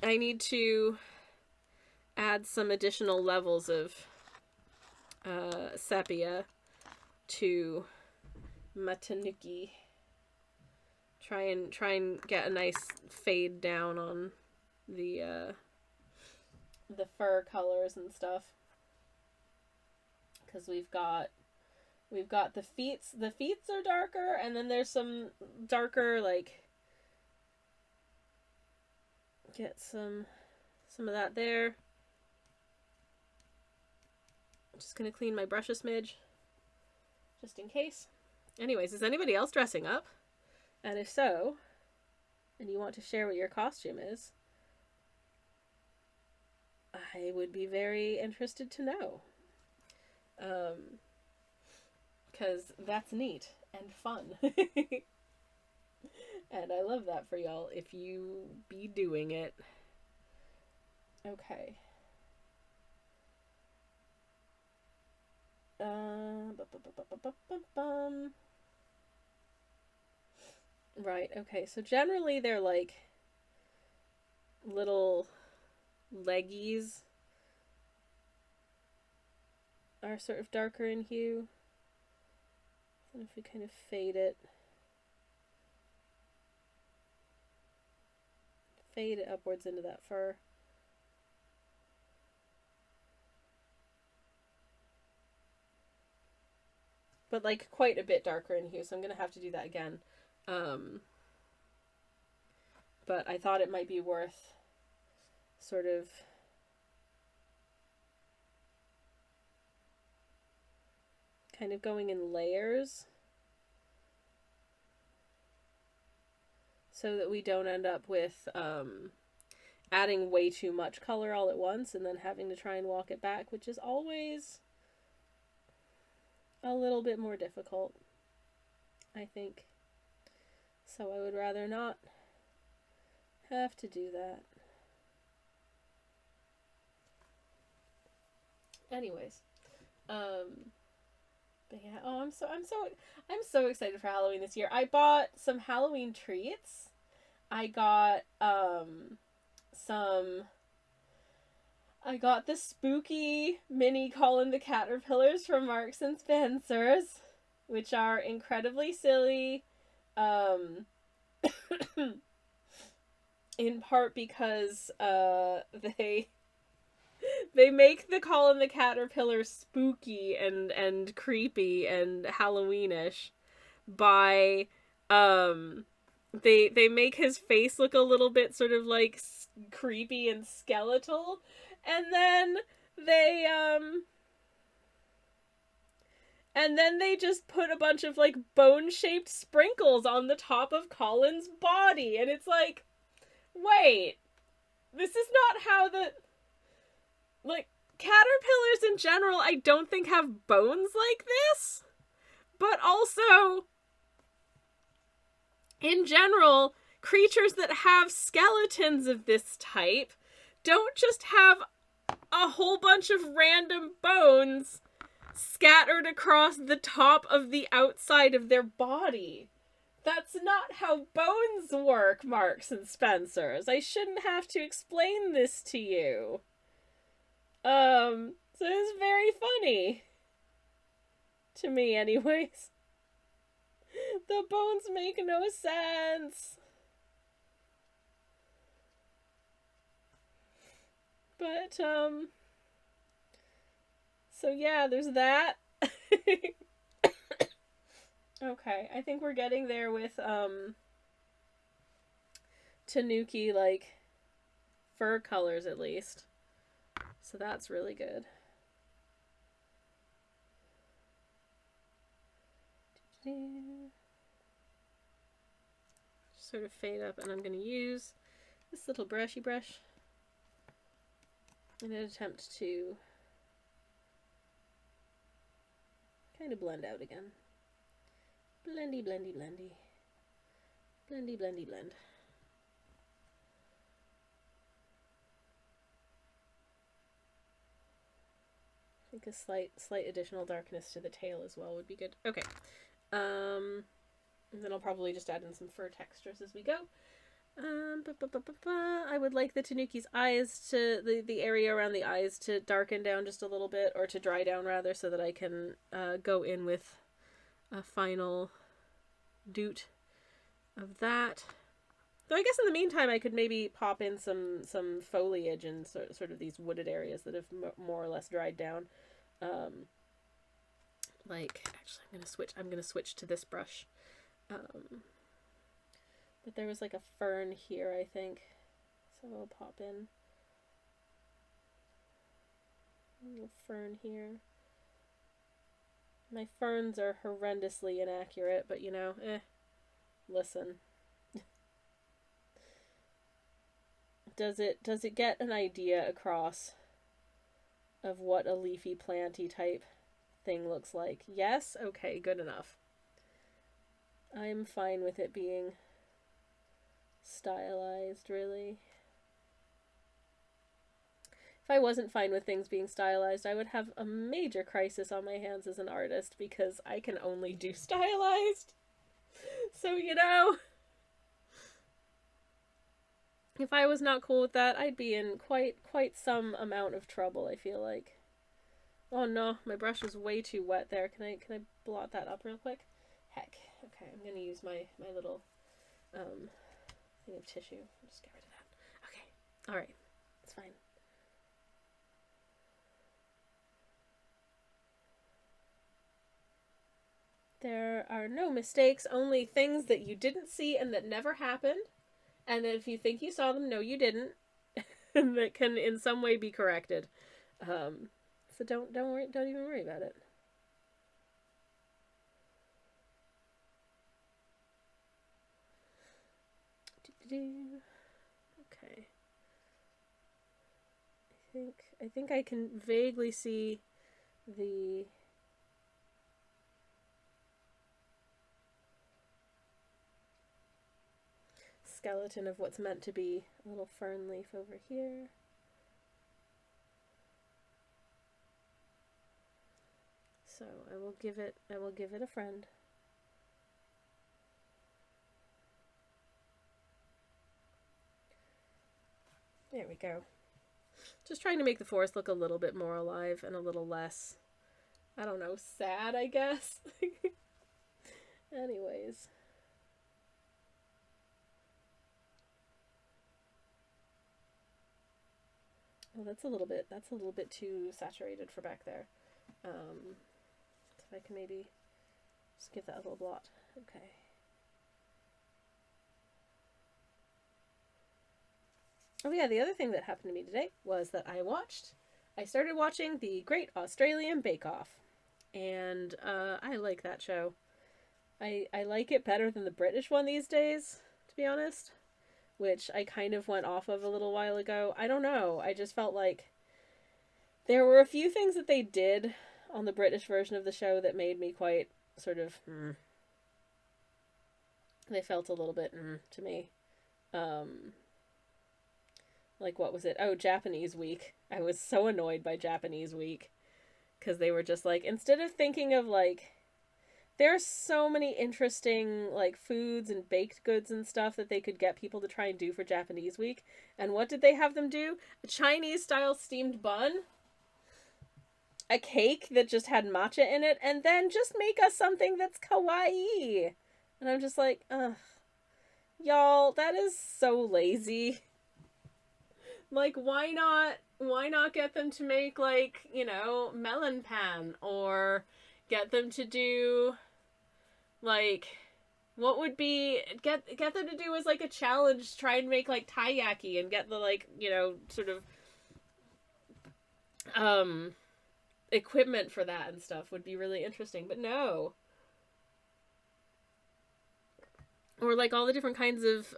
I need to add some additional levels of sepia to my tanuki. Try and get a nice fade down on the fur colors and stuff. Because we've got the feet are darker, and then there's some darker, like, get some of that there. I'm just gonna clean my brush a smidge, just in case. Anyways, is anybody else dressing up? And if so, and you want to share what your costume is, I would be very interested to know. Because that's neat and fun. And I love that for y'all if you be doing it. Okay. Right, okay, so generally they're like little leggies are sort of darker in hue. And if we kind of fade it upwards into that fur. But like quite a bit darker in hue, so I'm gonna have to do that again. But I thought it might be worth sort of kind of going in layers so that we don't end up with adding way too much color all at once and then having to try and walk it back, which is always a little bit more difficult, I think. So I would rather not have to do that. Anyways, but yeah, I'm so excited for Halloween this year. I bought some Halloween treats. I got the spooky mini Colin the Caterpillars from Marks and Spencer's, which are incredibly silly, in part because they make the Colin the Caterpillar spooky and creepy and Halloweenish by they make his face look a little bit sort of like creepy and skeletal, and then they just put a bunch of like bone-shaped sprinkles on the top of Colin's body, and it's like, wait, this is not how the, like, caterpillars in general I don't think have bones like this, but also in general, creatures that have skeletons of this type don't just have a whole bunch of random bones scattered across the top of the outside of their body. That's not how bones work, Marks and Spencers. I shouldn't have to explain this to you. So it's very funny. To me, anyways. The bones make no sense. But, so yeah, there's that. Okay, I think we're getting there with, tanuki, like, fur colors at least. So that's really good. Sort of fade up, and I'm going to use this little brushy brush in an attempt to kind of blend out again. Blendy, blendy, blendy. Blendy, blendy, blend. I think a slight additional darkness to the tail as well would be good. Okay. And then I'll probably just add in some fur textures as we go. I would like the tanuki's eyes to, the area around the eyes to darken down just a little bit, or to dry down rather, so that I can go in with a final doot of that. So I guess in the meantime I could maybe pop in some foliage and sort of these wooded areas that have more or less dried down. Like, actually I'm gonna switch to this brush. But there was like a fern here, I think. So I'll pop in a little fern here. My ferns are horrendously inaccurate, but you know, listen. Does it get an idea across of what a leafy planty type thing looks like? Yes? Okay, good enough. I'm fine with it being stylized, really. If I wasn't fine with things being stylized, I would have a major crisis on my hands as an artist, because I can only do stylized. So, you know, if I was not cool with that, I'd be in quite some amount of trouble, I feel like. Oh no, my brush is way too wet there. Can I blot that up real quick? Heck. Okay, I'm gonna use my little thing of tissue. I'll just get rid of that. Okay. Alright. It's fine. There are no mistakes, only things that you didn't see and that never happened. And that if you think you saw them, no you didn't. And that can in some way be corrected. So don't worry, don't even worry about it. Okay. I think I can vaguely see the skeleton of what's meant to be a little fern leaf over here. So I will give it a friend. There we go. Just trying to make the forest look a little bit more alive and a little less, I don't know, sad, I guess. Anyways. Oh, that's a little bit too saturated for back there. So if I can maybe just give that a little blot. Okay. Oh yeah, the other thing that happened to me today was that I started watching the Great Australian Bake Off. And I like that show. I like it better than the British one these days, to be honest. Which I kind of went off of a little while ago. I don't know. I just felt like there were a few things that they did on the British version of the show that made me quite sort of, They felt a little bit, to me. like, what was it? Oh, Japanese week. I was so annoyed by Japanese week because they were just like, instead of thinking of like, there are so many interesting like foods and baked goods and stuff that they could get people to try and do for Japanese week. And what did they have them do? A Chinese style steamed bun, a cake that just had matcha in it, and then just make us something that's kawaii. And I'm just like, ugh. Y'all, that is so lazy. Like, why not get them to make, like, you know, melon pan, or get them to do, like, what would be, get them to do as, like, a challenge, try and make, like, taiyaki, and get the, like, you know, sort of, equipment for that and stuff would be really interesting, but no. Or, like, all the different kinds of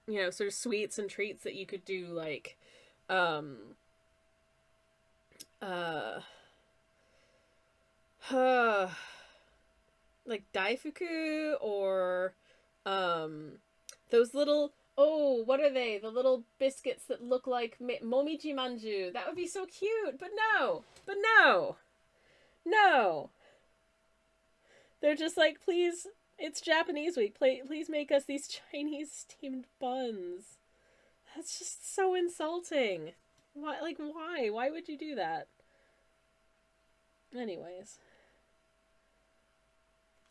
you know, sort of sweets and treats that you could do, like, like daifuku, or, those little, oh, what are they? The little biscuits that look like momiji manju. That would be so cute, but no. No. They're just like, please, it's Japanese week. Please make us these Chinese steamed buns. That's just so insulting. Why? Like, why? Why would you do that? Anyways.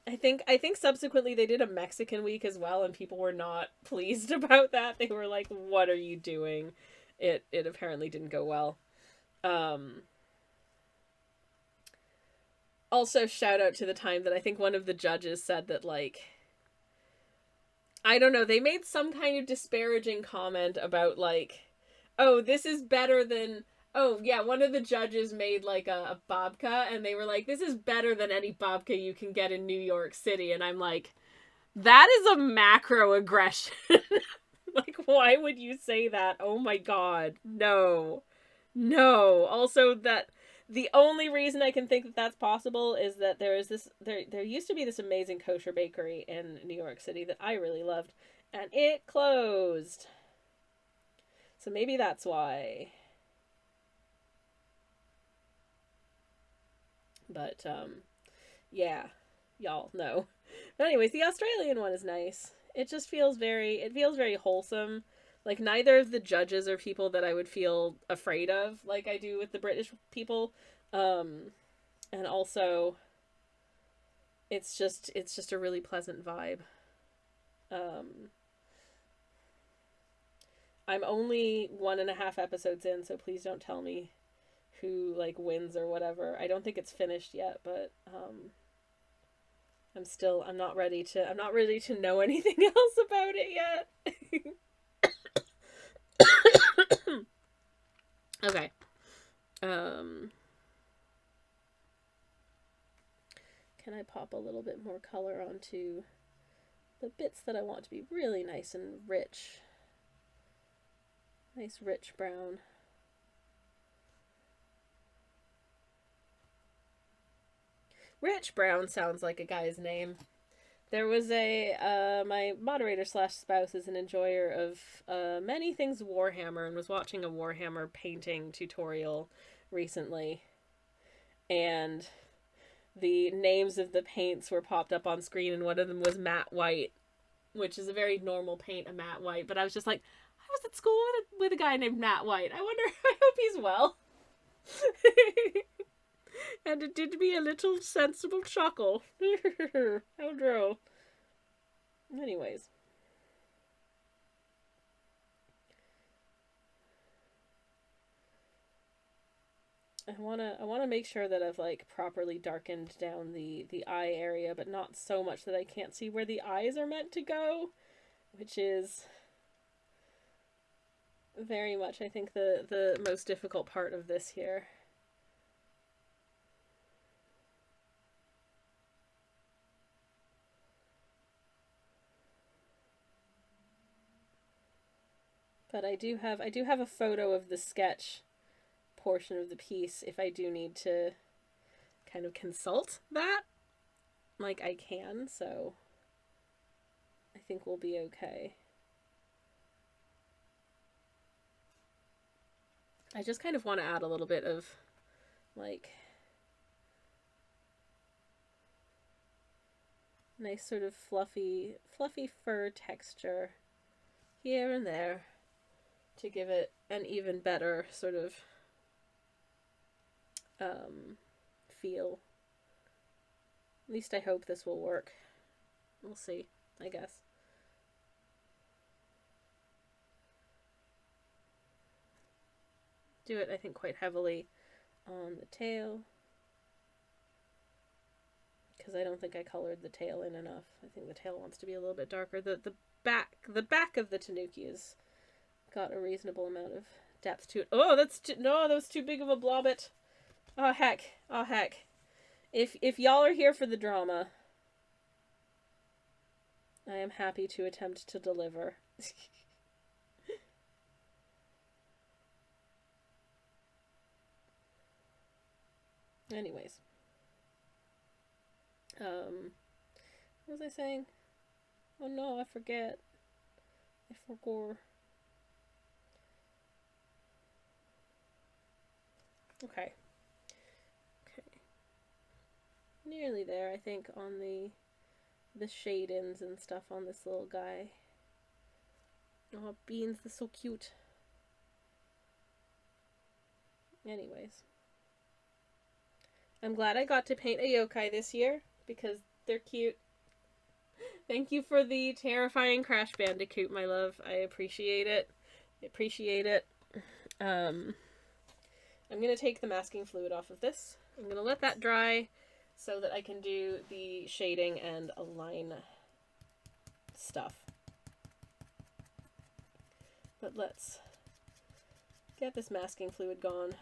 I think subsequently they did a Mexican week as well, and people were not pleased about that. They were like, what are you doing? It apparently didn't go well. Also, shout out to the time that I think one of the judges said that, like, I don't know, they made some kind of disparaging comment about, like, oh, this is better than, oh, yeah, one of the judges made, like, a babka, and they were like, this is better than any babka you can get in New York City, and I'm like, that is a macro-aggression. Like, why would you say that? Oh my god, no. Also, that the only reason I can think that that's possible is that there used to be this amazing kosher bakery in New York City that I really loved, and it closed. So maybe that's why. But, yeah. Y'all, no. But anyways, the Australian one is nice. It just feels very wholesome. Like, neither of the judges are people that I would feel afraid of, like I do with the British people. And also, it's just a really pleasant vibe. I'm only 1.5 episodes in, so please don't tell me who, like, wins or whatever. I don't think it's finished yet, but, I'm not ready to know anything else about it yet. Okay. Can I pop a little bit more color onto the bits that I want to be really nice and rich? Nice rich brown. Rich Brown sounds like a guy's name. There was my moderator / spouse is an enjoyer of many things Warhammer, and was watching a Warhammer painting tutorial recently. And the names of the paints were popped up on screen, and one of them was matte white, which is a very normal paint, a matte white. But I was just like, I was at school with a guy named Matt White. I hope he's well. And it did me a little sensible chuckle. How droll. Anyways. I wanna make sure that I've, like, properly darkened down the eye area, but not so much that I can't see where the eyes are meant to go, which is very much, I think, the most difficult part of this here. But I do have a photo of the sketch portion of the piece if I do need to kind of consult that. Like, I can, so I think we'll be okay. I just kind of want to add a little bit of, like, nice sort of fluffy fur texture here and there to give it an even better sort of feel. At least I hope this will work. We'll see, I guess. Do it, I think, quite heavily on the tail, because I don't think I colored the tail in enough. I think the tail wants to be a little bit darker. The back of the tanuki has got a reasonable amount of depth to it. Oh, no, that was too big of a blobbit. Oh heck. Oh heck. If y'all are here for the drama, I am happy to attempt to deliver. Anyways. What was I saying? Oh no, I forget. I forgot. Okay. Nearly there, I think, on the shade-ins and stuff on this little guy. Oh, Beans, they're so cute. Anyways. I'm glad I got to paint a yokai this year, because they're cute. Thank you for the terrifying Crash Bandicoot, my love. I appreciate it. I'm going to take the masking fluid off of this. I'm going to let that dry so that I can do the shading and align stuff. But let's get this masking fluid gone.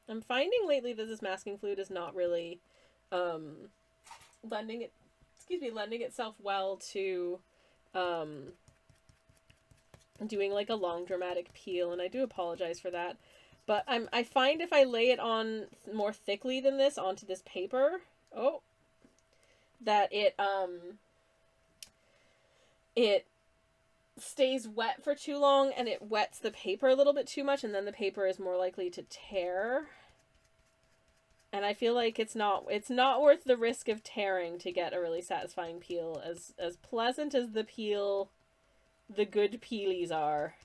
I'm finding lately that this masking fluid is not really lending itself well to doing like a long dramatic peel, and I do apologize for that. But I find if I lay it on more thickly than this onto this paper, that it stays wet for too long, and it wets the paper a little bit too much, and then the paper is more likely to tear. And I feel like it's not worth the risk of tearing to get a really satisfying peel. As pleasant as the good peelies are,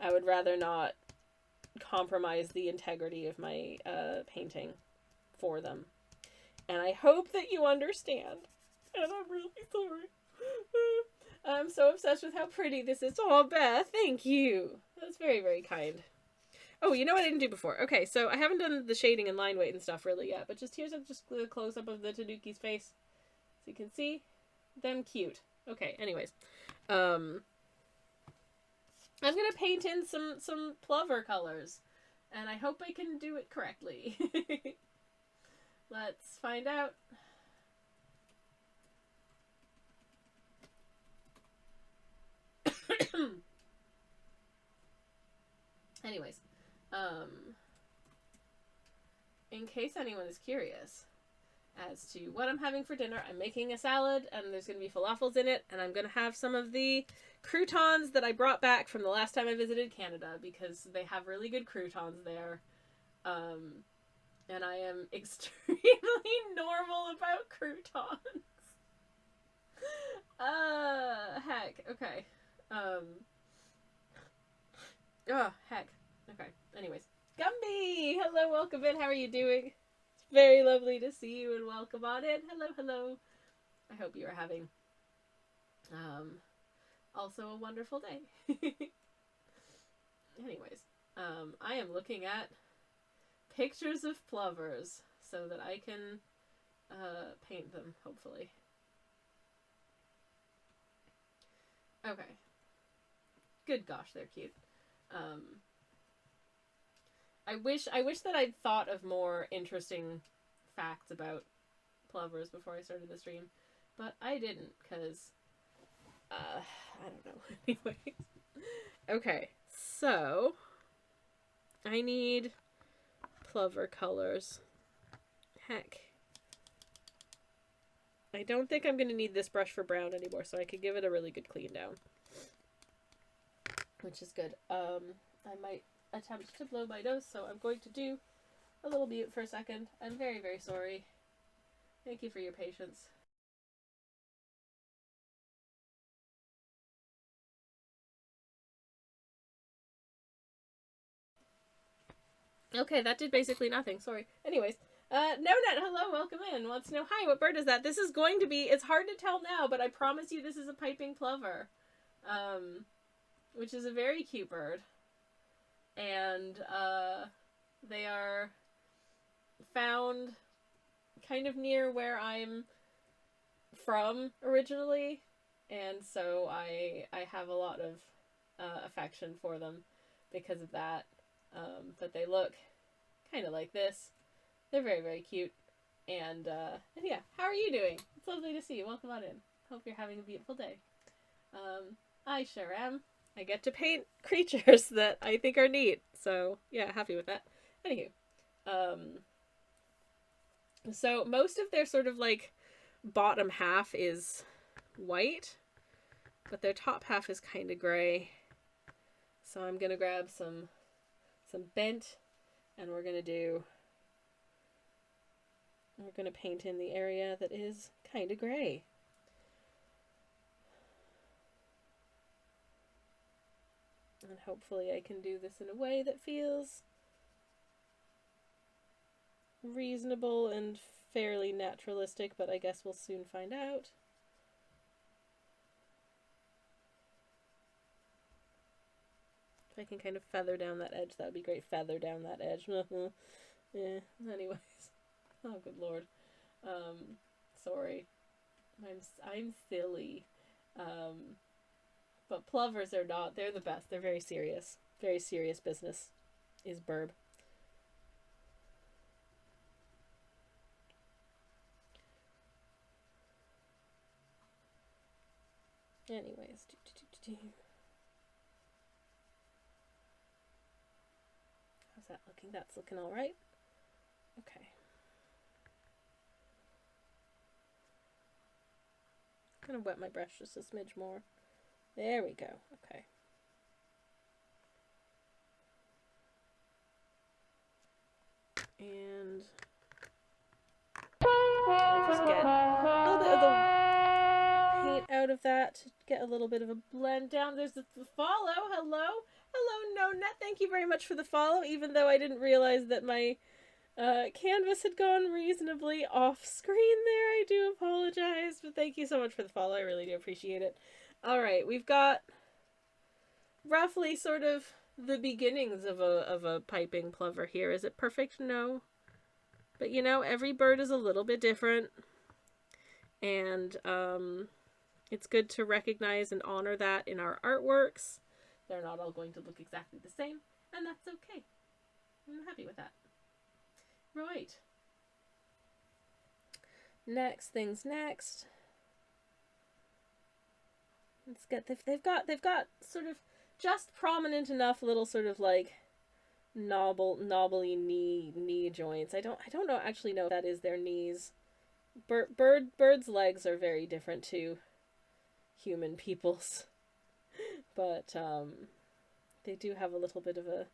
I would rather not compromise the integrity of my painting for them. And I hope that you understand. And I'm really sorry. I'm so obsessed with how pretty this is. Oh, Beth, thank you. That's very, very kind. Oh, you know what I didn't do before? Okay, so I haven't done the shading and line weight and stuff really yet, but here's just a close-up of the tanuki's face. So you can see them cute. Okay, anyways. I'm gonna paint in some plover colors, and I hope I can do it correctly. Let's find out. Anyways, in case anyone is curious as to what I'm having for dinner, I'm making a salad, and there's going to be falafels in it, and I'm going to have some of the croutons that I brought back from the last time I visited Canada, because they have really good croutons there. And I am extremely normal about croutons. Heck, okay. Oh, heck. Okay, anyways. Gumby! Hello, welcome in. How are you doing? It's very lovely to see you, and welcome on in. Hello, hello. I hope you are having, also a wonderful day. Anyways, I am looking at pictures of plovers so that I can, paint them, hopefully. Okay. Good gosh, they're cute. I wish that I'd thought of more interesting facts about plovers before I started the stream, but I didn't, because, I don't know. Anyways. Okay, so, I need plover colors. Heck. I don't think I'm going to need this brush for brown anymore, so I could give it a really good clean down. Which is good. I might attempt to blow my nose, so I'm going to do a little mute for a second. I'm very, very sorry. Thank you for your patience. Okay, that did basically nothing. Sorry. Anyways, NoNet, hello, welcome in. Wants to know, hi, what bird is that? This is going to be, it's hard to tell now, but I promise you this is a piping plover. Which is a very cute bird. And, they are found kind of near where I'm from originally. And so I have a lot of, affection for them because of that. But they look kind of like this. They're very, very cute. And yeah, how are you doing? It's lovely to see you. Welcome on in. Hope you're having a beautiful day. I sure am. I get to paint creatures that I think are neat. So, yeah, happy with that. Anywho. So most of their sort of like bottom half is white. But their top half is kind of gray. So I'm going to grab some bent, and we're going to paint in the area that is kind of gray. And hopefully I can do this in a way that feels reasonable and fairly naturalistic, but I guess we'll soon find out. If I can kind of feather down that edge, that would be great. Feather down that edge. Yeah, anyways. Oh, good lord. Sorry. I'm silly. But plovers are not. They're the best. They're very serious. Very serious business is burb. Anyways. How's that looking? That's looking alright. Okay. I'm gonna wet my brush just a smidge more. There we go. Okay. And I'll just get a little bit of the paint out of that to get a little bit of a blend down. There's the follow. Hello. Hello, NoNet. Thank you very much for the follow, even though I didn't realize that my canvas had gone reasonably off screen there. I do apologize, but thank you so much for the follow. I really do appreciate it. Alright, we've got roughly sort of the beginnings of a piping plover here. Is it perfect? No. But you know, every bird is a little bit different. And it's good to recognize and honor that in our artworks. They're not all going to look exactly the same, and that's okay. I'm happy with that. Right. Next things next. Let's get they've got sort of just prominent enough little sort of like knobbly knee joints. I don't actually know if that is their knees. Birds' legs are very different to human people's. But they do have a little bit of a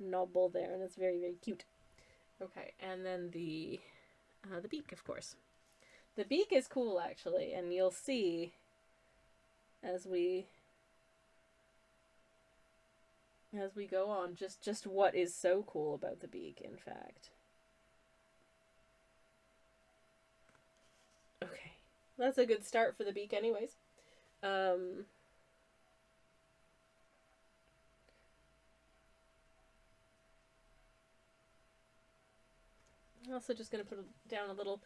knobble there, and it's very, very cute. Okay, and then the beak, of course. The beak is cool, actually, and you'll see as we go on just what is so cool about the beak, in fact. Okay, that's a good start for the beak, anyways. I'm also just gonna put down a little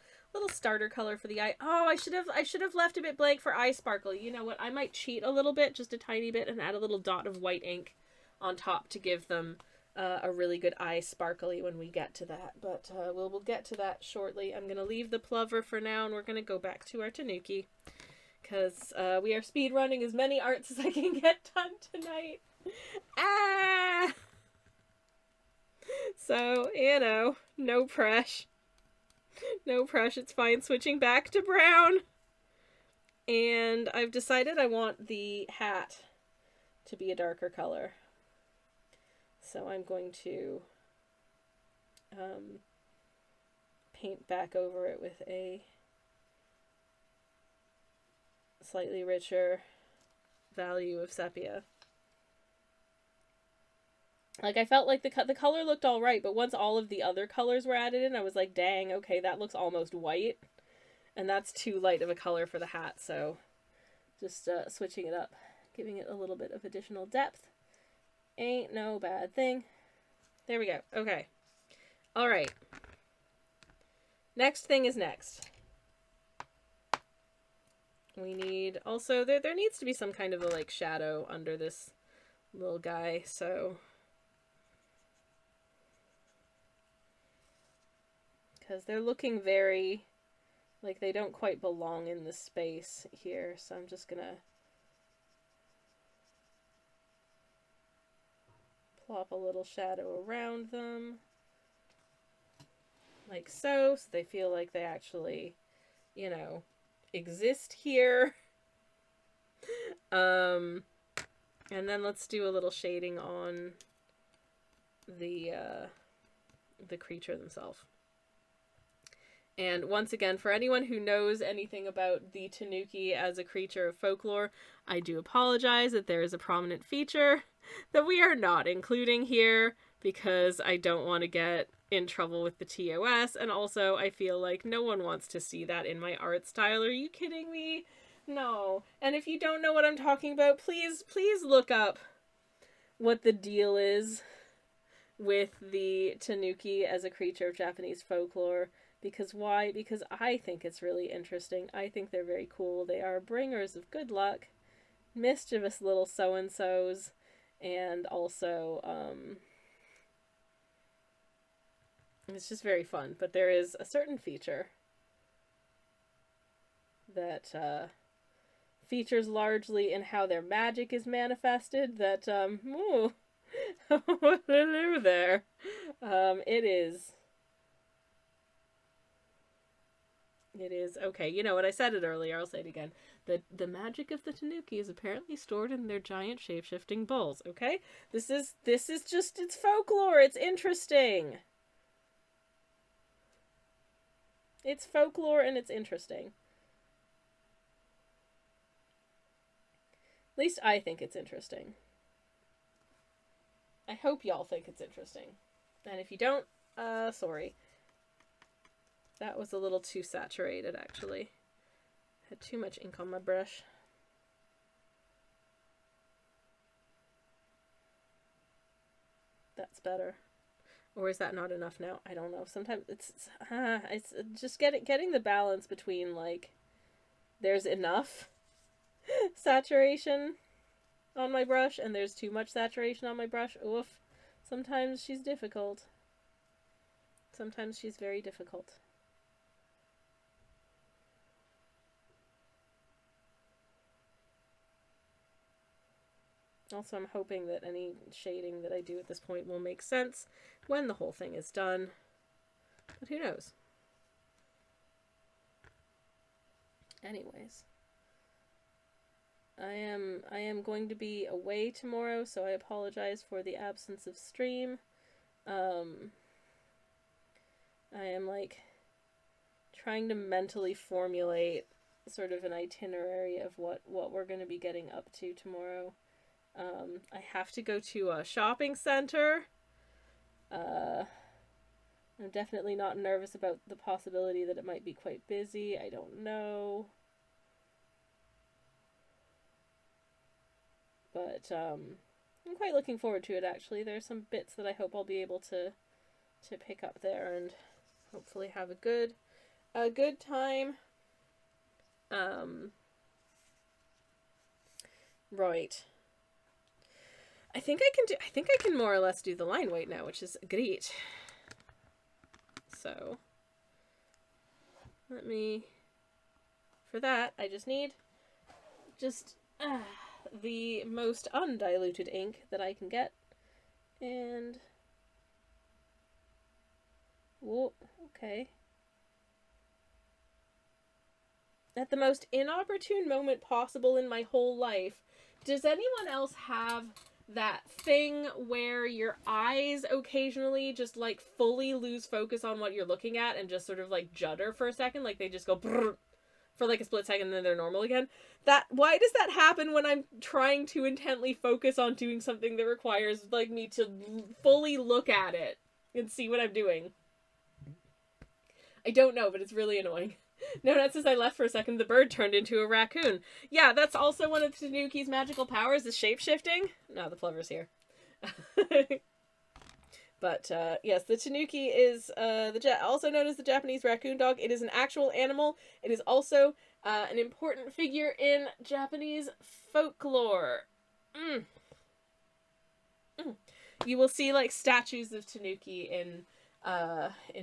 starter color for the eye. Oh, I should have left a bit blank for eye sparkle. You know what? I might cheat a little bit, just a tiny bit, and add a little dot of white ink on top to give them a really good eye sparkly when we get to that. But we'll get to that shortly. I'm gonna leave the plover for now, and we're gonna go back to our tanuki because we are speed running as many arts as I can get done tonight. Ah. So, you know, no press. No press, it's fine. Switching back to brown. And I've decided I want the hat to be a darker color. So I'm going to paint back over it with a slightly richer value of sepia. Like, I felt like the color looked all right, but once all of the other colors were added in, I was like, dang, okay, that looks almost white. And that's too light of a color for the hat, so just switching it up, giving it a little bit of additional depth. Ain't no bad thing. There we go. Okay. All right. Next thing is next. We need also, there needs to be some kind of a like shadow under this little guy, so because they're looking very like they don't quite belong in the space here, so I'm just gonna plop a little shadow around them like so they feel like they actually, you know, exist here. And then let's do a little shading on the creature themselves. And once again, for anyone who knows anything about the tanuki as a creature of folklore, I do apologize that there is a prominent feature that we are not including here because I don't want to get in trouble with the TOS, and also I feel like no one wants to see that in my art style. Are you kidding me? No. And if you don't know what I'm talking about, please look up what the deal is with the tanuki as a creature of Japanese folklore. Because why? Because I think it's really interesting. I think they're very cool. They are bringers of good luck, mischievous little so-and-sos, and also, it's just very fun. But there is a certain feature that, features largely in how their magic is manifested that, ooh, hello there. It is, okay, you know what, I said it earlier, I'll say it again. The magic of the tanuki is apparently stored in their giant shape-shifting bowls, okay? This is just, it's folklore, it's interesting. It's folklore and it's interesting. At least I think it's interesting. I hope y'all think it's interesting. And if you don't, sorry. That was a little too saturated, actually. Had too much ink on my brush. That's better. Or is that not enough now? I don't know. Sometimes it's just getting the balance between, like, there's enough saturation on my brush and there's too much saturation on my brush. Oof. Sometimes she's difficult. Sometimes she's very difficult. Also, I'm hoping that any shading that I do at this point will make sense when the whole thing is done. But who knows? Anyways. I am going to be away tomorrow, so I apologize for the absence of stream. I am, like, trying to mentally formulate sort of an itinerary of what we're going to be getting up to tomorrow. I have to go to a shopping center. I'm definitely not nervous about the possibility that it might be quite busy. I don't know. But, I'm quite looking forward to it, actually. There's some bits that I hope I'll be able to pick up there and hopefully have a good time. Right. I think I can more or less do the line weight now, which is great. So, for that, I just need the most undiluted ink that I can get. And, whoa, okay. At the most inopportune moment possible in my whole life, does anyone else have that thing where your eyes occasionally just like fully lose focus on what you're looking at and just sort of like judder for a second, like they just go brrr for like a split second and then they're normal again. Why does that happen when I'm trying to intently focus on doing something that requires like me to fully look at it and see what I'm doing? I don't know, but it's really annoying. No, not since I left for a second, the bird turned into a raccoon. Yeah, that's also one of Tanuki's magical powers, is shape-shifting. No, the plover's here. But, yes, the Tanuki is also known as the Japanese raccoon dog. It is an actual animal. It is also an important figure in Japanese folklore. You will see, like, statues of Tanuki in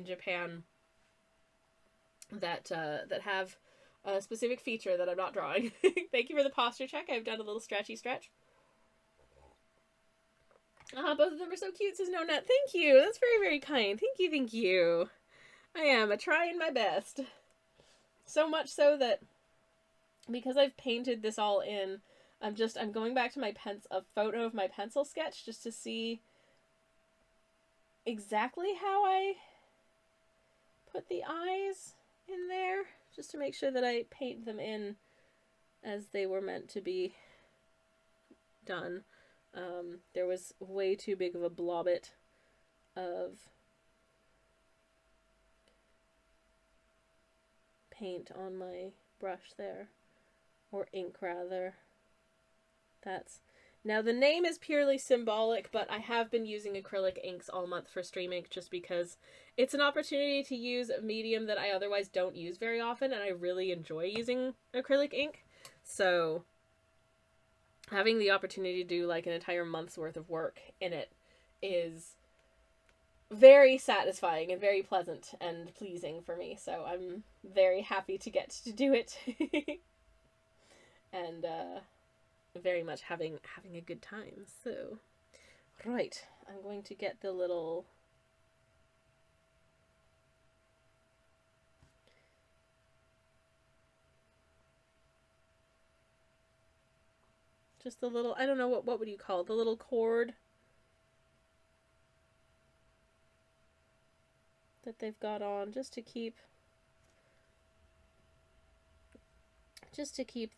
Japan that have a specific feature that I'm not drawing. Thank you for the posture check. I've done a little stretchy stretch. Both of them are so cute, says No Nut. Thank you. That's very, very kind. Thank you, thank you. I am trying my best. So much so that because I've painted this all in, I'm going back to a photo of my pencil sketch just to see exactly how I put the eyes in there, just to make sure that I paint them in as they were meant to be done. There was way too big of a blobbit of paint on my brush there, or ink rather. Now the name is purely symbolic, but I have been using acrylic inks all month for stream ink just because it's an opportunity to use a medium that I otherwise don't use very often, and I really enjoy using acrylic ink. So having the opportunity to do like an entire month's worth of work in it is very satisfying and very pleasant and pleasing for me. So I'm very happy to get to do it. And very much having a good time. So, right, I'm going to get the little I don't know, what would you call it? The little cord that they've got on just to keep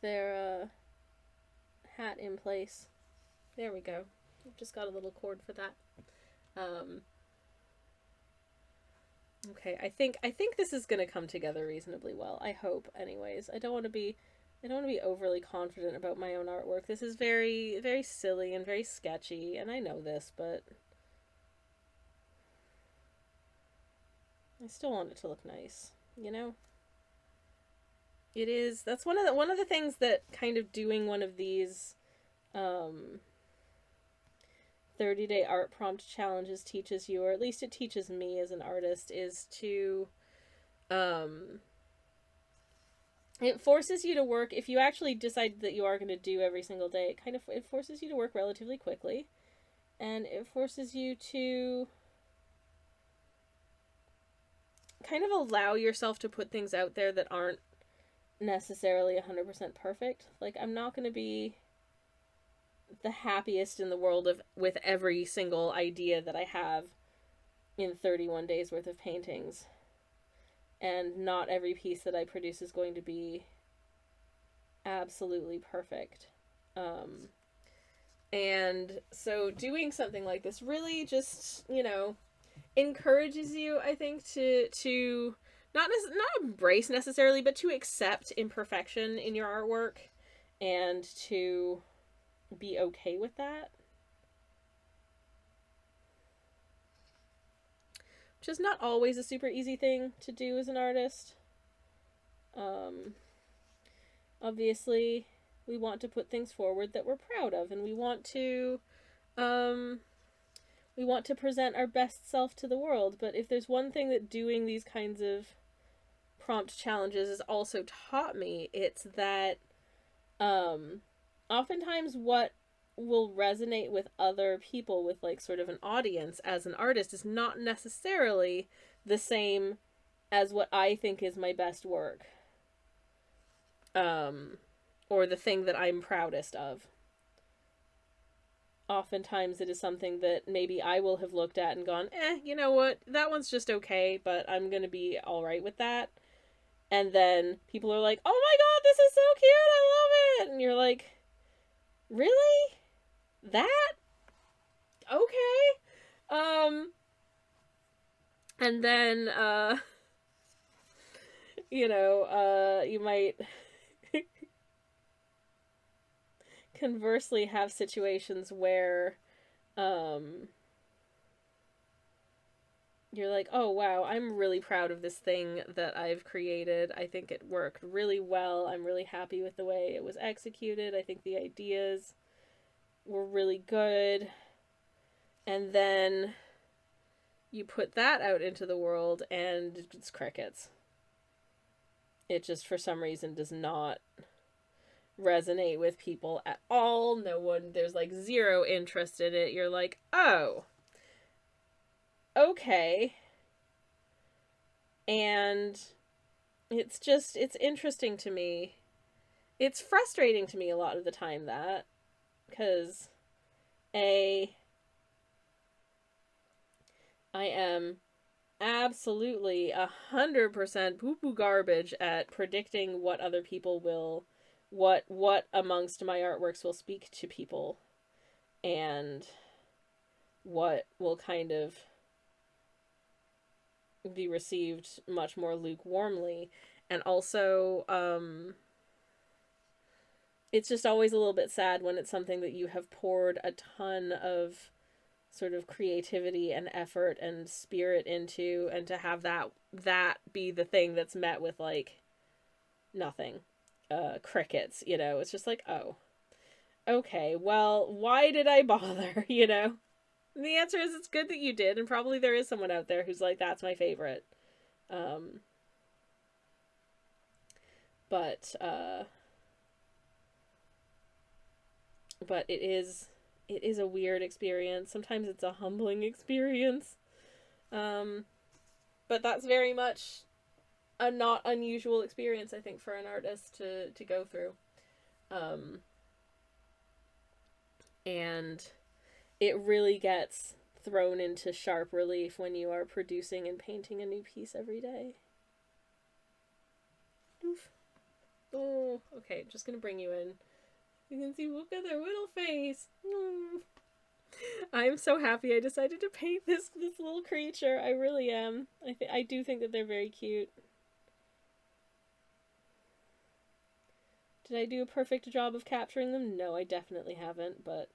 their hat in place. There we go. I've just got a little cord for that. Okay, I think this is gonna come together reasonably well. I hope, anyways. I don't want to be overly confident about my own artwork. This is very, very silly and very sketchy, and I know this, but I still want it to look nice, you know? It is. That's one of the things that kind of doing one of these 30-day art prompt challenges teaches you, or at least it teaches me as an artist, is to it forces you to work. If you actually decide that you are going to do every single day, it forces you to work relatively quickly, and it forces you to kind of allow yourself to put things out there that aren't necessarily 100% perfect. Like, I'm not going to be the happiest in the world with every single idea that I have in 31 days worth of paintings. And not every piece that I produce is going to be absolutely perfect. And so doing something like this really just, encourages you, I think, to not embrace necessarily, but to accept imperfection in your artwork and to be okay with that. Which is not always a super easy thing to do as an artist. Obviously, we want to put things forward that we're proud of, and we want to present our best self to the world. But if there's one thing that doing these kinds of prompt challenges has also taught me, it's that oftentimes what will resonate with other people, with like sort of an audience as an artist, is not necessarily the same as what I think is my best work, or the thing that I'm proudest of. oftentimes it is something that maybe I will have looked at and gone, you know what, that one's just okay, but I'm gonna be alright with that. And then people are like, oh my god, this is so cute, I love it! And you're like, really? That? Okay. And then, you might conversely have situations where, you're like, oh wow, I'm really proud of this thing that I've created. I think it worked really well. I'm really happy with the way it was executed. I think the ideas were really good. And then you put that out into the world and it's crickets. It just, for some reason, does not resonate with people at all. No one, there's like zero interest in it. You're like, oh, okay. And it's interesting to me. It's frustrating to me a lot of the time that, because I am absolutely 100% poo-poo garbage at predicting what other people will, what amongst my artworks will speak to people, and what will kind of be received much more lukewarmly. And also, it's just always a little bit sad when it's something that you have poured a ton of sort of creativity and effort and spirit into, and to have that be the thing that's met with like nothing, crickets. It's just like, oh, okay, well, why did I bother? And the answer is, it's good that you did, and probably there is someone out there who's like, that's my favorite. But it is a weird experience. Sometimes it's a humbling experience. But that's very much a not unusual experience, I think, for an artist to go through. And it really gets thrown into sharp relief when you are producing and painting a new piece every day. Oof. Oh, okay, just gonna bring you in. You can see, look at their little face. I'm so happy I decided to paint this little creature. I really am. I do think that they're very cute. Did I do a perfect job of capturing them? No, I definitely haven't, but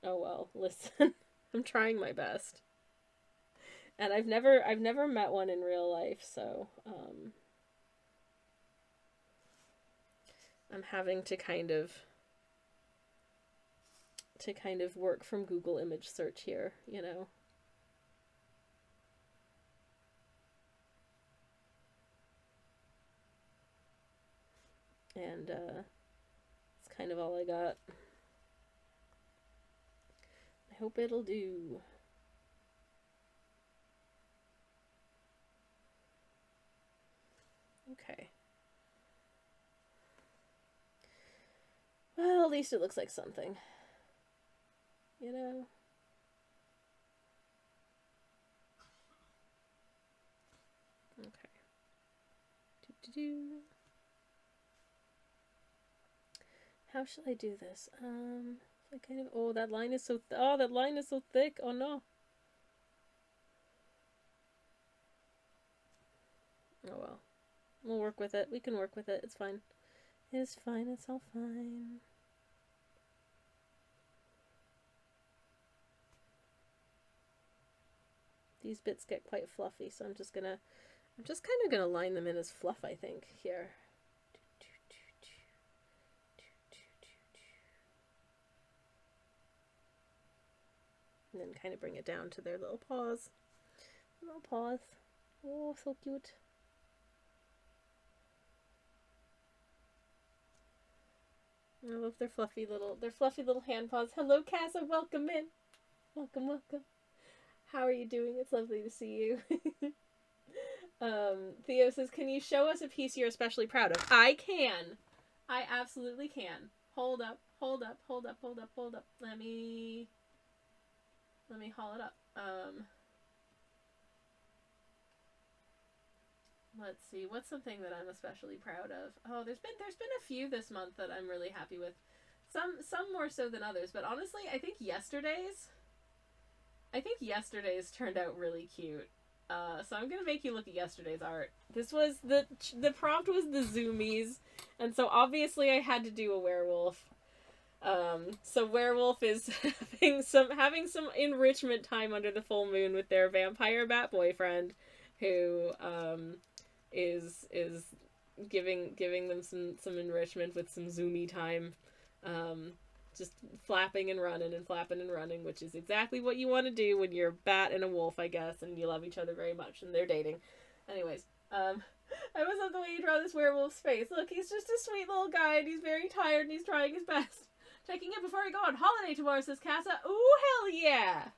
oh well, listen. I'm trying my best. And I've never met one in real life, so I'm having to kind of work from Google image search here, And it's kind of all I got. I hope it'll do. Okay. Well, at least it looks like something. Okay. How shall I do this? I kind of, oh, that line is so, that line is so thick. Oh no. Oh well. We'll work with it. We can work with it. It's fine. It's fine. It's all fine. These bits get quite fluffy, so I'm just kind of gonna line them in as fluff, I think, here. And then kind of bring it down to their little paws. Little paws. Oh, so cute. I love their fluffy little hand paws. Hello, Casa. Welcome in. Welcome, welcome. How are you doing? It's lovely to see you. Theo says, can you show us a piece you're especially proud of? I can. I absolutely can. Hold up. hold up. Let me haul it up. Let's see, what's something that I'm especially proud of? Oh, there's been a few this month that I'm really happy with. Some more so than others, but honestly, I think yesterday's turned out really cute. So I'm gonna make you look at yesterday's art. This was the prompt was the zoomies, and so obviously I had to do a werewolf. So werewolf is having some enrichment time under the full moon with their vampire bat boyfriend, who is giving them some enrichment with some zoomy time. Just flapping and running, which is exactly what you want to do when you're a bat and a wolf, I guess, and you love each other very much, and they're dating. Anyways, I always love the way you draw this werewolf's face. Look, he's just a sweet little guy, and he's very tired, and he's trying his best. Checking in before I go on holiday tomorrow, says Casa. Ooh, hell yeah!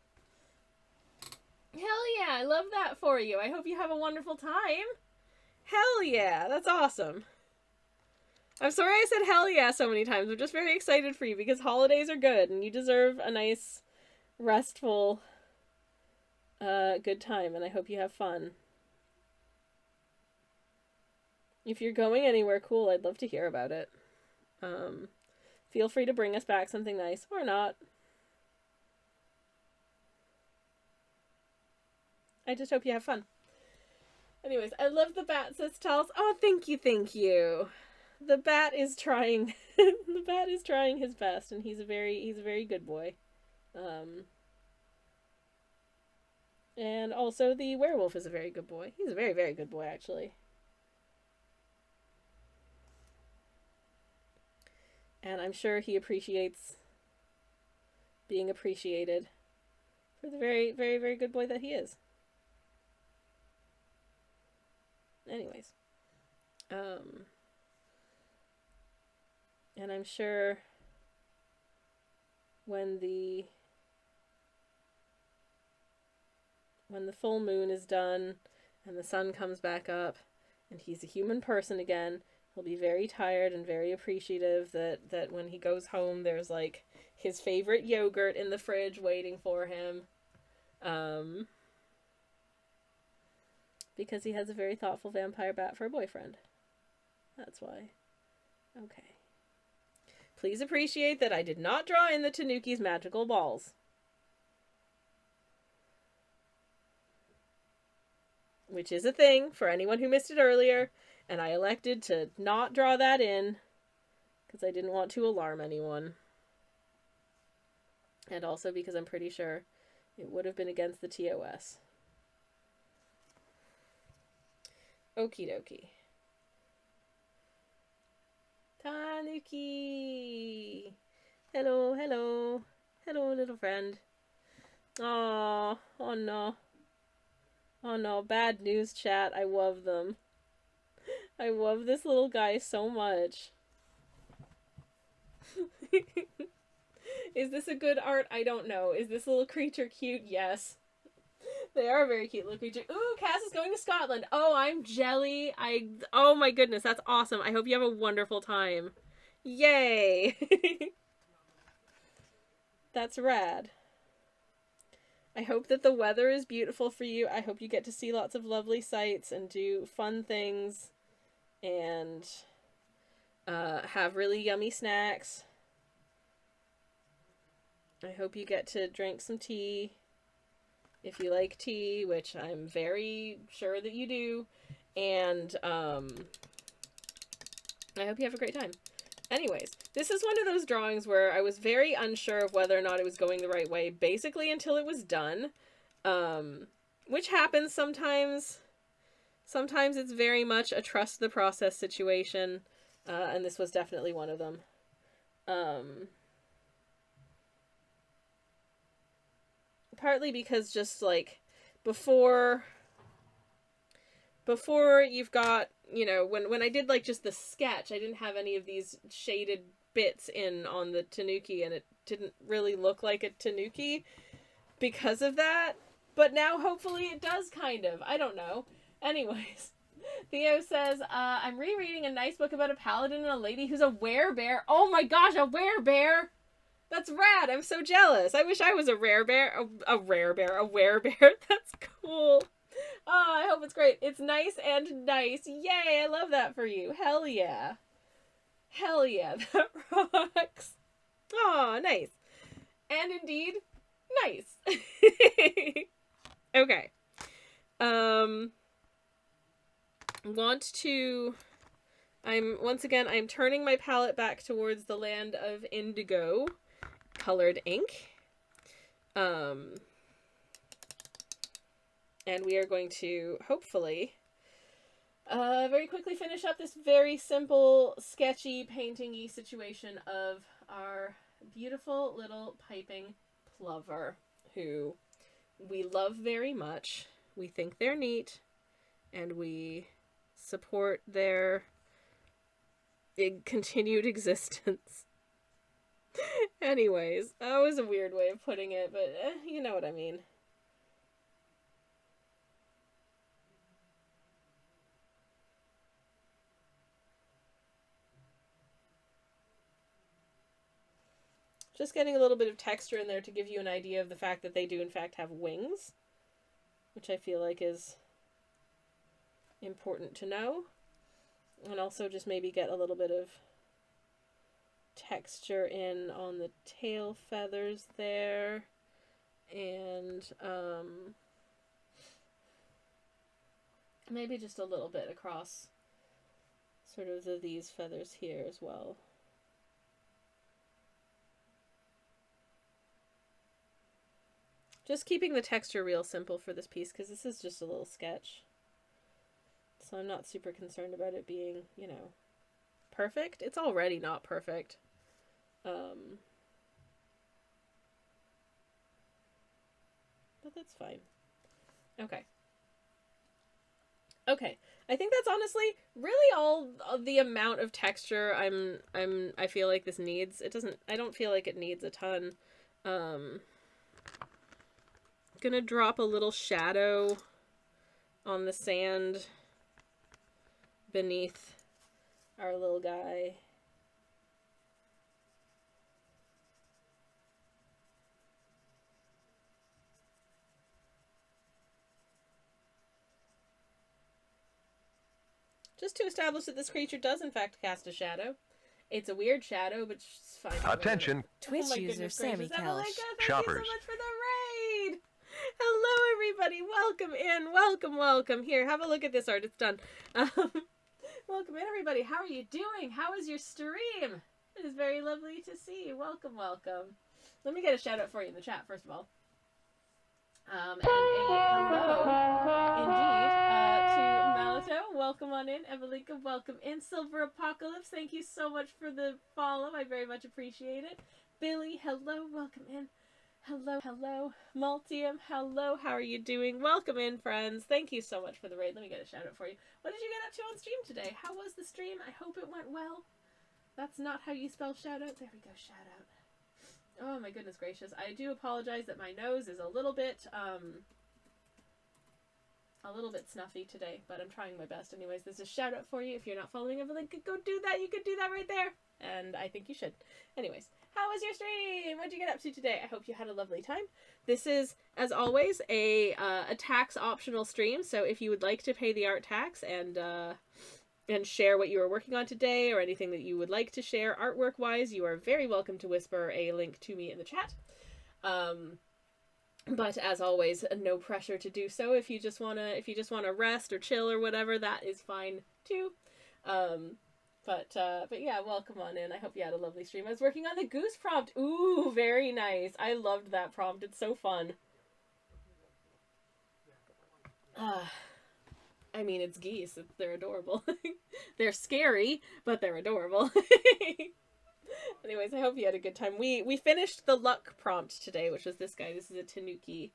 Hell yeah, I love that for you. I hope you have a wonderful time. Hell yeah, that's awesome. I'm sorry I said hell yeah so many times. I'm just very excited for you because holidays are good and you deserve a nice, restful, good time, and I hope you have fun. If you're going anywhere cool, I'd love to hear about it. Feel free to bring us back something nice, or not. I just hope you have fun. Anyways, I love the bat, says Tals. Oh, thank you. The bat is trying the bat is trying his best, and he's a very good boy. And also the werewolf is a very good boy. He's a very, very good boy, actually. And I'm sure he appreciates being appreciated for the very, very, very good boy that he is. Anyways. And I'm sure when the full moon is done and the sun comes back up and he's a human person again, he'll be very tired and very appreciative that when he goes home there's like his favorite yogurt in the fridge waiting for him. Because he has a very thoughtful vampire bat for a boyfriend. That's why. Okay. Please appreciate that I did not draw in the Tanuki's magical balls. Which is a thing for anyone who missed it earlier, and I elected to not draw that in because I didn't want to alarm anyone. And also because I'm pretty sure it would have been against the TOS. Okie dokie. Tanuki! Hello, little friend. Oh no. Oh no, bad news, chat. I love them. I love this little guy so much. Is this a good art? I don't know. Is this little creature cute? Yes. They are a very cute little creature. Ooh, Cass is going to Scotland. Oh, I'm jelly. Oh my goodness, that's awesome. I hope you have a wonderful time. Yay! That's rad. I hope that the weather is beautiful for you. I hope you get to see lots of lovely sights and do fun things and have really yummy snacks. I hope you get to drink some tea. If you like tea, which I'm very sure that you do, and I hope you have a great time. Anyways, this is one of those drawings where I was very unsure of whether or not it was going the right way, basically until it was done, which happens sometimes. Sometimes it's very much a trust the process situation, and this was definitely one of them. Partly because just like before you've got, you know, when I did like just the sketch, I didn't have any of these shaded bits in on the tanuki, and it didn't really look like a tanuki because of that, but now hopefully it does kind of. I don't know. Anyways, Theo says, I'm rereading a nice book about a paladin and a lady who's a werebear. Oh my gosh, a werebear! That's rad. I'm so jealous. I wish I was a rare bear. A rare bear. A werebear. That's cool. Oh, I hope it's great. It's nice and nice. Yay, I love that for you. Hell yeah. Hell yeah, that rocks. Oh, nice. And indeed, nice. Okay. I'm turning my palette back towards the land of indigo colored ink. And we are going to hopefully very quickly finish up this very simple, sketchy, painting-y situation of our beautiful little piping plover, who we love very much. We think they're neat, and we support their continued existence. Anyways, that was a weird way of putting it, but you know what I mean. Just getting a little bit of texture in there to give you an idea of the fact that they do in fact have wings, which I feel like is important to know. And also just maybe get a little bit of texture in on the tail feathers there. And maybe just a little bit across sort of these feathers here as well. Just keeping the texture real simple for this piece, because this is just a little sketch. So I'm not super concerned about it being, you know, perfect. It's already not perfect. But that's fine. Okay. Okay. I think that's honestly really all of the amount of texture I feel like this needs. I don't feel like it needs a ton. Gonna drop a little shadow on the sand beneath our little guy. Just to establish that this creature does in fact cast a shadow. It's a weird shadow, but it's fine. Attention. Twitch user Sammy Kelch. Shoppers. Thank you so much for the raid. Hello, everybody. Welcome in. Welcome, welcome. Here, have a look at this art. It's done. Welcome in, everybody. How are you doing? How is your stream? It is very lovely to see you. Welcome, welcome. Let me get a shout out for you in the chat, first of all. And a hello, indeed, to Malito. Welcome on in. Evelika, welcome in. Silver Apocalypse, thank you so much for the follow. I very much appreciate it. Billy, hello. Welcome in. Hello, hello. Multium, hello. How are you doing? Welcome in, friends. Thank you so much for the raid. Let me get a shout out for you. What did you get up to on stream today? How was the stream? I hope it went well. That's not how you spell shout out. There we go, shout out. Oh my goodness gracious. I do apologize that my nose is a little bit snuffy today, but I'm trying my best. Anyways, there's a shout out for you. If you're not following everything, go do that. You could do that right there. And I think you should. Anyways, how was your stream? What'd you get up to today? I hope you had a lovely time. This is, as always, a tax optional stream. So if you would like to pay the art tax and share what you are working on today or anything that you would like to share artwork wise, you are very welcome to whisper a link to me in the chat. But as always, no pressure to do so. If you just wanna rest or chill or whatever, that is fine too. But yeah, welcome on in. I hope you had a lovely stream. I was working on the goose prompt. Ooh, very nice. I loved that prompt. It's so fun. I mean, it's geese. They're adorable. They're scary, but they're adorable. Anyways, I hope you had a good time. We finished the luck prompt today, which was this guy. This is a tanuki.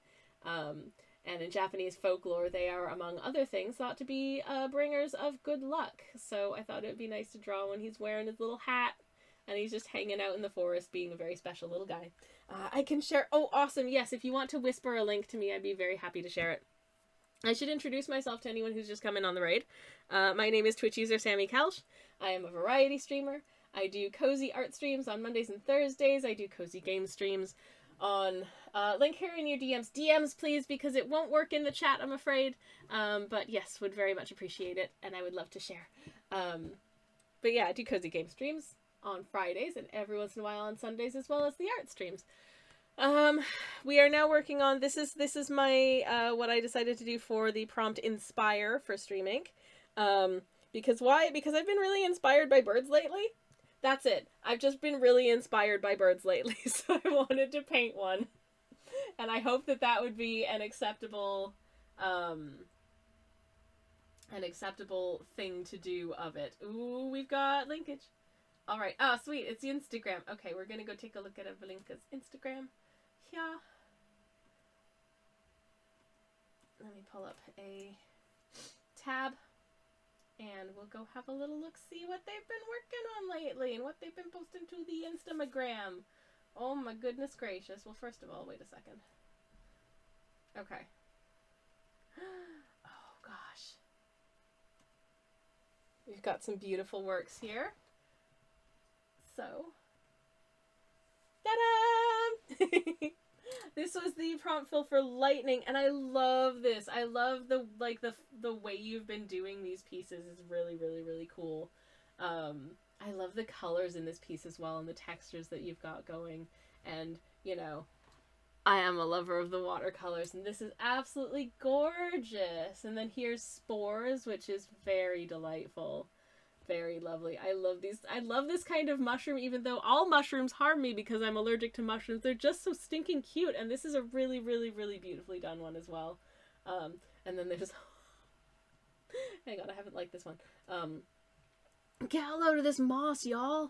And in Japanese folklore, they are, among other things, thought to be bringers of good luck. So I thought it would be nice to draw when he's wearing his little hat and he's just hanging out in the forest being a very special little guy. I can share... Oh, awesome. Yes, if you want to whisper a link to me, I'd be very happy to share it. I should introduce myself to anyone who's just come in on the raid. My name is Twitch user Sammy Kelch. I am a variety streamer. I do cozy art streams on Mondays and Thursdays. I do cozy game streams on link here in your DMs. DMs, please, because it won't work in the chat, I'm afraid. But yes, would very much appreciate it, and I would love to share. But yeah, I do cozy game streams on Fridays and every once in a while on Sundays, as well as the art streams. We are now working on, this is my, what I decided to do for the prompt Inspire for streaming. Because why? Because I've been really inspired by birds lately. That's it. I've just been really inspired by birds lately, so I wanted to paint one. And I hope that that would be an acceptable thing to do of it. Ooh, we've got linkage. Alright, ah, sweet, it's the Instagram. Okay, we're gonna go take a look at Evelinka's Instagram. Yeah. Let me pull up a tab. And we'll go have a little look, see what they've been working on lately and what they've been posting to the Instagram. Oh my goodness gracious. Well, first of all, wait a second. Okay. Oh gosh. We've got some beautiful works here. So. Ta-da! This was the prompt fill for lightning, and I love this. I love the way you've been doing these pieces is really, really, really cool. I love the colors in this piece as well, and the textures that you've got going. And, you know, I am a lover of the watercolors, and this is absolutely gorgeous. And then here's Spores, which is very delightful. Very lovely. I love these. I love this kind of mushroom, even though all mushrooms harm me because I'm allergic to mushrooms. They're just so stinking cute, and this is a really, really, really beautifully done one as well. And then there's... Hang on, I haven't liked this one. Get a load of this moss, y'all!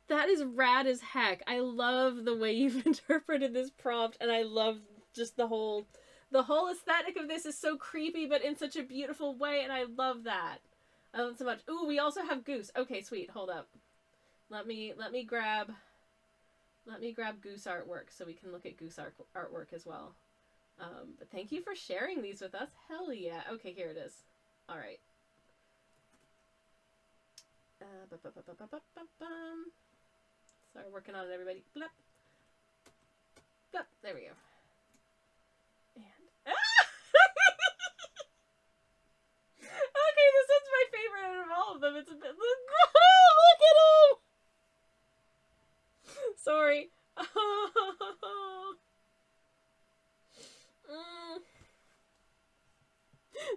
That is rad as heck. I love the way you've interpreted this prompt, and I love just the whole aesthetic of this is so creepy, but in such a beautiful way, and I love that. I love it so much. Ooh, we also have goose. Okay, sweet. Hold up. Let me grab goose artwork so we can look at goose artwork as well. But thank you for sharing these with us. Hell yeah. Okay, here it is. All right. Sorry, working on it, everybody. Blep. Blep. There we go. And okay, this one's my favorite out of all of them. It's a bit... Look at him! Sorry.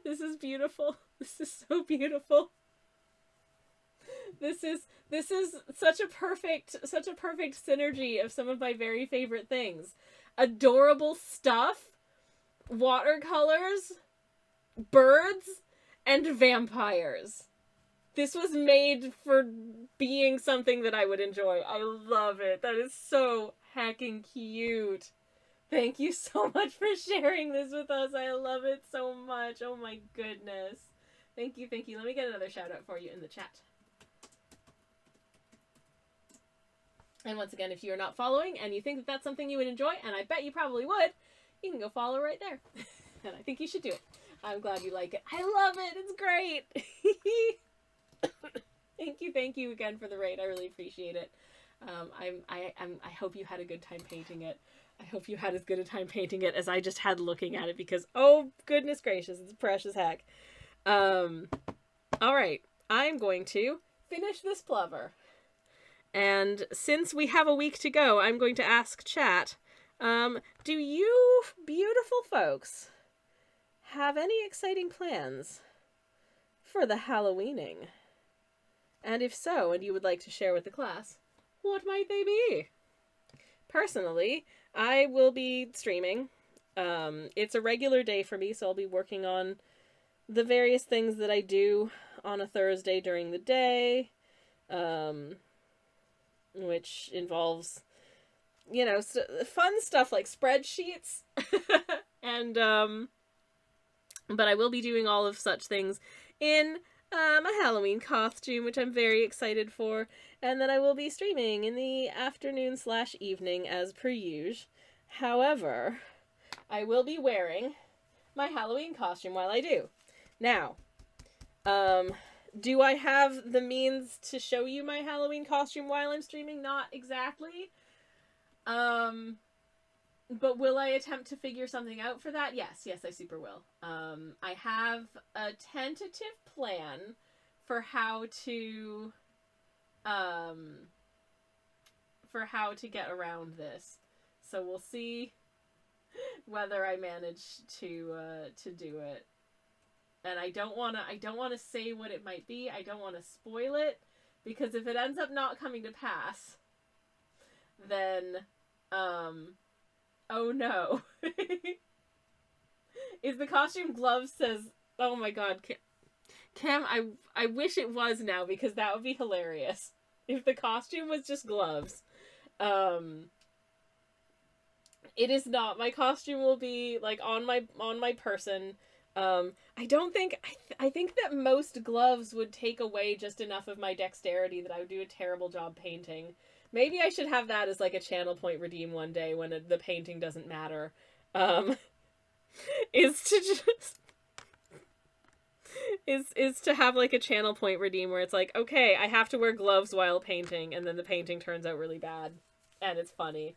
This is beautiful. This is so beautiful. This is such a perfect synergy of some of my very favorite things. Adorable stuff, watercolors, birds, and vampires. This was made for being something that I would enjoy. I love it. That is so heckin' cute. Thank you so much for sharing this with us. I love it so much. Oh my goodness. Thank you, thank you. Let me get another shout out for you in the chat. And once again, if you are not following and you think that that's something you would enjoy, and I bet you probably would, you can go follow right there. And I think you should do it. I'm glad you like it. I love it. It's great. Thank you again for the raid. I really appreciate it. I hope you had a good time painting it. I hope you had as good a time painting it as I just had looking at it because, oh goodness gracious, it's precious heck. All right, I'm going to finish this plover. And since we have a week to go, I'm going to ask chat, do you beautiful folks have any exciting plans for the Halloweening? And if so, and you would like to share with the class, what might they be? Personally, I will be streaming. It's a regular day for me, so I'll be working on the various things that I do on a Thursday during the day, which involves, you know, fun stuff like spreadsheets. And, but I will be doing all of such things in a Halloween costume, which I'm very excited for, and then I will be streaming in the afternoon/evening as per usual. However, I will be wearing my Halloween costume while I do. Now, do I have the means to show you my Halloween costume while I'm streaming? Not exactly. But will I attempt to figure something out for that? Yes, I super will. I have a tentative plan for how to get around this. So we'll see whether I manage to do it. And I don't want to say what it might be. I don't want to spoil it, because if it ends up not coming to pass, then oh no. Is the costume gloves? Says, oh my god, Cam, I wish it was now, because that would be hilarious. If the costume was just gloves. It is not. My costume will be like on my person. I don't think I think that most gloves would take away just enough of my dexterity that I would do a terrible job painting. Maybe I should have that as like a channel point redeem one day when the painting doesn't matter. Is to just is to have like a channel point redeem where it's like, okay, I have to wear gloves while painting, and then the painting turns out really bad and it's funny.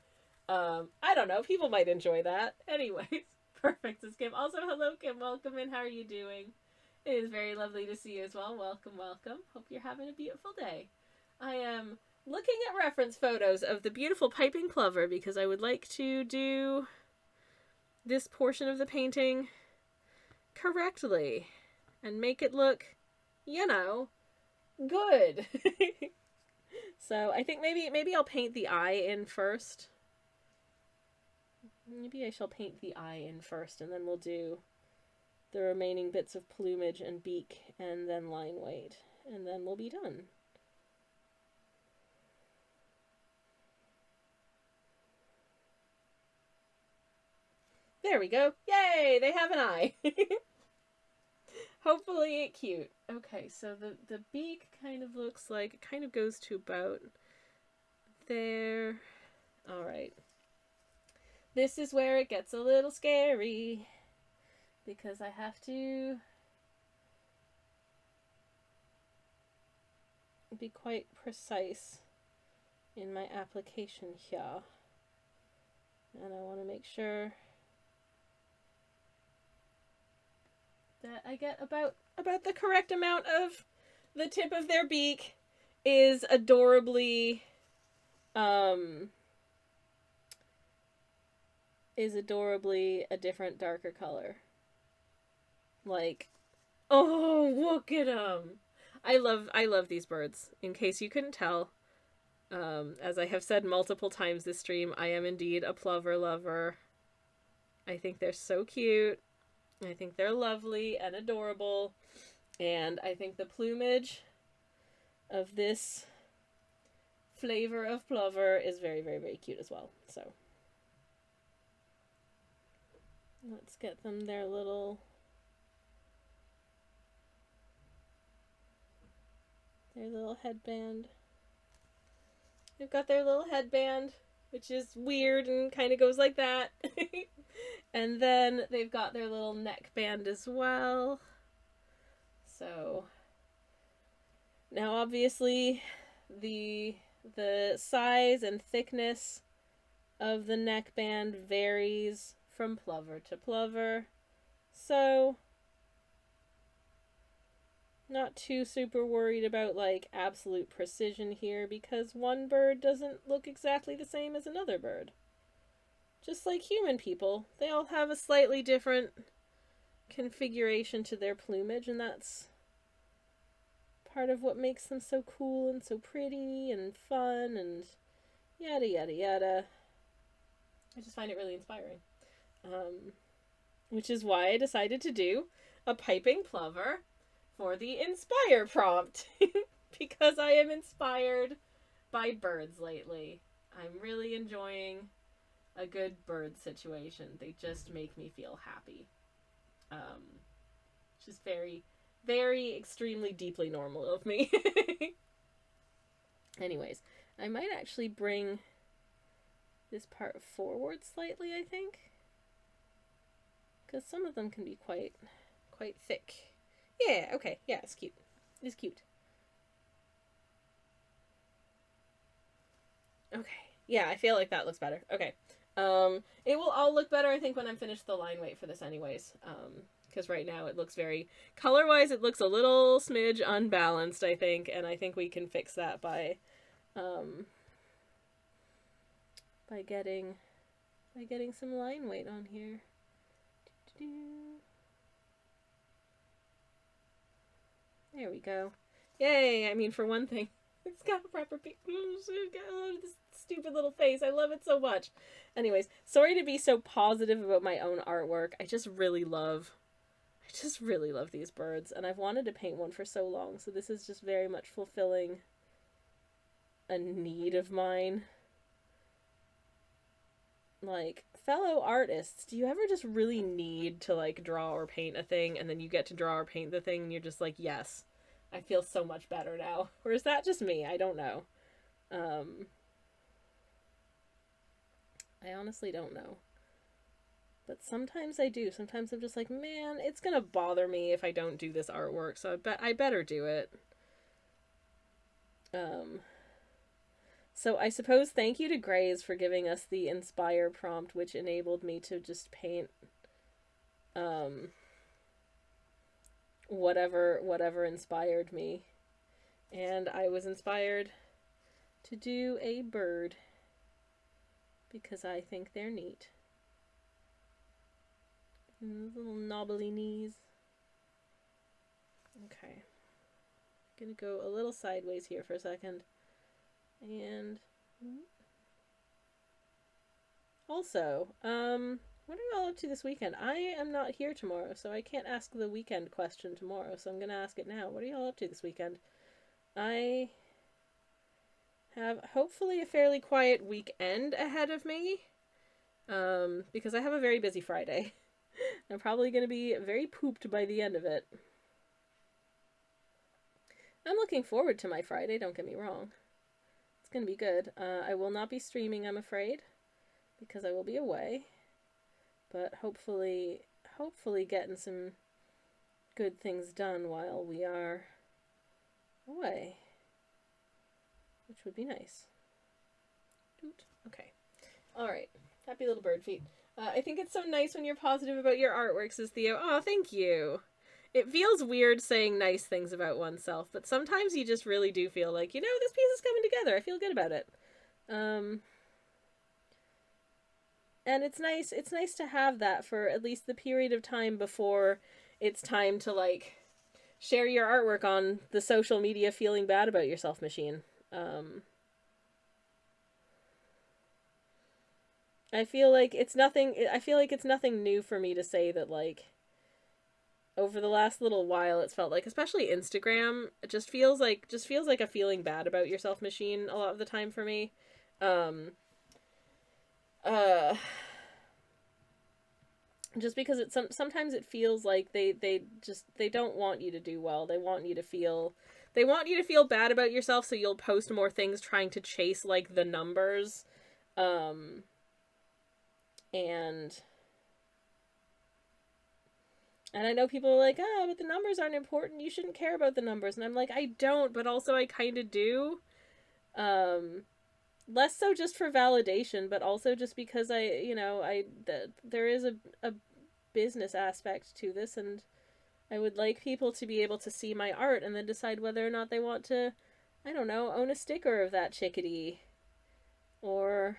I don't know, people might enjoy that. Anyways, perfect, says Kim. Also, hello Kim, welcome in, how are you doing? It is very lovely to see you as well. Welcome. Hope you're having a beautiful day. I am looking at reference photos of the beautiful piping plover because I would like to do this portion of the painting correctly and make it look, good. So I think maybe I'll paint the eye in first. Maybe I shall paint the eye in first, and then we'll do the remaining bits of plumage and beak and then line weight, and then we'll be done. There we go. Yay! They have an eye. Hopefully it's cute. Okay, so the beak kind of looks like, it kind of goes to about there. Alright. This is where it gets a little scary, because I have to be quite precise in my application here. And I want to make sure that I get about the correct amount of the tip of their beak is adorably a different darker color. Like, oh, look at them. I love these birds. In case you couldn't tell, as I have said multiple times this stream, I am indeed a plover lover. I think they're so cute. I think they're lovely and adorable. And I think the plumage of this flavor of plover is very, very, very cute as well. So let's get them their little headband. They've got their little headband, which is weird and kind of goes like that. And then they've got their little neckband as well. So now obviously the size and thickness of the neckband varies from plover to plover. So not too super worried about like absolute precision here, because one bird doesn't look exactly the same as another bird. Just like human people, they all have a slightly different configuration to their plumage, and that's part of what makes them so cool and so pretty and fun and yada yada yada. I just find it really inspiring. Which is why I decided to do a piping plover for the inspire prompt. Because I am inspired by birds lately. I'm really enjoying a good bird situation. They just make me feel happy. Just very, very extremely deeply normal of me. Anyways, I might actually bring this part forward slightly, I think. Because some of them can be quite thick. Yeah, okay, yeah, it's cute. It's cute. Okay, yeah, I feel like that looks better. Okay. It will all look better, I think, when I'm finished the line weight for this anyways. Because right now it looks very... Color-wise, it looks a little smidge unbalanced, I think, and I think we can fix that by getting some line weight on here. There we go. Yay! I mean, for one thing, it's got a proper this stupid little face. I love it so much. Anyways, sorry to be so positive about my own artwork. I just really love these birds, and I've wanted to paint one for so long, so this is just very much fulfilling a need of mine. Like, fellow artists, do you ever just really need to, like, draw or paint a thing, and then you get to draw or paint the thing, and you're just like, yes, I feel so much better now? Or is that just me? I don't know. I honestly don't know. But sometimes I do. Sometimes I'm just like, man, it's gonna bother me if I don't do this artwork, so I better do it. So I suppose thank you to Grays for giving us the inspire prompt, which enabled me to just paint whatever inspired me. And I was inspired to do a bird because I think they're neat. Little knobbly knees. Okay. Gonna go a little sideways here for a second. And also, what are y'all up to this weekend? I am not here tomorrow, so I can't ask the weekend question tomorrow, so I'm gonna ask it now. What are y'all up to this weekend? I have hopefully a fairly quiet weekend ahead of me, because I have a very busy Friday. I'm probably gonna be very pooped by the end of it. I'm looking forward to my Friday, don't get me wrong. It's gonna be good. I will not be streaming, I'm afraid, because I will be away. But hopefully getting some good things done while we are away, which would be nice. Okay. Alright. Happy little bird feet. I think it's so nice when you're positive about your artwork, says Theo. Oh, thank you. It feels weird saying nice things about oneself, but sometimes you just really do feel like, you know, this piece is coming together. I feel good about it. And it's nice to have that for at least the period of time before it's time to, like, share your artwork on the social media feeling bad about yourself machine. I feel like it's nothing new for me to say that, like, over the last little while it's felt like, especially Instagram, it just feels like a feeling bad about yourself machine a lot of the time for me. Just because sometimes it feels like they don't want you to do well. They want you to feel bad about yourself, so you'll post more things trying to chase, like, the numbers. And I know people are like, oh, but the numbers aren't important. You shouldn't care about the numbers. And I'm like, I don't, but also I kind of do. Less so just for validation, but also just because there is a business aspect to this, and I would like people to be able to see my art and then decide whether or not they want to, I don't know, own a sticker of that chickadee. Or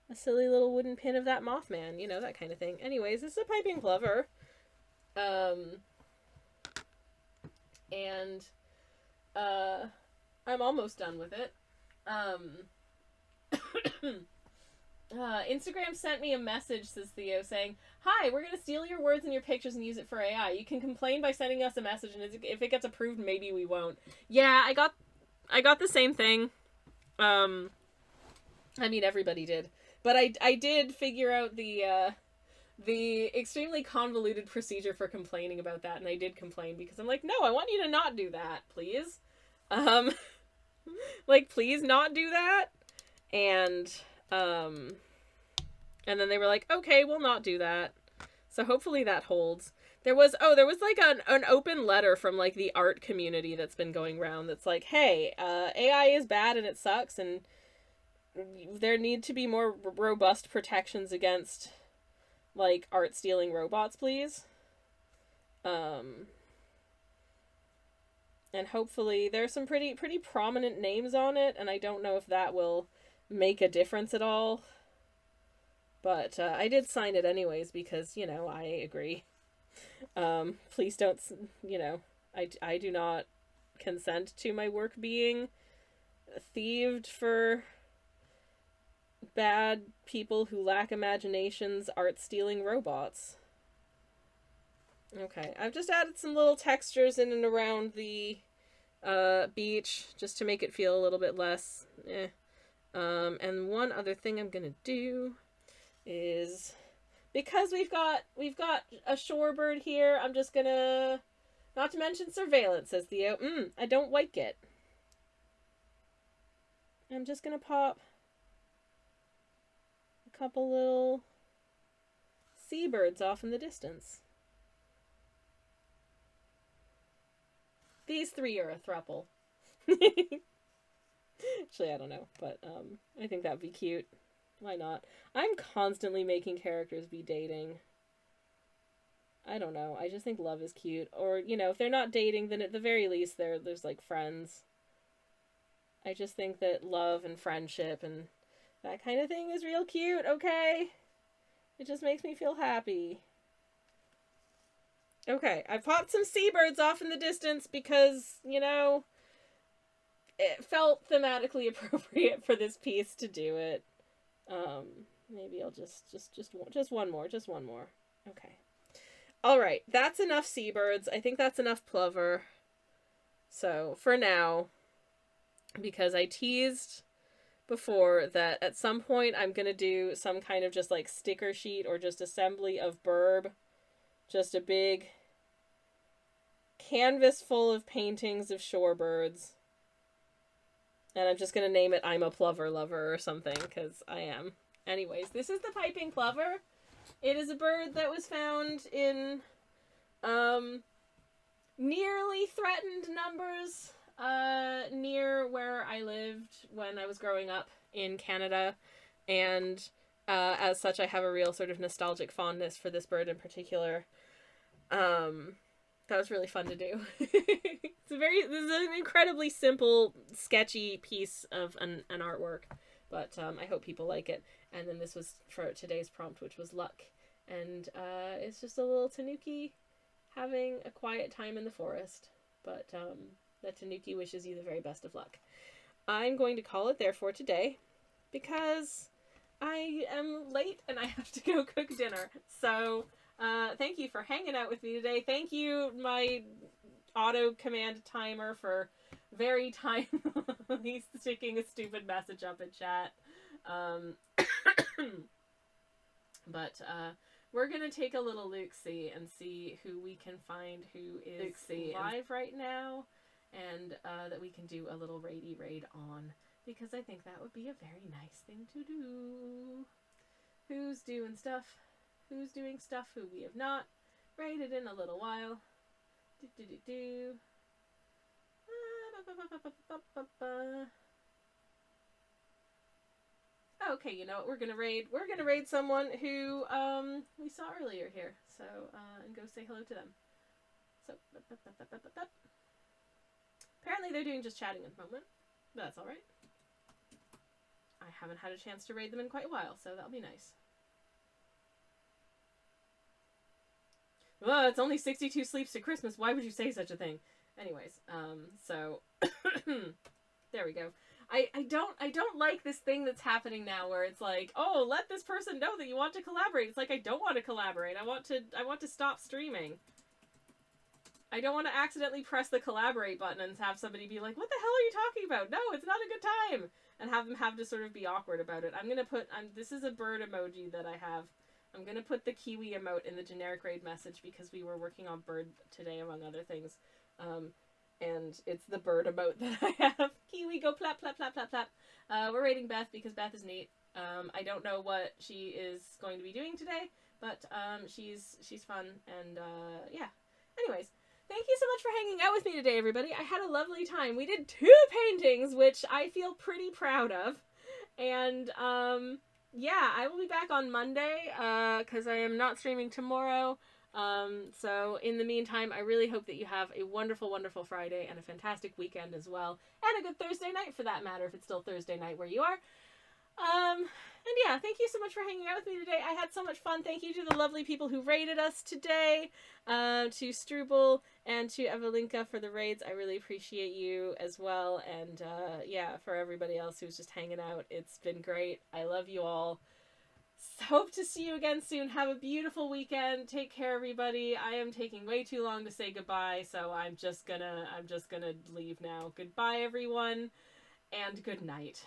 a silly little wooden pin of that Mothman, you know, that kind of thing. Anyways, this is a piping plover. And I'm almost done with it. Instagram sent me a message, says Theo, saying, hi, we're going to steal your words and your pictures and use it for AI. You can complain by sending us a message, and if it gets approved, maybe we won't. Yeah, I got the same thing. I mean, everybody did. But I did figure out the extremely convoluted procedure for complaining about that, and I did complain because I'm like, no, I want you to not do that, please. Like, please not do that. And then they were like, okay, we'll not do that. So hopefully that holds. There was like an open letter from like the art community that's been going around that's like, hey, AI is bad and it sucks, and there need to be more robust protections against like art stealing robots, please. And hopefully there's some pretty prominent names on it, and I don't know if that will make a difference at all. But I did sign it anyways because, you know, I agree. Please don't, you know, I do not consent to my work being thieved for bad people who lack imaginations art stealing robots. Okay, I've just added some little textures in and around the beach just to make it feel a little bit less and one other thing I'm gonna do is, because we've got a shorebird here, I'm just gonna, not to mention surveillance, says Theo. I don't like it. I'm just gonna pop a couple little seabirds off in the distance. These three are a throuple. Actually, I don't know, but I think that would be cute. Why not? I'm constantly making characters be dating. I don't know. I just think love is cute. Or, you know, if they're not dating, then at the very least there's like friends. I just think that love and friendship and that kind of thing is real cute, okay? It just makes me feel happy. Okay, I popped some seabirds off in the distance because, you know, it felt thematically appropriate for this piece to do it. Maybe I'll just one more. Okay. All right, that's enough seabirds. I think that's enough plover. So, for now, because I teased before that at some point I'm going to do some kind of just like sticker sheet or just assembly of burb. Just a big canvas full of paintings of shorebirds. And I'm just going to name it I'm a Plover Lover or something, because I am. Anyways, this is the piping plover. It is a bird that was found in nearly threatened numbers near where I lived when I was growing up in Canada. And as such, I have a real sort of nostalgic fondness for this bird in particular. That was really fun to do. This is an incredibly simple, sketchy piece of an artwork, but I hope people like it. And then this was for today's prompt, which was luck. And it's just a little tanuki having a quiet time in the forest. But the tanuki wishes you the very best of luck. I'm going to call it there for today because I am late and I have to go cook dinner. So thank you for hanging out with me today. Thank you, my auto command timer, for very timely sticking a stupid message up in chat. But we're going to take a little look-see and see who we can find who is live right now, and that we can do a little raidy raid on, because I think that would be a very nice thing to do. Who's doing stuff? Who's doing stuff who we have not raided in a little while? Okay, you know what? We're gonna raid someone who we saw earlier here. So and go say hello to them. So apparently they're doing just chatting at the moment, but that's all right. I haven't had a chance to raid them in quite a while, so that'll be nice. Well, it's only 62 sleeps to Christmas. Why would you say such a thing? Anyways, so there we go. I don't like this thing that's happening now where it's like, oh, let this person know that you want to collaborate. It's like, I don't want to collaborate. I want to stop streaming. I don't want to accidentally press the collaborate button and have somebody be like, what the hell are you talking about? No, it's not a good time. And have them have to sort of be awkward about it. I'm going to put, this is a bird emoji that I have. I'm going to put the kiwi emote in the generic raid message because we were working on bird today, among other things. And it's the bird emote that I have. Kiwi, go plap, plap, plap, plap, plap. We're raiding Beth because Beth is neat. I don't know what she is going to be doing today, but she's fun, and yeah. Anyways, thank you so much for hanging out with me today, everybody. I had a lovely time. We did 2 paintings, which I feel pretty proud of, and yeah, I will be back on Monday because I am not streaming tomorrow. So in the meantime, I really hope that you have a wonderful, wonderful Friday and a fantastic weekend as well, and a good Thursday night for that matter, if it's still Thursday night where you are. And yeah, thank you so much for hanging out with me today. I had so much fun. Thank you to the lovely people who raided us today, to Struble and to Evelinka for the raids. I really appreciate you as well. And yeah, for everybody else who's just hanging out, it's been great. I love you all. Hope to see you again soon. Have a beautiful weekend. Take care, everybody. I am taking way too long to say goodbye, so I'm just gonna leave now. Goodbye, everyone, and good night.